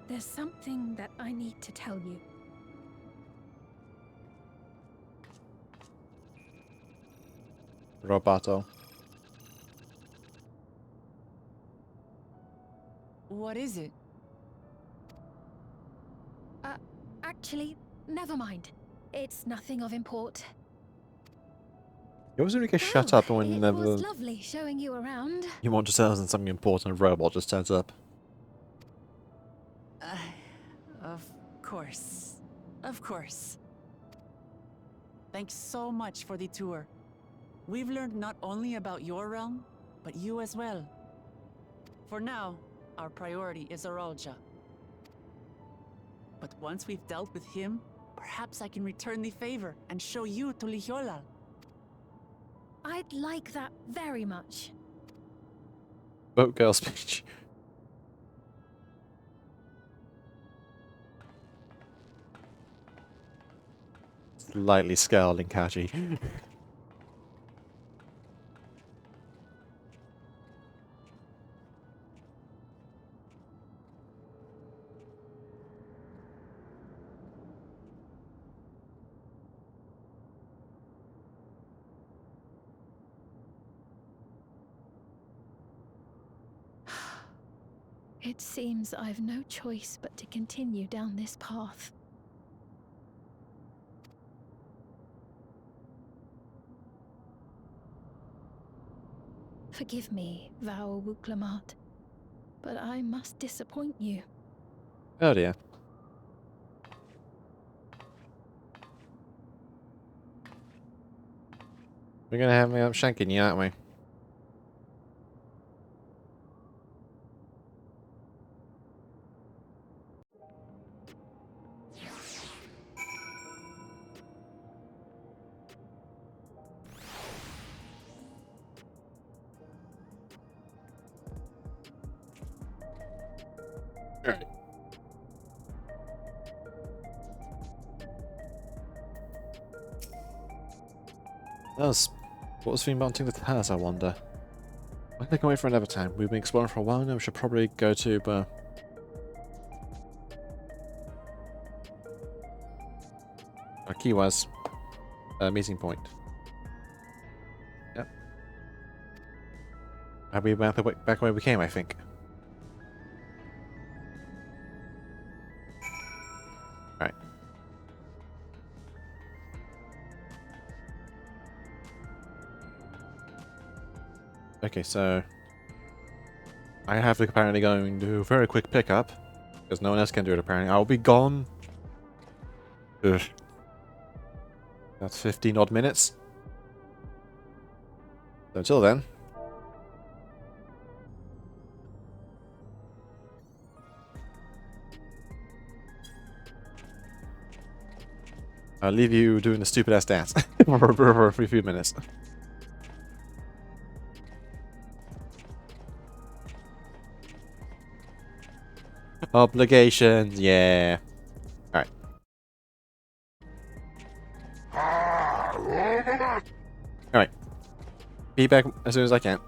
Speaker 8: There's something that I need to tell you.
Speaker 1: Roboto.
Speaker 5: What is it?
Speaker 8: Actually, never mind. It's nothing of import.
Speaker 1: You always really get shut up when
Speaker 8: it was lovely showing you around.
Speaker 1: you want to tell us something important, a robot just turns up.
Speaker 5: Of course. Of course. Thanks so much for the tour. We've learned not only about your realm, but you as well. For now, our priority is Zorolja. But once we've dealt with him, perhaps I can return the favor and show you to Lihiolal.
Speaker 8: I'd like that very much.
Speaker 1: Boat girl speech. Slightly scowling Kaji.
Speaker 8: It seems I've no choice but to continue down this path. Forgive me, Val Wuklamat, but I must disappoint you.
Speaker 1: Oh dear. We're gonna have me up shanking you, aren't we? Alright. What was Fiend mounting the Taz, I wonder? I think I can wait for another time. We've been exploring for a while now, we should probably go to, our key was meeting point. Yep. And we went back where we came, I think. Alright. Okay, so I have to apparently going to do a very quick pickup because no one else can do it apparently. I'll be gone. Ugh. That's 15 odd minutes. So until then, I'll leave you doing the stupid ass dance for a few minutes. Obligations, yeah. Alright. Alright. Be back as soon as I can.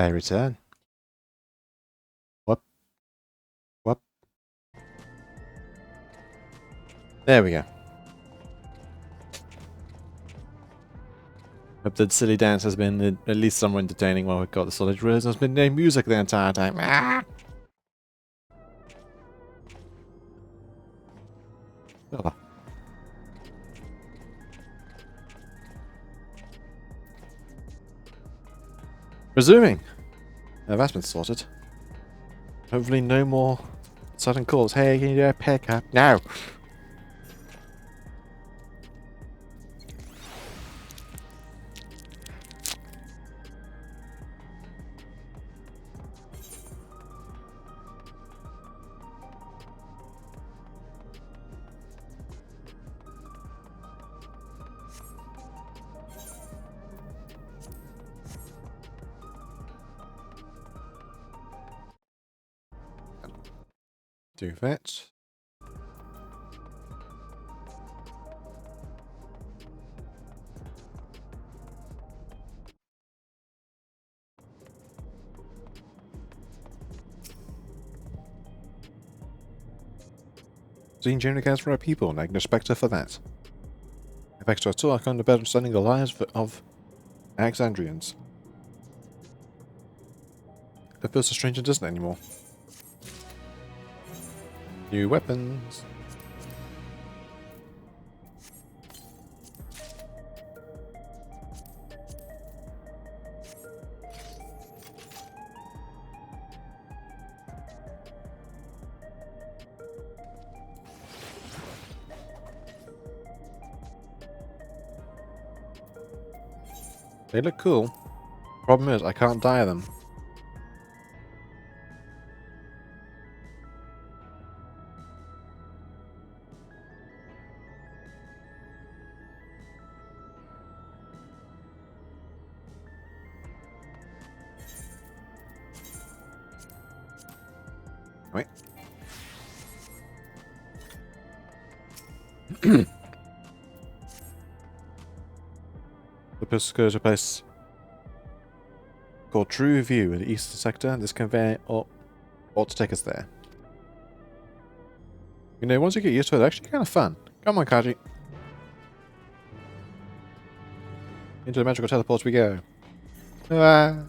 Speaker 1: I return. Whoop. Whoop. There we go. Hope the silly dance has been at least somewhat entertaining while we've got the solid rhythm. There's been no music the entire time. Ah! Oh. Resuming. Now that's been sorted. Hopefully no more sudden calls. Hey, can you do a pickup? No! Do that. Seeing generally cares for our people, and I can respect her for that. If extra at all, I can't better understanding the lives of Alexandrians. It feels so strange and doesn't anymore. New weapons. They look cool. Problem is, I can't dye them. Wait. The purpose goes to a place called True View in the eastern sector. This conveyor ought to take us there. You know, once you get used to it, it's actually kind of fun. Come on, Kaji. Into the magical teleports we go. Ah.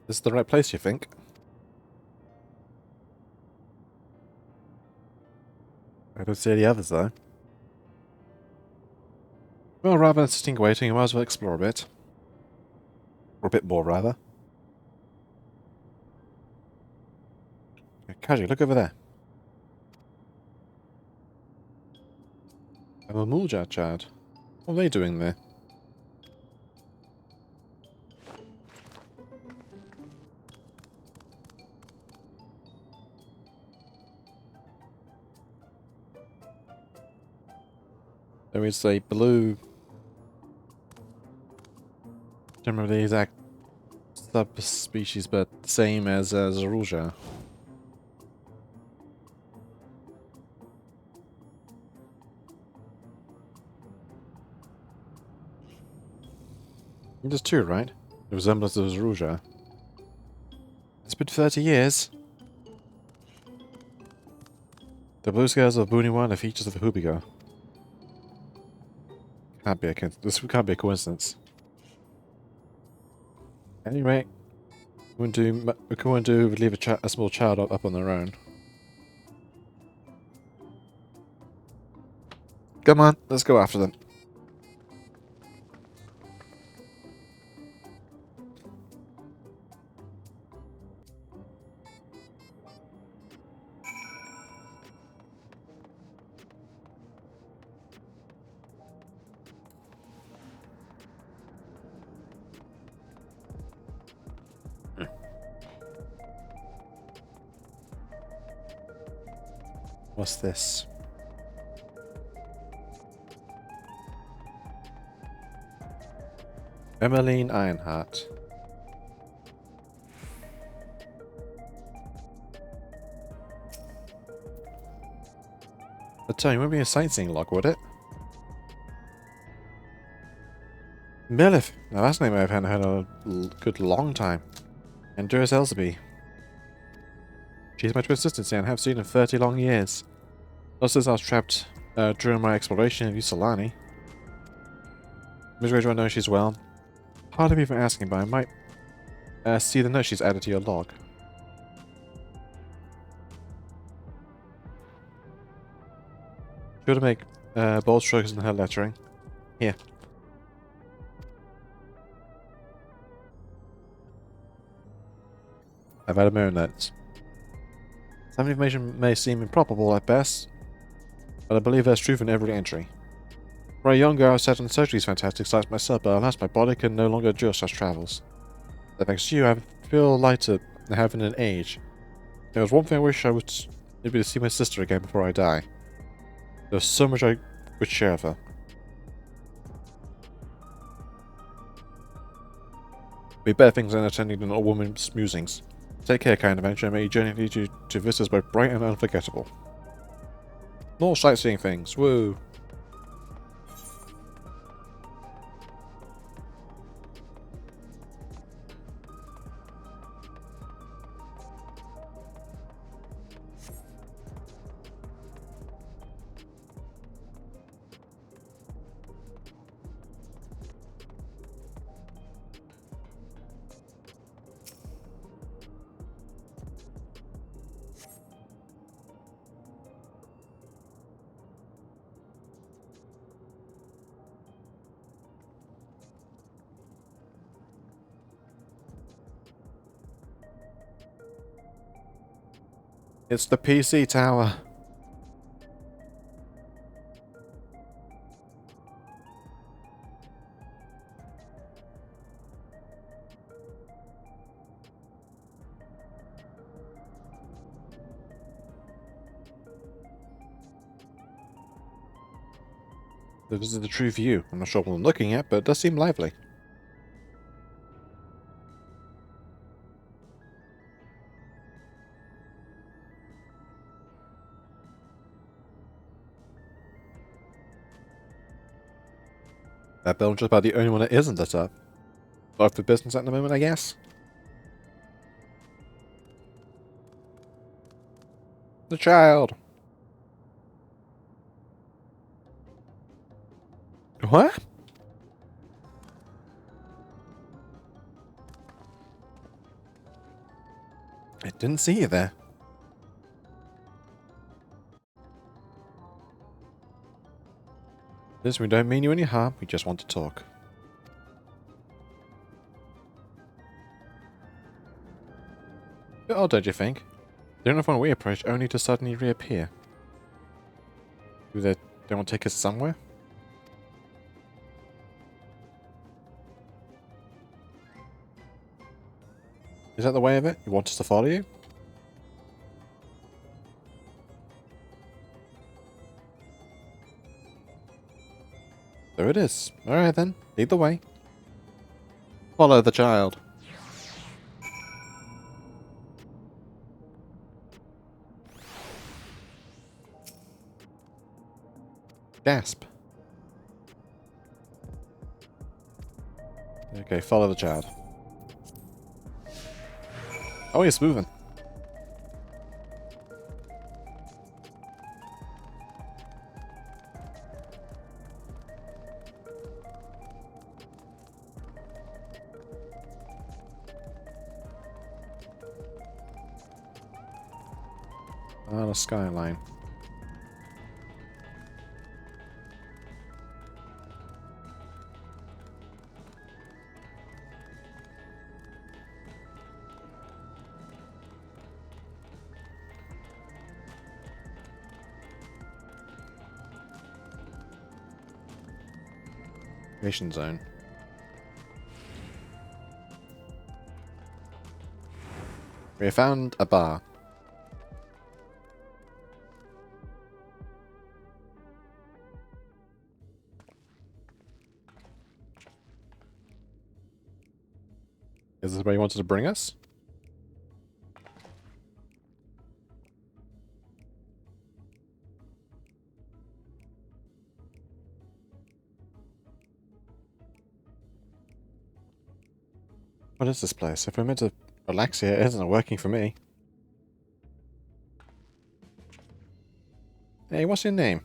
Speaker 1: This is the right place, you think? I don't see any others, though. Well, rather than sitting waiting, I might as well explore a bit. Or a bit more, rather. Kaji, look over there. I'm a Muljar child. What are they doing there? There is a blue... I don't remember the exact subspecies, but same as Zaruja. There's two, right? The resemblance of Zaruja. It's been 30 years. The blue scales of Buniwa and the features of the Hubigo. This can't be a coincidence. Anyway, we can do leave a small child up on their own. Come on, let's go after them. What's this? Emmeline Ironheart. I tell you, it wouldn't be a sightseeing log, would it? Millith. Now that's a name I haven't heard in a good long time. And Duras Elzeby. She's my twin sister, and have seen in 30 long years. Not since I was trapped during my exploration of Usolani. Miss Rachel, I know she's well. Hardly even asking, but I might see the note she's added to your log. Sure to make bold strokes in her lettering. Here. I've added my own notes. Some information may seem improbable at best, but I believe there's truth in every entry. For a young girl, I sat and searched these fantastic sights myself, but alas, my body can no longer endure such travels. But thanks to you, I feel lighter than I have in an age. There was one thing I wish I would maybe to see my sister again before I die. There's so much I would share with her. Be better things than attending an old woman's musings. Take care, kind adventure, and may your journey lead you to vistas both bright and unforgettable. More sightseeing things, woo! It's the PC tower. This is the true view. I'm not sure what I'm looking at, but it does seem lively. That building's just about the only one that isn't lit up. Both for business at the moment, I guess. The child. What? I didn't see you there. Listen, we don't mean you any harm, we just want to talk. Bit odd, don't you think? The only one we approach only to suddenly reappear. Do they want to take us somewhere? Is that the way of it? You want us to follow you? There it is. Alright then. Lead the way. Follow the child. Gasp. Okay, follow the child. Oh, he's moving. On a skyline. Mission zone. We found a bar. Is this where you wanted to bring us? What is this place? If we're meant to relax here, it isn't working for me. Hey, what's your name?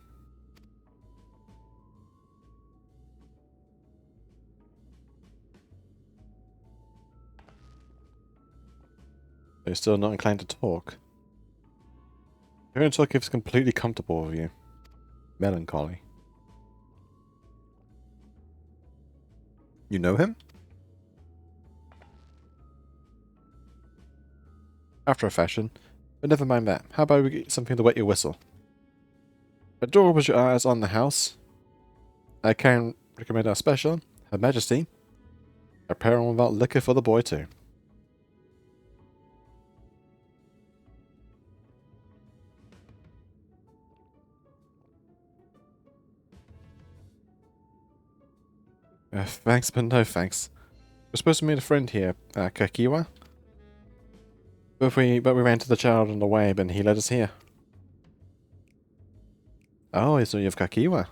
Speaker 1: You're still not inclined to talk. You're going to talk if it's completely comfortable with you. Melancholy. You know him? After a fashion. But never mind that. How about we get something to wet your whistle? Adore was your eyes on the house. I can recommend our special, Her Majesty. A pair without liquor for the boy too. Thanks, but no thanks. We're supposed to meet a friend here, Kakiwa. But we ran to the child on the way, and he led us here. Oh, so you have Kakiwa.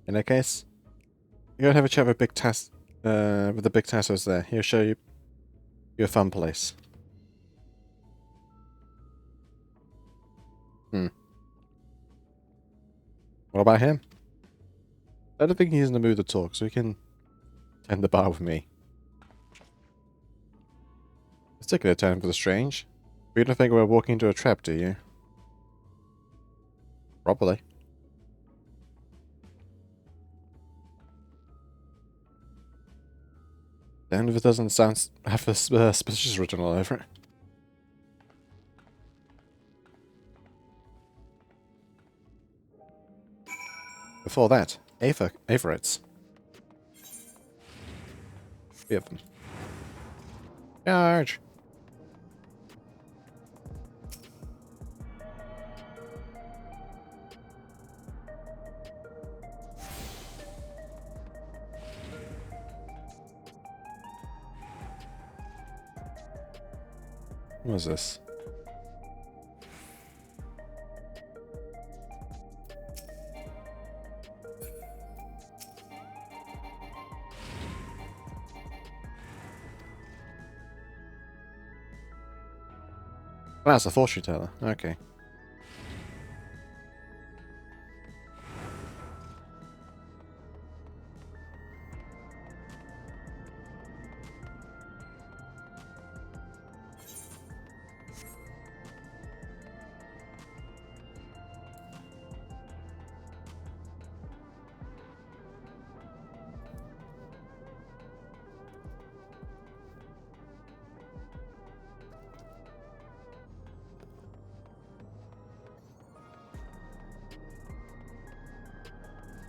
Speaker 1: In that case, you're gonna have a chat with Big Tass, with the Big Tassos there. He'll show you a fun place. What about him? I don't think he's in the mood to talk, so he can tend the bar with me. It's taking a turn for the strange. But you don't think we're walking into a trap, do you? Probably. And if it doesn't sound have a suspicious written all over it. Before that, Aphorites. 3 of them. Charge! What was this? Wow, it's a fortune teller. Okay.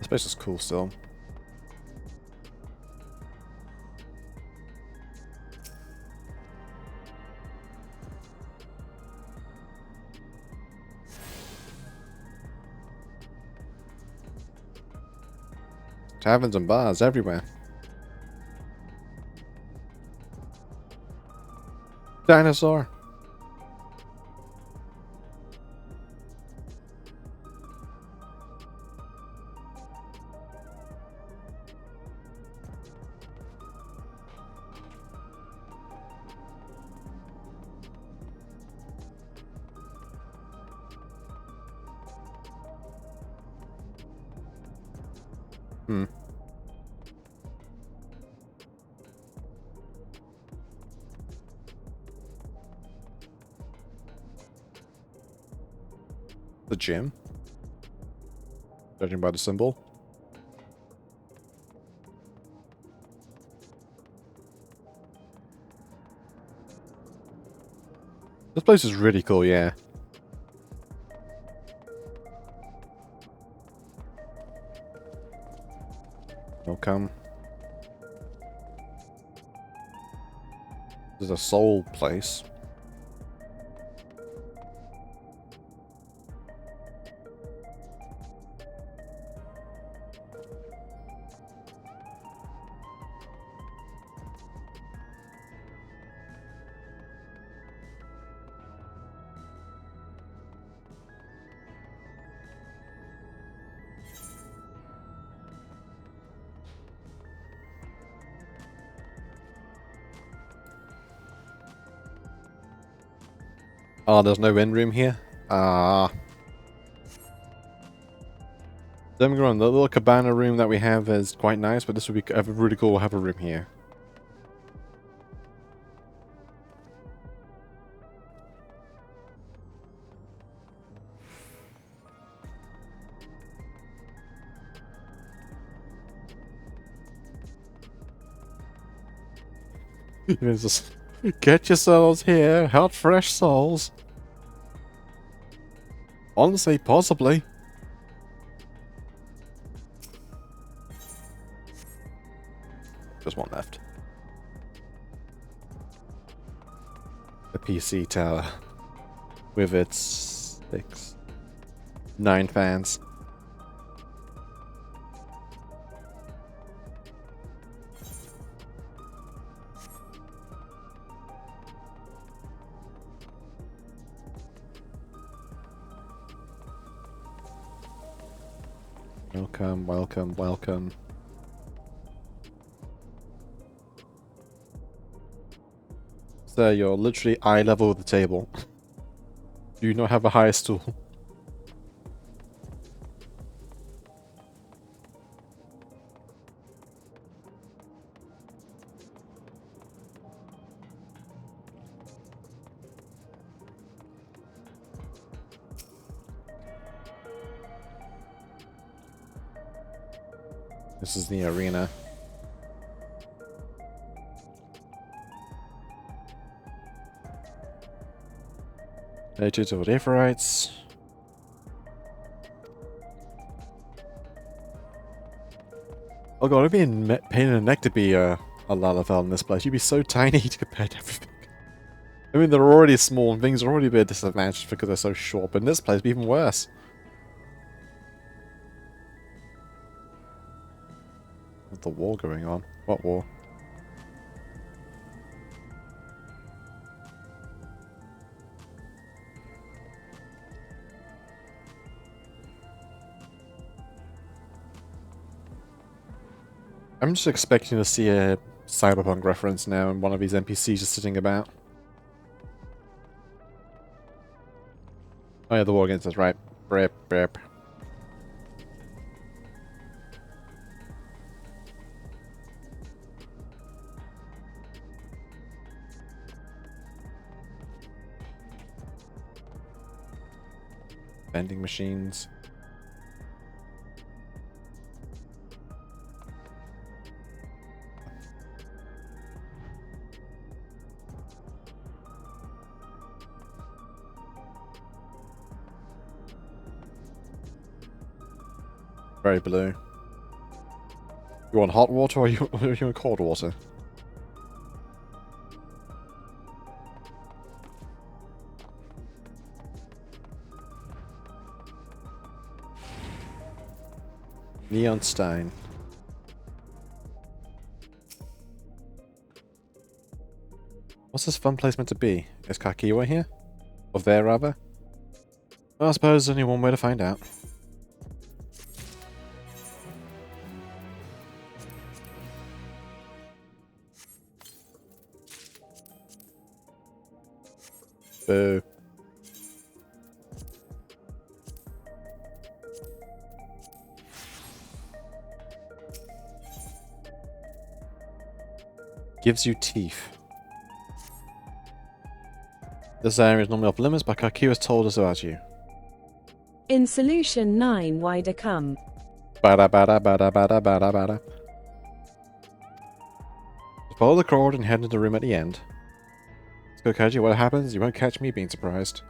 Speaker 1: This place is cool still. Taverns and bars everywhere. Dinosaur. The gym? Judging by the symbol. This place is really cool, yeah. Welcome. There's a soul place. Oh, there's no end room here? Ah. Don't get me wrong, the little cabana room that we have is quite nice, but this would be really cool to have a room here. It's just, get yourselves here, hot fresh souls. Honestly, possibly. Just one left. The PC tower. With its 9 fans. Welcome, welcome, welcome. So you're literally eye level with the table. Do you not have a higher stool? This is the arena. Nature to Whatever-rites. Oh god, it'd be a pain in the neck to be a Lalafell in this place. You'd be so tiny compared to everything. I mean, they're already small and things are already a bit disadvantaged because they're so short, but in this place it'd be even worse. What's the war going on? What war? I'm just expecting to see a cyberpunk reference now and one of these NPCs just sitting about. Oh yeah, the war against us, right. Brip, brip. Vending machines. Very blue. You want hot water or you want cold water? Neon Stein. What's this fun place meant to be? Is Kakiwa here? Or there, rather? Well, I suppose there's only one way to find out. Boo. Gives you teeth. This area is normally off limits, but Kakiwa's told us about you.
Speaker 9: In solution 9, why to come?
Speaker 1: Bada bada bada bada bada bada. Follow the cord and head into the room at the end. Let's go, Kaji. What happens? You won't catch me being surprised.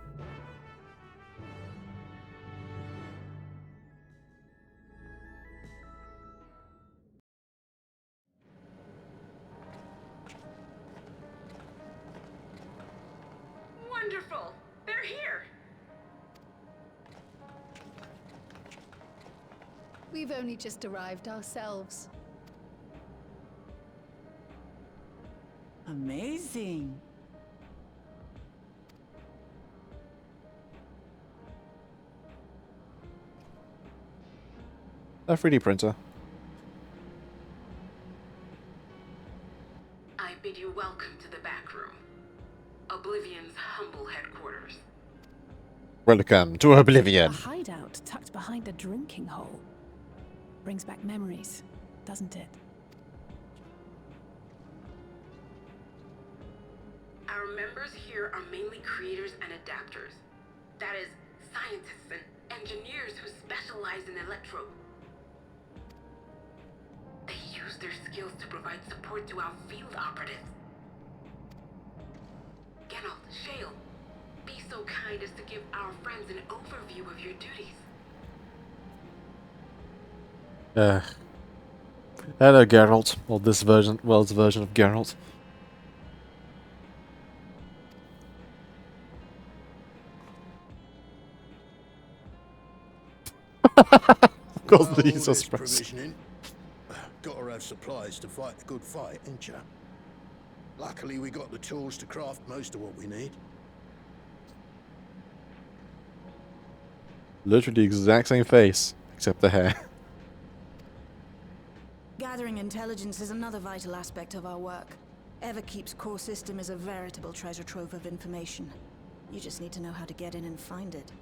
Speaker 4: Wonderful! They're here!
Speaker 8: We've only just arrived ourselves.
Speaker 5: Amazing.
Speaker 1: A 3D printer.
Speaker 4: I bid you welcome to the back room. Oblivion's humble headquarters.
Speaker 1: Welcome to
Speaker 11: A
Speaker 1: Oblivion.
Speaker 11: hideout tucked behind a drinking hole. Brings back memories, doesn't it?
Speaker 4: Our members here are mainly creators and adapters. That is, scientists and engineers who specialize in electro. They use their skills to provide support to our field operatives. Geralt, Shale, be so kind as to give our friends an overview of your duties.
Speaker 1: Hello, Geralt. Well, this version, world's version of Geralt. Of course, the user
Speaker 12: this
Speaker 1: express.
Speaker 12: provisioning. Gotta have supplies to fight a good fight, ain't ya? Luckily, we got the tools to craft most of what we need.
Speaker 1: Literally the exact same face, except the hair.
Speaker 13: Gathering intelligence is another vital aspect of our work. Everkeep's core system is a veritable treasure trove of information. You just need to know how to get in and find it.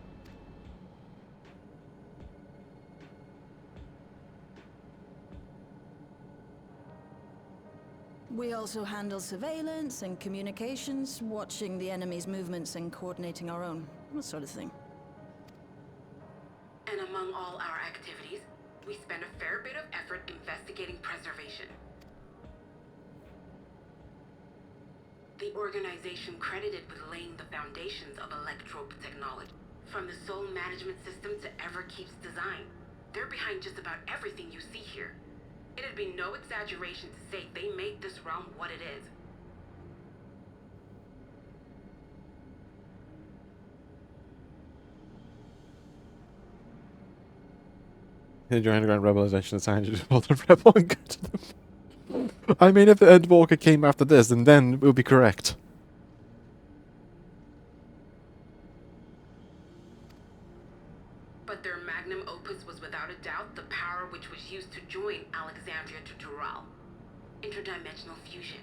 Speaker 13: We also handle surveillance and communications, watching the enemy's movements and coordinating our own, that sort of thing.
Speaker 4: And among all our activities, we spend a fair bit of effort investigating preservation. The organization credited with laying the foundations of electrope technology, from the soul management system to Everkeep's design. They're behind just about everything you see here. It'd be no exaggeration to say they made this realm what it is.
Speaker 1: Did your underground rebelization assigned you to build a rebel and go to them? I mean, if the Endwalker came after this, then it would be correct.
Speaker 4: But their magnum opus was without a doubt the power which was used to join Alexandria to Dural. Interdimensional fusion.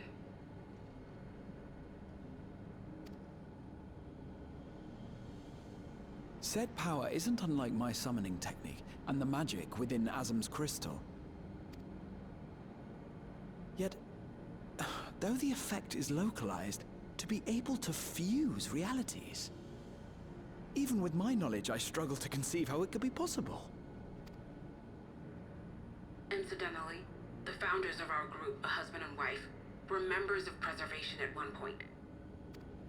Speaker 7: Said power isn't unlike my summoning technique and the magic within Azam's crystal. Yet, though the effect is localized, to be able to fuse realities. Even with my knowledge, I struggle to conceive how it could be possible.
Speaker 4: Incidentally, the founders of our group, a husband and wife, were members of preservation at one point.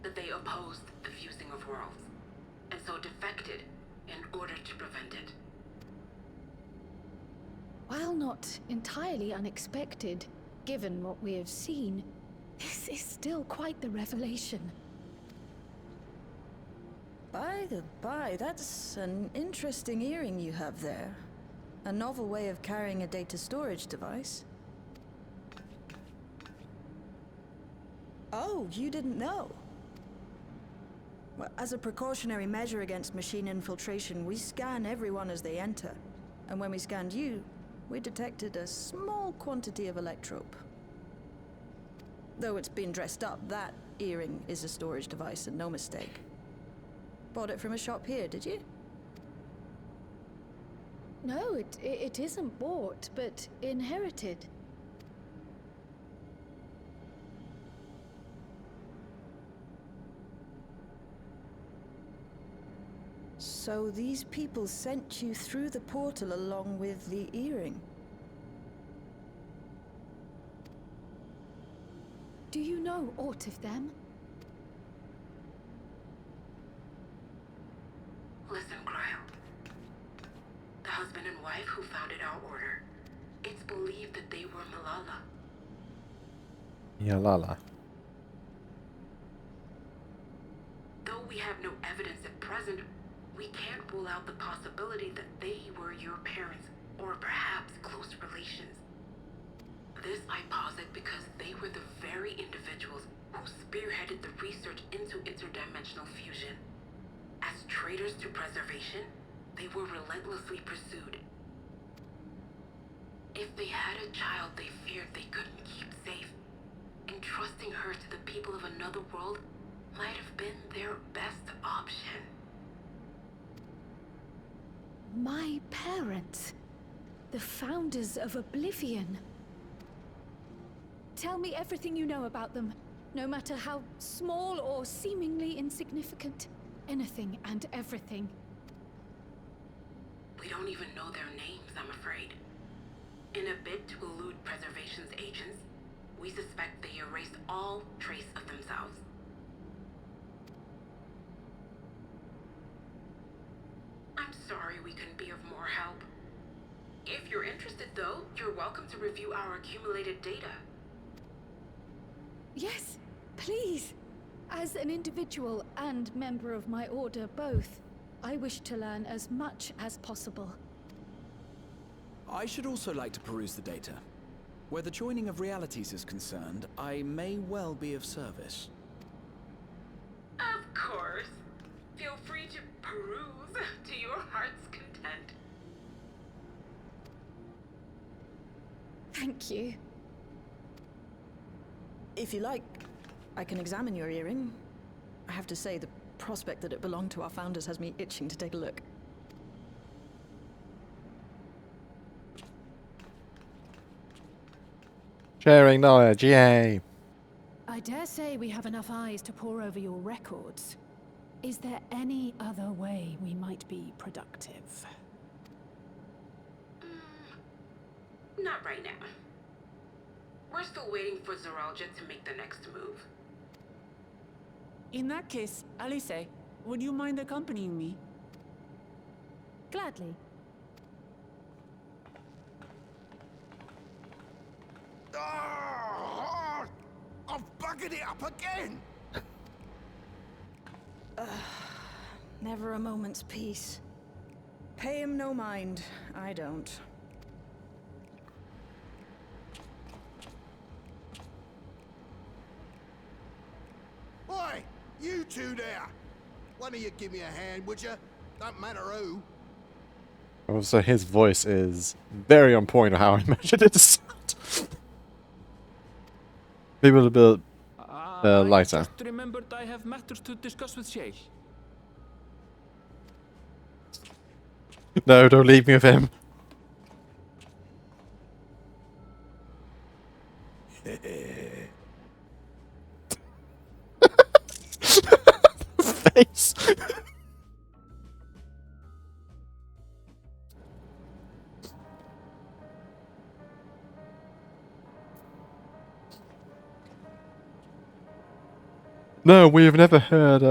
Speaker 4: That they opposed the fusing of worlds, and so defected in order to prevent it.
Speaker 8: While not entirely unexpected, given what we have seen, this is still quite the revelation.
Speaker 13: By the by, that's an interesting earring you have there. A novel way of carrying a data storage device. Oh, you didn't know? Well, as a precautionary measure against machine infiltration, we scan everyone as they enter. And when we scanned you, we detected a small quantity of electrope. Though it's been dressed up, that earring is a storage device and no mistake. Bought it from a shop here, did you?
Speaker 8: No, it isn't bought, but inherited.
Speaker 13: So these people sent you through the portal along with the earring?
Speaker 8: Do you know aught of them?
Speaker 4: Listen, Cryle. The husband and wife who founded our order. It's believed that they were Malala.
Speaker 1: Yalala.
Speaker 4: Though we have no evidence at present, we can't rule out the possibility that they were your parents, or perhaps close relations. This I posit because they were the very individuals who spearheaded the research into interdimensional fusion. As traitors to preservation, they were relentlessly pursued. If they had a child they feared they couldn't keep safe, entrusting her to the people of another world might have been their best option.
Speaker 3: My parents, the founders of Oblivion. Tell me everything you know about them, no matter how small or seemingly insignificant. Anything and everything.
Speaker 4: We don't even know their names, I'm afraid. In a bid to elude preservation's agents, we suspect they erased all trace of themselves. I'm sorry we couldn't be of more help. If you're interested, though, you're welcome to review our accumulated data.
Speaker 3: Yes, please. As an individual and member of my order both, I wish to learn as much as possible.
Speaker 7: I should also like to peruse the data. Where the joining of realities is concerned, I may well be of service.
Speaker 4: Of course. Feel free to peruse to your heart's content.
Speaker 3: Thank you.
Speaker 13: If you like, I can examine your earring. I have to say, the prospect that it belonged to our founders has me itching to take a look.
Speaker 1: Sharing knowledge, yay!
Speaker 11: I dare say we have enough eyes to pore over your records. Is there any other way we might be productive?
Speaker 4: Not right now. We're still waiting for Zoralja to make the next move.
Speaker 5: In that case, Alice, would you mind accompanying me?
Speaker 3: Gladly.
Speaker 12: Oh, I've buggered it up again!
Speaker 13: Never a moment's peace. Pay him no mind. I don't.
Speaker 12: Oi! You two there! One of you give me a hand, would you? Don't matter who.
Speaker 1: Also, his voice is very on point of how I imagined it to sound. Maybe a little bit lighter.
Speaker 14: I just remembered I have matters to discuss with Shay.
Speaker 1: No, don't leave me with him. Face. No, we've never heard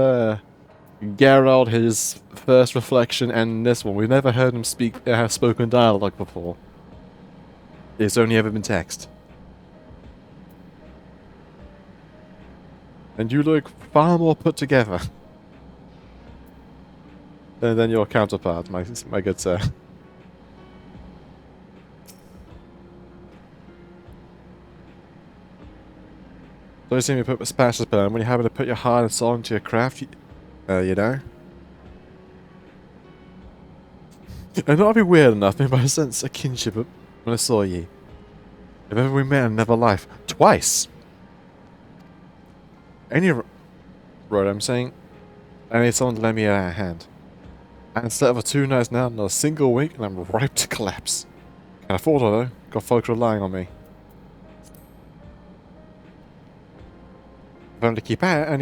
Speaker 1: Geralt, his first reflection, and this one. We've never heard him speak, have spoken dialogue before. It's only ever been text. And you look far more put together than your counterpart, my good sir. Don't see me put a spatula burn when you're having to put your heart and soul into your craft, you know? And not be weird enough, maybe I sense a kinship when I saw ye. If ever we met in another life, twice! Any road, I'm saying, I need someone to lend me a hand. And instead of a 2 nights now, not a single wink, and I'm ripe to collapse. Can't afford it though, got folks relying on me. If I'm to keep at it, I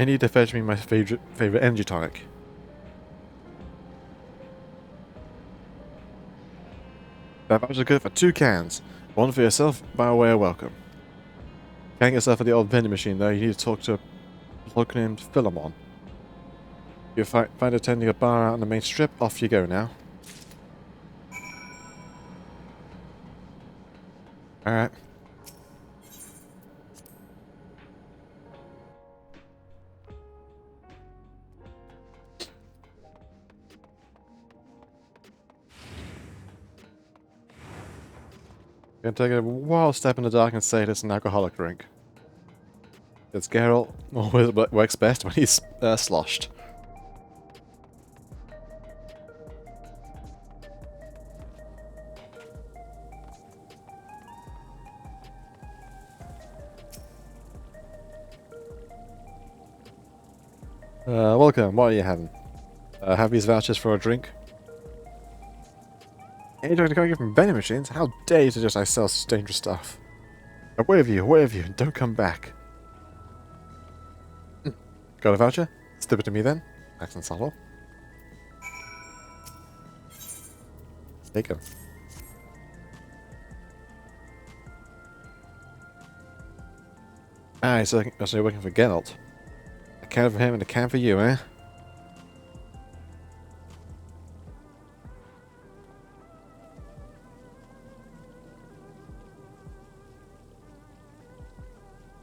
Speaker 1: need to fetch me my favorite energy tonic. That voucher good for 2 cans. One for yourself, by way of welcome. Can't get yourself at the old vending machine though, you need to talk to a bloke named Philemon. You'll find attending a bar out on the main strip, off you go now. Alright. Gonna take a wild step in the dark and say it's an alcoholic drink. It's Geralt always works best when he's sloshed. Welcome, what are you having? Have these vouchers for a drink? Hey, you're going to give them vending machines? How dare you suggest I sell such dangerous stuff? Away with you, and don't come back. Got a voucher? Step it to me then. Nice and subtle. Take him. Ah, so you're working for Geralt. A can for him and a can for you, eh?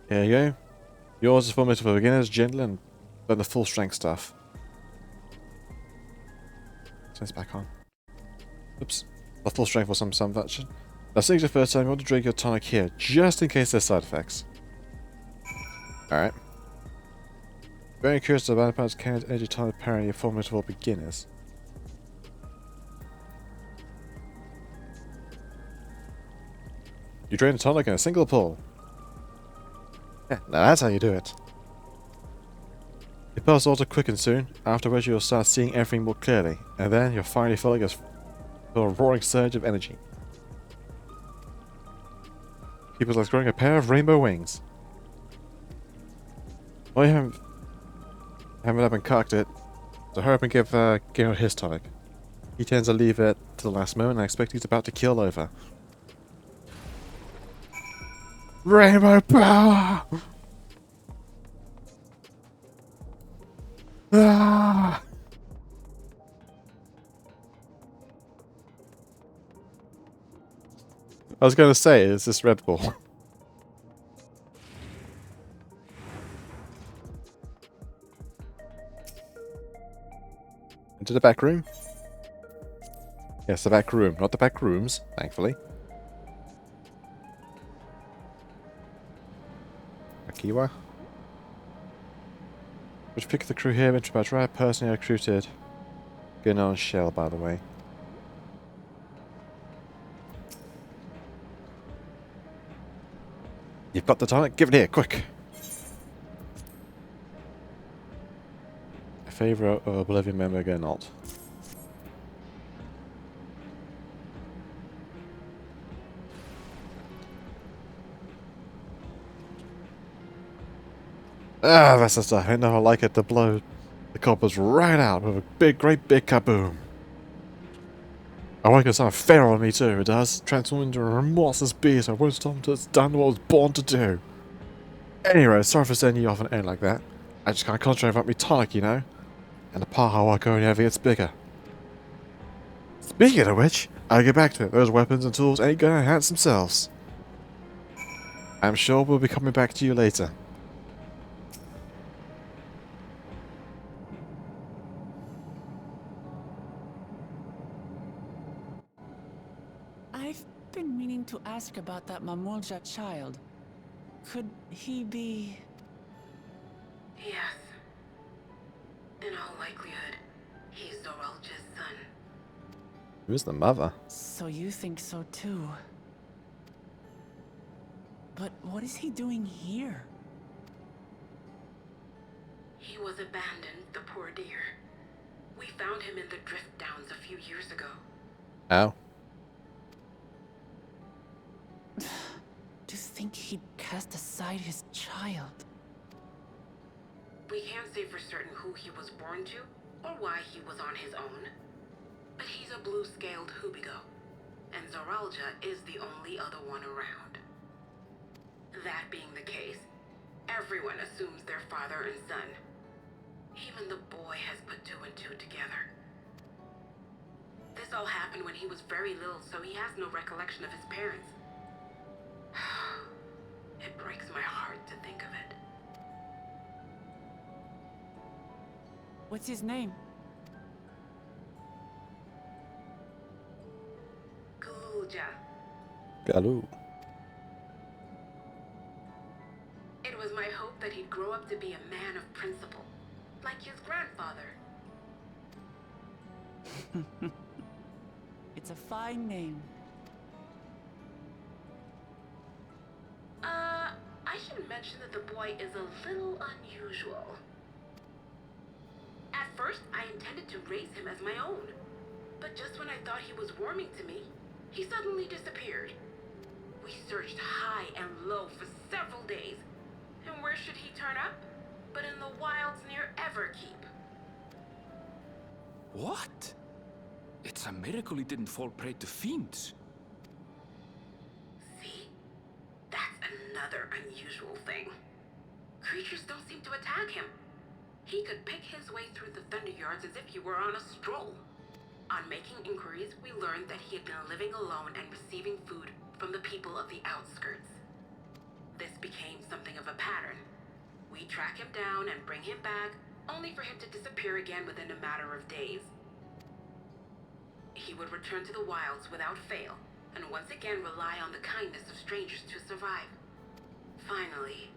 Speaker 1: Here you go. Yours is formulated for beginners, gentle, and then the full strength stuff. Turn this back on. Oops. The full strength for some version. Now, since the first time, you want to drink your tonic here, just in case there's side effects. Alright. Very curious about Vampires Can's energy tonic apparently formulated for beginners. You drain the tonic in a single pull. Yeah, now that's how you do it. Your pulse also quicken soon, after which you'll start seeing everything more clearly, and then you'll finally feel like a roaring surge of energy. People's like growing a pair of rainbow wings. Well, you haven't up and cocked it, so hurry up and give Geralt his tonic. He tends to leave it to the last moment, and I expect he's about to keel over. Rainbow power! Ah! I was going to say, is this Red Bull? Into the back room? Yes, the back room, not the back rooms, thankfully. Akiwa. Which pick the crew here, mentioned by Dry, personally recruited. Going on Shell, by the way. You've got the tonic? Give it here, quick! A favourite or Oblivion member Geralt. Ah, that's the stuff. I know I like it to blow the coppers right out with a great big kaboom. I like it to sound fair on me too, it does. Transform into a remorseless beast. I won't stop until it's done what I was born to do. Anyway, sorry for sending you off an end like that. I just can't concentrate about me tonic, you know? And the power I go only ever gets bigger. Speaking of which, I'll get back to it. Those weapons and tools ain't gonna enhance themselves. I'm sure we'll be coming back to you later.
Speaker 5: I've been meaning to ask about that Mamulja child. Could he be...
Speaker 4: Yes. In all likelihood, he's Zoralja's son.
Speaker 1: Who's the mother?
Speaker 5: So you think so too. But what is he doing here?
Speaker 4: He was abandoned, the poor dear. We found him in the Drift Downs a few years ago.
Speaker 1: Ow.
Speaker 5: To think he'd cast aside his child.
Speaker 4: We can't say for certain who he was born to, or why he was on his own. But he's a blue-scaled Hubigo, and Zoralja is the only other one around. That being the case, everyone assumes they're father and son. Even the boy has put two and two together. This all happened when he was very little, so he has no recollection of his parents. It breaks my heart to think of it.
Speaker 5: What's his name?
Speaker 4: Guja.
Speaker 1: Hello.
Speaker 4: It was my hope that he'd grow up to be a man of principle, like his grandfather.
Speaker 5: It's a fine name.
Speaker 4: I should mention that the boy is a little unusual. At first, I intended to raise him as my own. But just when I thought he was warming to me, he suddenly disappeared. We searched high and low for several days. And where should he turn up? But in the wilds near Everkeep.
Speaker 14: What? It's a miracle he didn't fall prey to fiends.
Speaker 4: See? That's another unusual thing. Creatures don't seem to attack him. He could pick his way through the Thunder Yards as if he were on a stroll. On making inquiries, we learned that he had been living alone and receiving food from the people of the outskirts. This became something of a pattern. We track him down and bring him back, only for him to disappear again within a matter of days. He would return to the wilds without fail, and once again rely on the kindness of strangers to survive. Finally,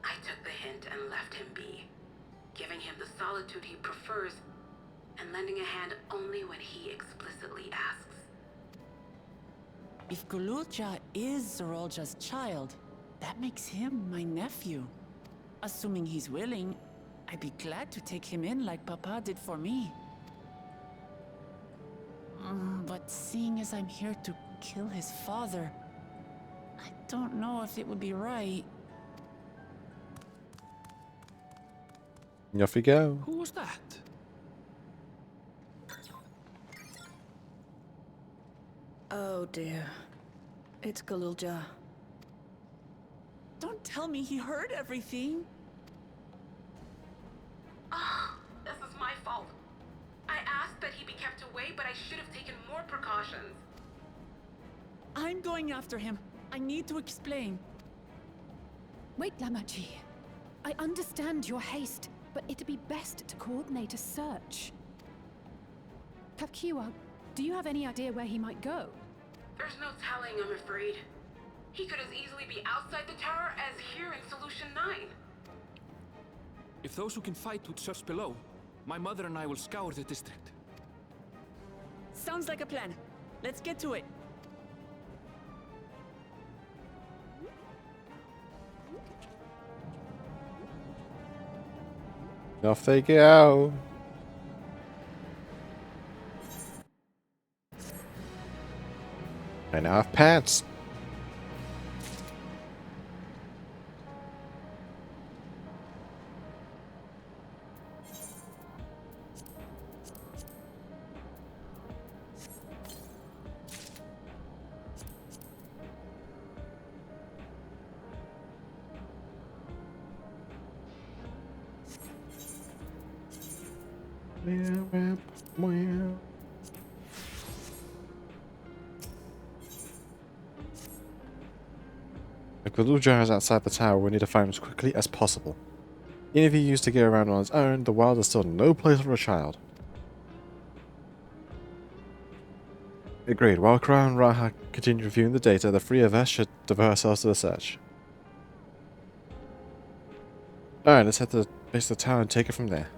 Speaker 4: I took the hint and left him be, giving him the solitude he prefers and lending a hand only when he explicitly asks.
Speaker 5: If Gululja is Zorolja's child, that makes him my nephew. Assuming he's willing, I'd be glad to take him in like Papa did for me. But seeing as I'm here to kill his father, I don't know if it would be right.
Speaker 1: And off we go.
Speaker 14: Who was that?
Speaker 13: Oh dear. It's Galulja.
Speaker 5: Don't tell me he heard everything.
Speaker 4: This is my fault. I asked that he be kept away, but I should have taken more precautions.
Speaker 5: I'm going after him. I need to explain.
Speaker 11: Wait, Lamaji. I understand your haste, but it'd be best to coordinate a search. Kapkiwa, do you have any idea where he might go?
Speaker 4: There's no telling, I'm afraid. He could as easily be outside the tower as here in Solution 9.
Speaker 14: If those who can fight would search below, my mother and I will scour the district.
Speaker 5: Sounds like a plan. Let's get to it.
Speaker 1: Off they go. I now have pants. If Galulja is outside the tower, we need to find him as quickly as possible. Even if he used to get around on his own, the wild is still no place for a child. Agreed. While Kra and Raha continue reviewing the data, the three of us should devote ourselves to the search. Alright, let's head to the base of the tower and take it from there.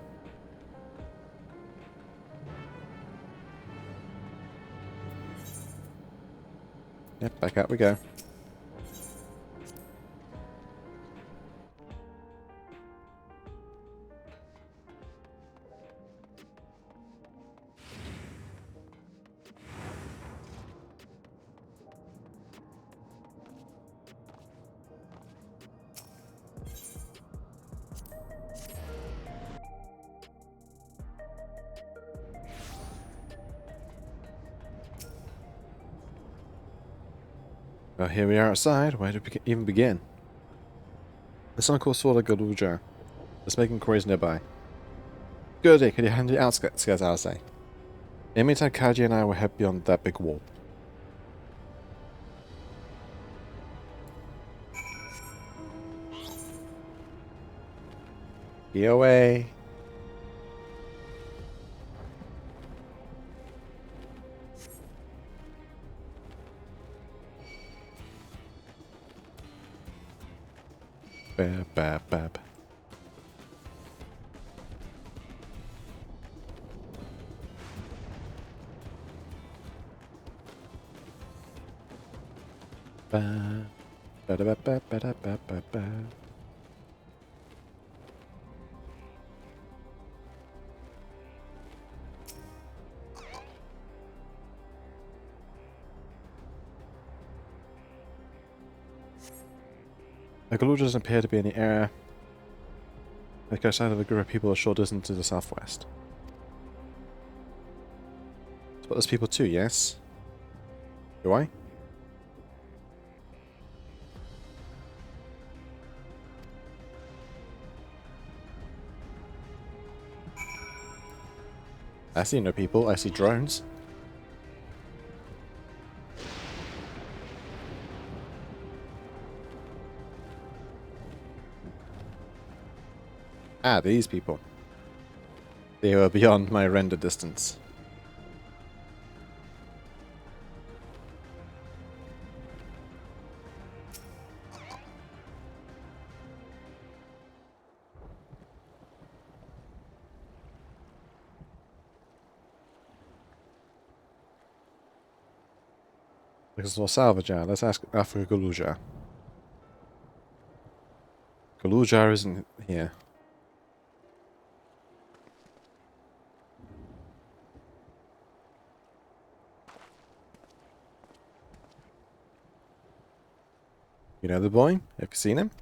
Speaker 1: Yep, back out we go. Well, here we are outside. Where do we even begin? This uncle saw the Galulja. Let's make inquiries nearby. Good day, could you hand the outskirts, I'll say. In the meantime, Kaji and I will head beyond that big wall. Be away. Bab, bab, bab. Ba, ba da ba ba ba da ba ba ba. The Galuja doesn't appear to be in the area. Like outside of a group of people a short distance to the southwest. But there's people too, yes? Do I? I see no people, I see drones. Ah, these people. They were beyond my render distance. There's no salvager. Let's ask after Galuja. Galuja isn't here. You know the boy? Have you seen him?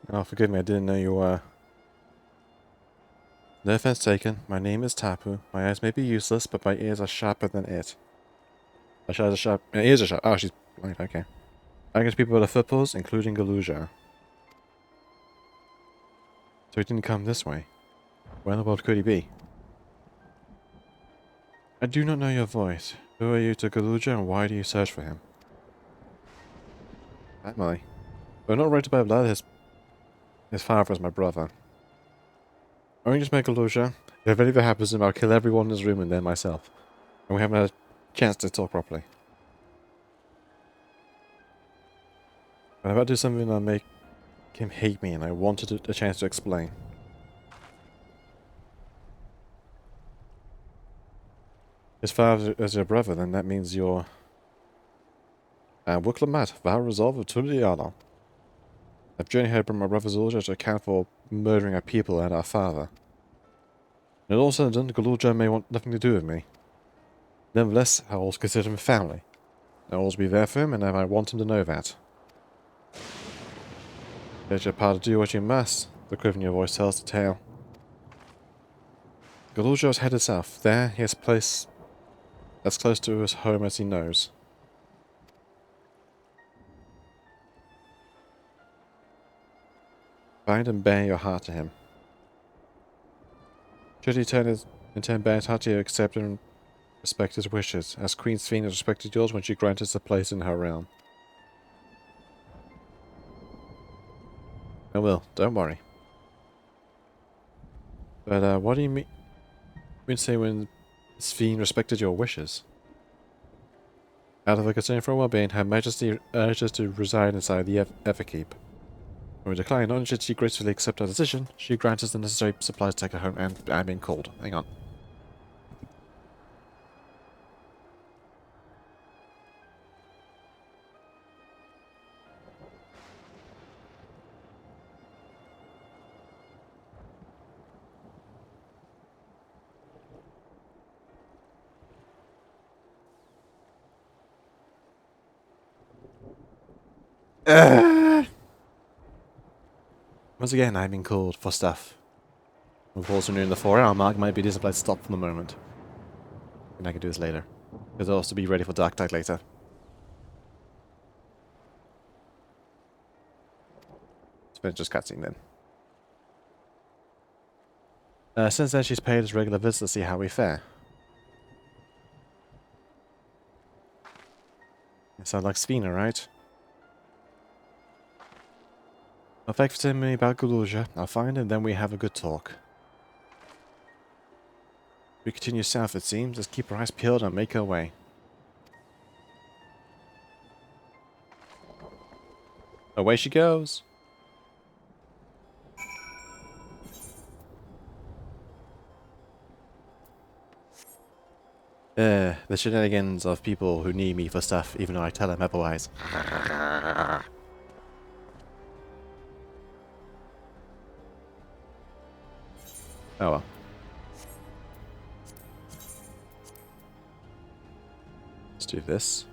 Speaker 1: Oh, forgive me, I didn't know you were. No offense taken. My name is Tapu. My eyes may be useless, but my ears are sharper than it. My eyes are sharp. My ears are sharp. Oh, she's blind. Okay. I get people with the footballs, including Galuja. So he didn't come this way. Where in the world could he be? I do not know your voice. Who are you to Galuja, and why do you search for him? Family. We're not related by blood. His father is my brother. Only just make Galuja. If anything happens to him, I'll kill everyone in his room and then myself. And we haven't had a chance to talk properly. I'm about to do something that'll make him hate me, and I wanted a chance to explain. His father is your brother, then that means you're... Wuklamat, Val Resolve of Tuliana. I've journeyed here from my brother's order to account for murdering our people and our father. And all said and done, Galuja may want nothing to do with me. Nevertheless, I always consider him family. I'll always be there for him, and I want him to know that. It's your part to do what you must, the quiver in your voice tells the tale. Galuja is headed south. There, he has a place as close to his home as he knows. Bind and bear your heart to him. Should he turn bear his heart to you, accept and respect his wishes, as Queen's Fiend has respected yours when she granted a place in her realm. I will, don't worry. But, what do you mean say when this fiend respected your wishes? Out of a concern for her well-being, Her Majesty urged us to reside inside the Everkeep. When we declined, not only did she gracefully accept our decision, she granted us the necessary supplies to take her home, and I'm being called. Hang on. Once again, I've been called for stuff. Unfortunately, in the 4-hour mark, might be disciplined to stop for the moment. And I can do this later. Because I'll also be ready for Dark Tide later. Let's finish this cutscene then. Since then, she's paid us regular visits to see how we fare. You sound like Svina, right? Well, thanks for telling me about Galuja. I'll find him, then we have a good talk. We continue south, it seems. Let's keep our eyes peeled and make our way. Away she goes. The shenanigans of people who need me for stuff, even though I tell them otherwise. Oh well. Let's do this.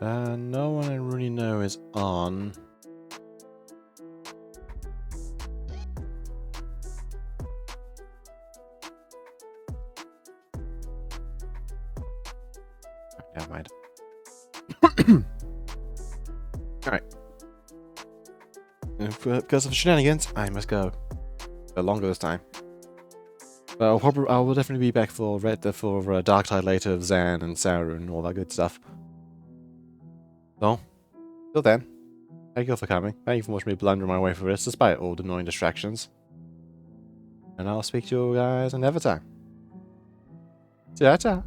Speaker 1: No one I really know is on. Never mind. Alright. Because of shenanigans, I must go. Go longer this time. But I will definitely be back for Darktide later of Zan and Sauron and all that good stuff. So, till then, thank you all for coming. Thank you for watching me blunder my way through this, despite all the annoying distractions. And I'll speak to you guys another time. See ya, ta.